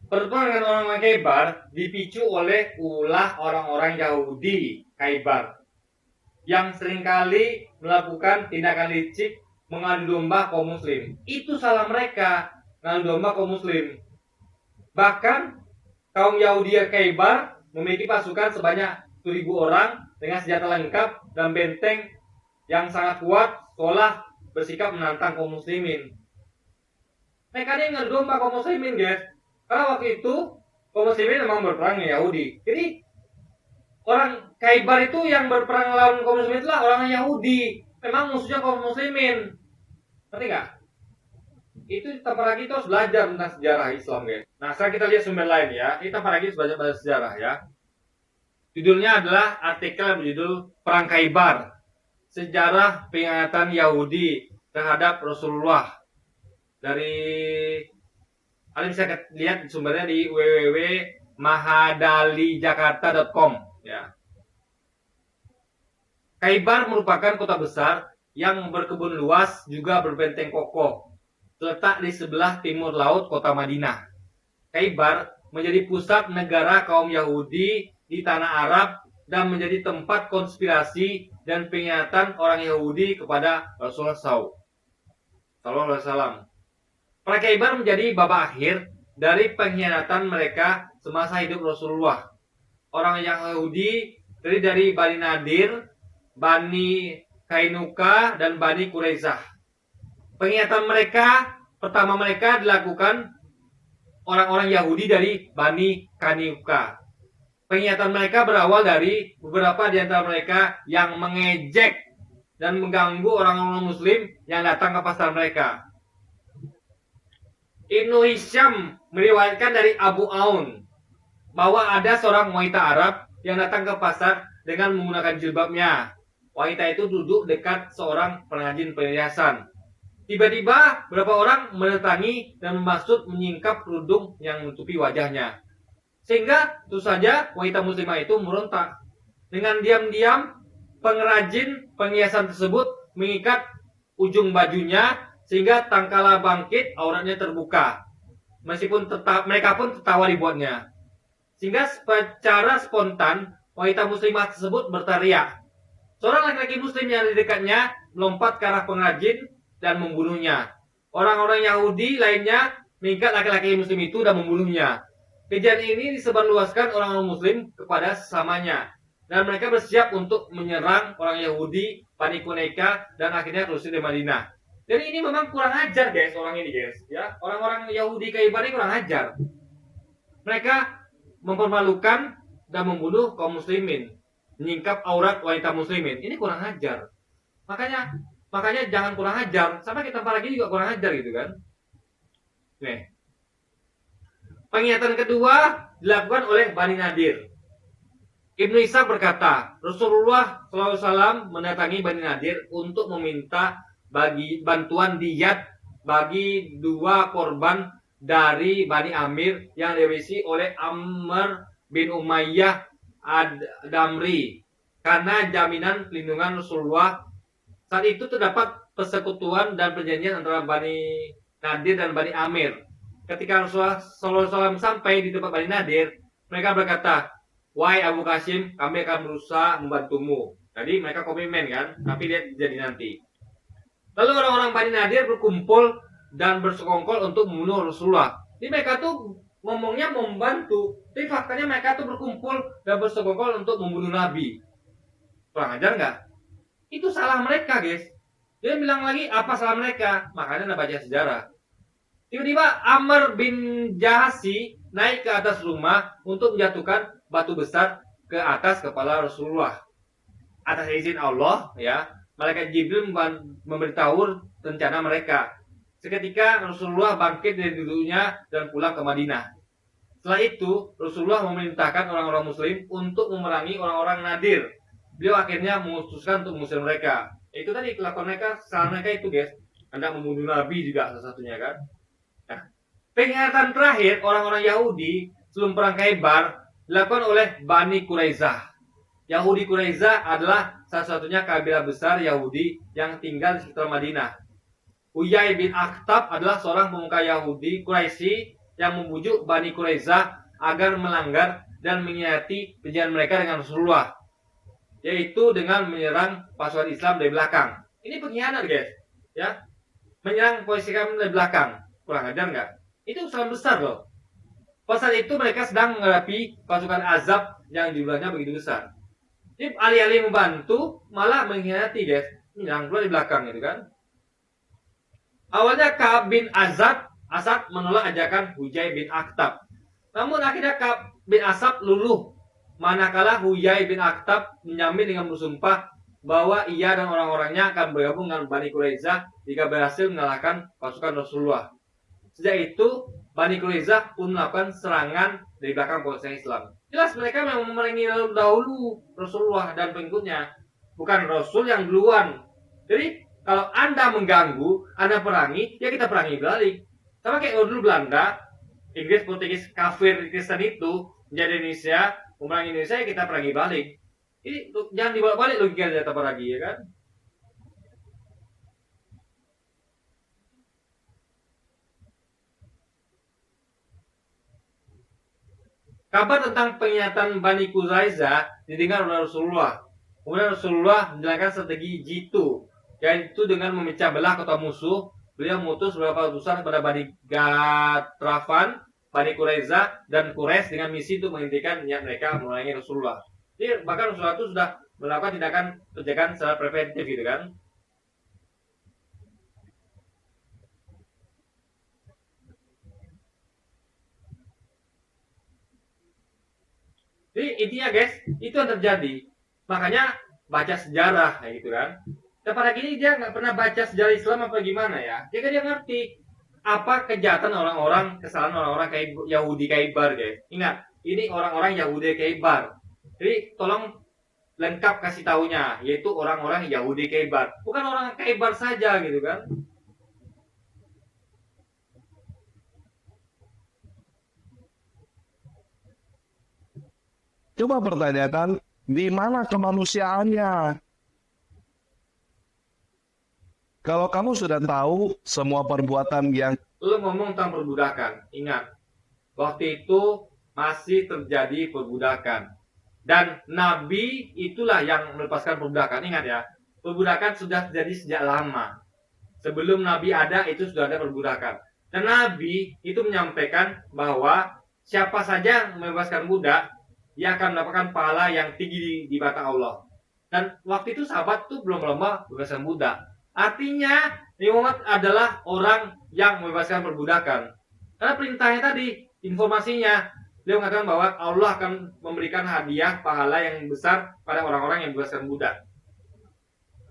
Speaker 1: pertemuan dengan orang-orang Khaybar dipicu oleh ulah orang-orang Yahudi Khaybar yang seringkali melakukan tindakan licik mengadu domba kaum muslim. Itu salah mereka, mengadu domba kaum muslim. Bahkan kaum Yahudi Khaybar memiliki pasukan sebanyak 1.000 orang dengan senjata lengkap dan benteng yang sangat kuat, seolah bersikap menantang kaum muslimin. Mereka ini mengadu domba kaum muslimin, guys. Karena waktu itu kaum muslimin memang berperang dengan Yahudi. Jadi orang Khaybar itu yang berperang lawan kaum muslimin itulah orang Yahudi. Memang musuhnya kaum muslimin. Ngerti nggak? Itu tambah lagi kita harus belajar tentang sejarah Islam, guys. Nah, sekarang kita lihat sumber lain ya. Kita tambah lagi belajar sejarah ya. Judulnya adalah artikel yang berjudul Perang Khaybar. Sejarah pengingatan Yahudi terhadap Rasulullah. Dari kalian bisa lihat sumbernya di www.mahadalijakarta.com ya. Khaybar merupakan kota besar yang berkebun luas juga berbenteng kokoh. Terletak di sebelah timur laut kota Madinah. Khaybar menjadi pusat negara kaum Yahudi di tanah Arab dan menjadi tempat konspirasi dan pengingatan orang Yahudi kepada Rasulullah SAW. Perang Khaybar menjadi babak akhir dari pengkhianatan mereka semasa hidup Rasulullah. Orang Yahudi terdiri dari Bani Nadir, Bani Kainuka, dan Bani Quraisyah. Pengkhianatan pertama mereka dilakukan orang-orang Yahudi dari Bani Kainuka. Pengkhianatan mereka berawal dari beberapa di antara mereka yang mengejek dan mengganggu orang-orang Muslim yang datang ke pasar mereka. Ibnu Hisham meriwayatkan dari Abu Aun bahwa ada seorang wanita Arab yang datang ke pasar dengan menggunakan jilbabnya. Wanita itu duduk dekat seorang pengrajin perhiasan. Tiba-tiba beberapa orang mendatangi dan bermaksud menyingkap kerudung yang menutupi wajahnya. Sehingga tentu saja wanita muslimah itu merontak. Dengan diam-diam pengrajin perhiasan tersebut mengikat ujung bajunya sehingga tangkala bangkit, auratnya terbuka. Meskipun mereka pun tertawa dibuatnya. Sehingga secara spontan wanita muslimah tersebut berteriak. Seorang laki-laki muslim yang di dekatnya melompat ke arah pengrajin dan membunuhnya. Orang-orang Yahudi lainnya mengikat laki-laki muslim itu dan membunuhnya. Kejadian ini disebarluaskan orang-orang muslim kepada sesamanya. Dan mereka bersiap untuk menyerang orang Yahudi, Bani Quraisyah, dan akhirnya keluar dari Madinah. Jadi ini memang kurang ajar, guys, orang ini, guys. Ya, orang-orang Yahudi Khaybar ini kurang ajar. Mereka mempermalukan dan membunuh kaum muslimin, menyingkap aurat wanita muslimin. Ini kurang ajar. Makanya jangan kurang ajar. Sampai kita lagi juga kurang ajar gitu kan. Nih. Pengingatan kedua dilakukan oleh Bani Nadir. Ibnu Ishaq berkata, Rasulullah SAW mendatangi Bani Nadir untuk meminta bantuan diyat bagi dua korban dari Bani Amir yang diwarisi oleh Amr bin Umayyah Ad-Damri karena jaminan pelindungan Rasulullah. Saat itu terdapat persekutuan dan perjanjian antara Bani Nadir dan Bani Amir. Ketika Rasulullah SAW sampai di tempat Bani Nadir, mereka berkata, "Wahai Abu Qasim, kami akan berusaha membantumu." Jadi mereka komitmen kan, tapi lihat jadi nanti. Lalu orang-orang Bani Nadir berkumpul dan bersekongkol untuk membunuh Rasulullah. Jadi mereka tuh ngomongnya membantu, tapi faktanya mereka tuh berkumpul dan bersekongkol untuk membunuh Nabi. Kurang ajar nggak? Itu salah mereka, guys. Dia bilang lagi apa salah mereka? Makanya anda baca sejarah. Tiba-tiba Amr bin Jahasi naik ke atas rumah untuk menjatuhkan batu besar ke atas kepala Rasulullah. Atas izin Allah, ya. Malaikat Jibril memberitahu rencana mereka. Seketika Rasulullah bangkit dari duduknya dan pulang ke Madinah. Setelah itu, Rasulullah memerintahkan orang-orang muslim untuk memerangi orang-orang Nadir. Beliau akhirnya memutuskan untuk mengusir mereka. Itu tadi kelakuan mereka, salah mereka itu, guys. Anda membunuh Nabi juga salah satunya kan. Nah, peringatan terakhir orang-orang Yahudi sebelum perang Khaybar dilakukan oleh Bani Quraizah. Yahudi Quraizah adalah salah satunya kabilah besar Yahudi yang tinggal di sekitar Madinah. Huyai bin Akhtab adalah seorang pemuka Yahudi Quraisy yang membujuk Bani Quraizah agar melanggar dan mengkhianati perjanjian mereka dengan Rasulullah, yaitu dengan menyerang pasukan Islam dari belakang. Ini pengkhianat, guys, ya, menyerang posisi Islam dari belakang. Kurang ajar nggak? Itu usaha besar loh. Pada saat itu mereka sedang menghadapi pasukan Azab yang jumlahnya begitu besar. Jadi alih-alih membantu, malah mengkhianati, guys. Menyerang dari belakang gitu kan. Awalnya Ka'ab bin Asad menolak ajakan Huyai bin Akhtab. Namun akhirnya Ka'ab bin Asad luluh manakala Huyai bin Akhtab menjamin dengan bersumpah bahwa ia dan orang-orangnya akan bergabung dengan Bani Quraizah jika berhasil mengalahkan pasukan Rasulullah. Sejak itu Bani Quraizah pun melakukan serangan dari belakang pasukan Islam. Jelas mereka memang memerangi dahulu Rasulullah dan pengikutnya, bukan Rasul yang duluan. Jadi kalau Anda mengganggu, Anda perangi, ya kita perangi balik. Sama kayak dulu Belanda, Inggris, Portugis, kafir, Kristen itu menjadi Indonesia, memerangi Indonesia, ya kita perangi balik. Ini jangan dibawa balik logika data lagi, ya kan? Kabar tentang pengkhianatan Bani Quraizah didengar oleh Rasulullah. Kemudian Rasulullah menjalankan strategi jitu, yaitu dengan memecah belah kota musuh. Beliau mengutus beberapa utusan kepada Bani Ghatrafan, Bani Quraizah, dan Quraisy dengan misi untuk menghentikan niat mereka memerangi Rasulullah. Jadi bahkan Rasulullah itu sudah melakukan tindakan pencegahan secara preventif gitu kan. Jadi intinya guys, itu yang terjadi. Makanya baca sejarah kayak gitu kan. Dan pada gini dia nggak pernah baca sejarah Islam apa gimana ya. Dia ngerti apa kejahatan orang-orang, kesalahan orang-orang kayak Yahudi Khaybar guys. Ingat, ini orang-orang Yahudi Khaybar. Jadi tolong lengkap kasih taunya, yaitu orang-orang Yahudi Khaybar. Bukan orang Khaybar saja gitu kan.
Speaker 2: Coba pertanyakan, di mana kemanusiaannya? Kalau kamu sudah tahu semua perbuatan yang
Speaker 1: Lu ngomong tentang perbudakan. Ingat, waktu itu masih terjadi perbudakan. Dan Nabi itulah yang melepaskan perbudakan. Ingat ya, perbudakan sudah terjadi sejak lama. Sebelum Nabi ada, itu sudah ada perbudakan. Dan Nabi itu menyampaikan bahwa siapa saja yang membebaskan budak, dia akan mendapatkan pahala yang tinggi di mata Allah. Dan waktu itu sahabat tuh belum lama bebaskan budak. Artinya Muhammad adalah orang yang membebaskan perbudakan. Karena perintahnya tadi, informasinya, dia mengatakan bahwa Allah akan memberikan hadiah pahala yang besar pada orang-orang yang membebaskan budak.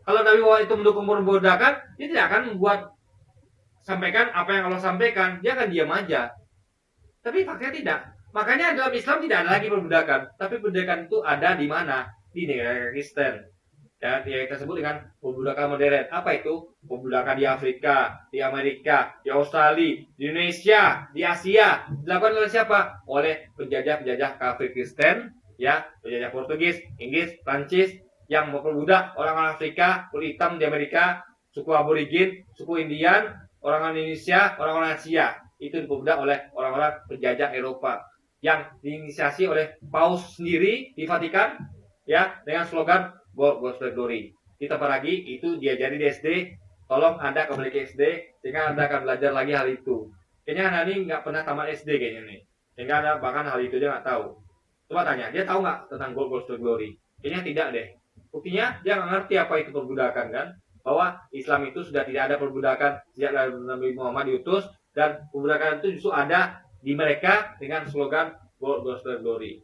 Speaker 1: Kalau Nabi Muhammad itu mendukung perbudakan, dia tidak akan membuat sampaikan apa yang Allah sampaikan, dia akan diam aja. Tapi faktanya tidak. Makanya dalam Islam tidak ada lagi perbudakan, tapi perbudakan itu ada di mana? Di negara Kristen. Ya, yang kita sebut dengan perbudakan modern. Apa itu? Perbudakan di Afrika, di Amerika, di Australia, di Indonesia, di Asia. Dilakukan oleh siapa? Oleh penjajah-penjajah kafir Kristen, ya, penjajah Portugis, Inggris, Prancis, yang memperbudak orang-orang Afrika, kulit hitam di Amerika, suku Aborigin, suku Indian, orang-orang Indonesia, orang-orang Asia. Itu diperbudak oleh orang-orang penjajah Eropa yang diinisiasi oleh Paus sendiri di Vatikan, ya, dengan slogan God Gospel Glory. Kita lagi itu diajari di SD. Tolong Anda kembali ke SD sehingga Anda akan belajar lagi hal itu. Kayaknya Anda ini nggak pernah tamat SD kayaknya nih. Sehingga Anda bahkan hal itu dia nggak tahu. Coba tanya, dia tahu nggak tentang God Gospel Glory? Kayaknya tidak deh. Buktinya dia nggak ngerti apa itu perbudakan kan? Bahwa Islam itu sudah tidak ada perbudakan sejak Nabi Muhammad diutus, dan perbudakan itu justru ada di mereka dengan slogan God Gospel Glory.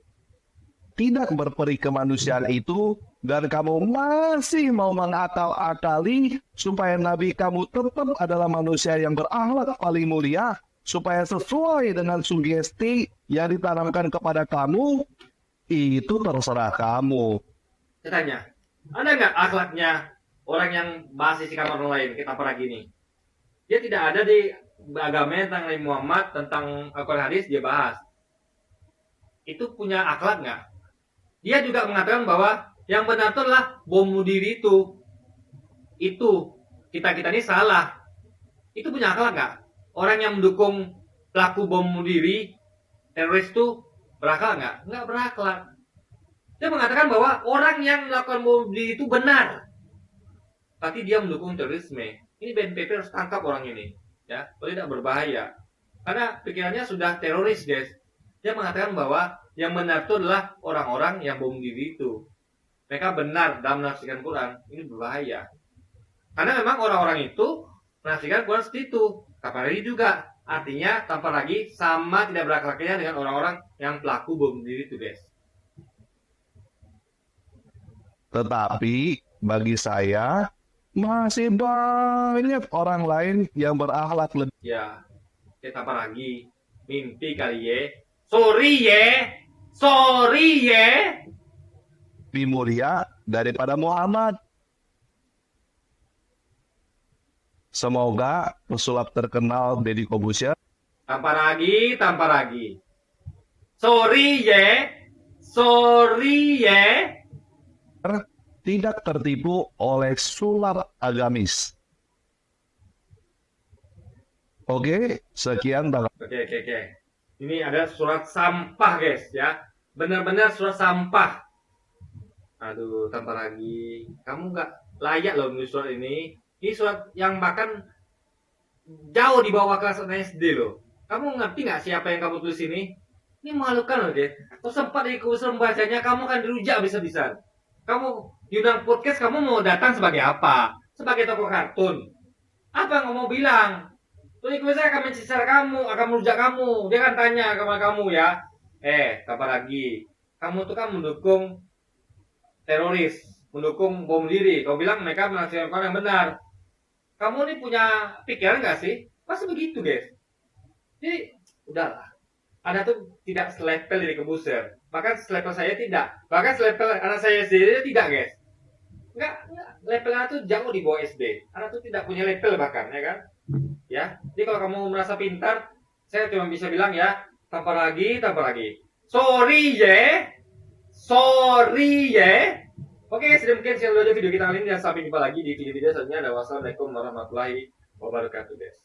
Speaker 2: tidak berperi kemanusiaan itu, dan kamu masih mau mengakal-akali supaya Nabi kamu tetap adalah manusia yang berakhlak paling mulia, supaya sesuai dengan sugesti yang ditanamkan kepada kamu, itu terserah kamu.
Speaker 1: Saya tanya, ada nggak akhlaknya orang yang bahas isi kamar orang lain? Kita pernah gini. Dia tidak ada di agamanya tentang Nabi Muhammad, tentang Al-Quran hadis, dia bahas. itu punya akhlak nggak? Dia juga mengatakan bahwa yang benar itu adalah bom bunuh diri itu. Itu kita ini salah. Itu punya akhlak nggak? Orang yang mendukung pelaku bom bunuh diri, teroris itu berakal nggak? Nggak berakal. Dia mengatakan bahwa orang yang melakukan bom bunuh diri itu benar, tapi dia mendukung terorisme. Ini BNPB harus tangkap orang ini, ya, kalau tidak berbahaya. Karena pikirannya sudah teroris, guys. Dia mengatakan bahwa yang benar itu adalah orang-orang yang bom diri itu. Mereka benar dalam menafsirkan Quran. Ini berbahaya. Karena memang orang-orang itu menafsirkan Quran seperti itu. Kapalri juga. Artinya tanpa lagi sama tidak berakhlaknya dengan orang-orang yang pelaku bom diri itu, guys.
Speaker 2: Tetapi bagi saya masih banyak orang lain yang berakhlak
Speaker 1: Ya, kita apa lagi? Mimpi kali ya. Sorry ye.
Speaker 2: lebih mulia daripada Muhammad. Semoga pesulap terkenal Deddy Corbuzier
Speaker 1: Tanpa lagi. Sorry ye.
Speaker 2: tidak tertipu oleh sulap agamis. Oke, sekian Bang.
Speaker 1: Oke. Ini ada surat sampah, guys, ya. Benar-benar surat sampah. Aduh, tanpa lagi. Kamu nggak layak loh menulis surat ini. Ini surat yang bahkan jauh di bawah kelas SD loh. Kamu ngerti nggak siapa yang kamu tulis ini? Ini memalukan loh, guys. Kau sempat di kursus membacanya, kamu kan dirujak bisa-bisa. Kamu diundang podcast, kamu mau datang sebagai apa? Sebagai tokoh kartun. Apa yang kamu mau bilang? Tony Kuesa akan mencisar kamu, akan merujak kamu. Dia akan tanya kepada kamu ya. Apa lagi? Kamu tuh kan mendukung teroris, mendukung bom diri. Kau bilang mereka melaksanakan yang benar. Kamu ini punya pikiran nggak sih? Pasti begitu, guys. Jadi, udahlah. Anda tuh tidak selevel dari Corbuzier. Bahkan selevel saya tidak. Bahkan selevel anak saya sendiri tidak, guys. Enggak. Level Anda tuh jauh di bawah SD. Anda tuh tidak punya level bahkan, ya kan? Ya, jadi kalau kamu merasa pintar, saya cuma bisa bilang ya, tanpa lagi. Sorry ye. Oke, sedemikian video kita kali ini dan sampai jumpa lagi di video-video selanjutnya. Wassalamualaikum warahmatullahi wabarakatuh, guys.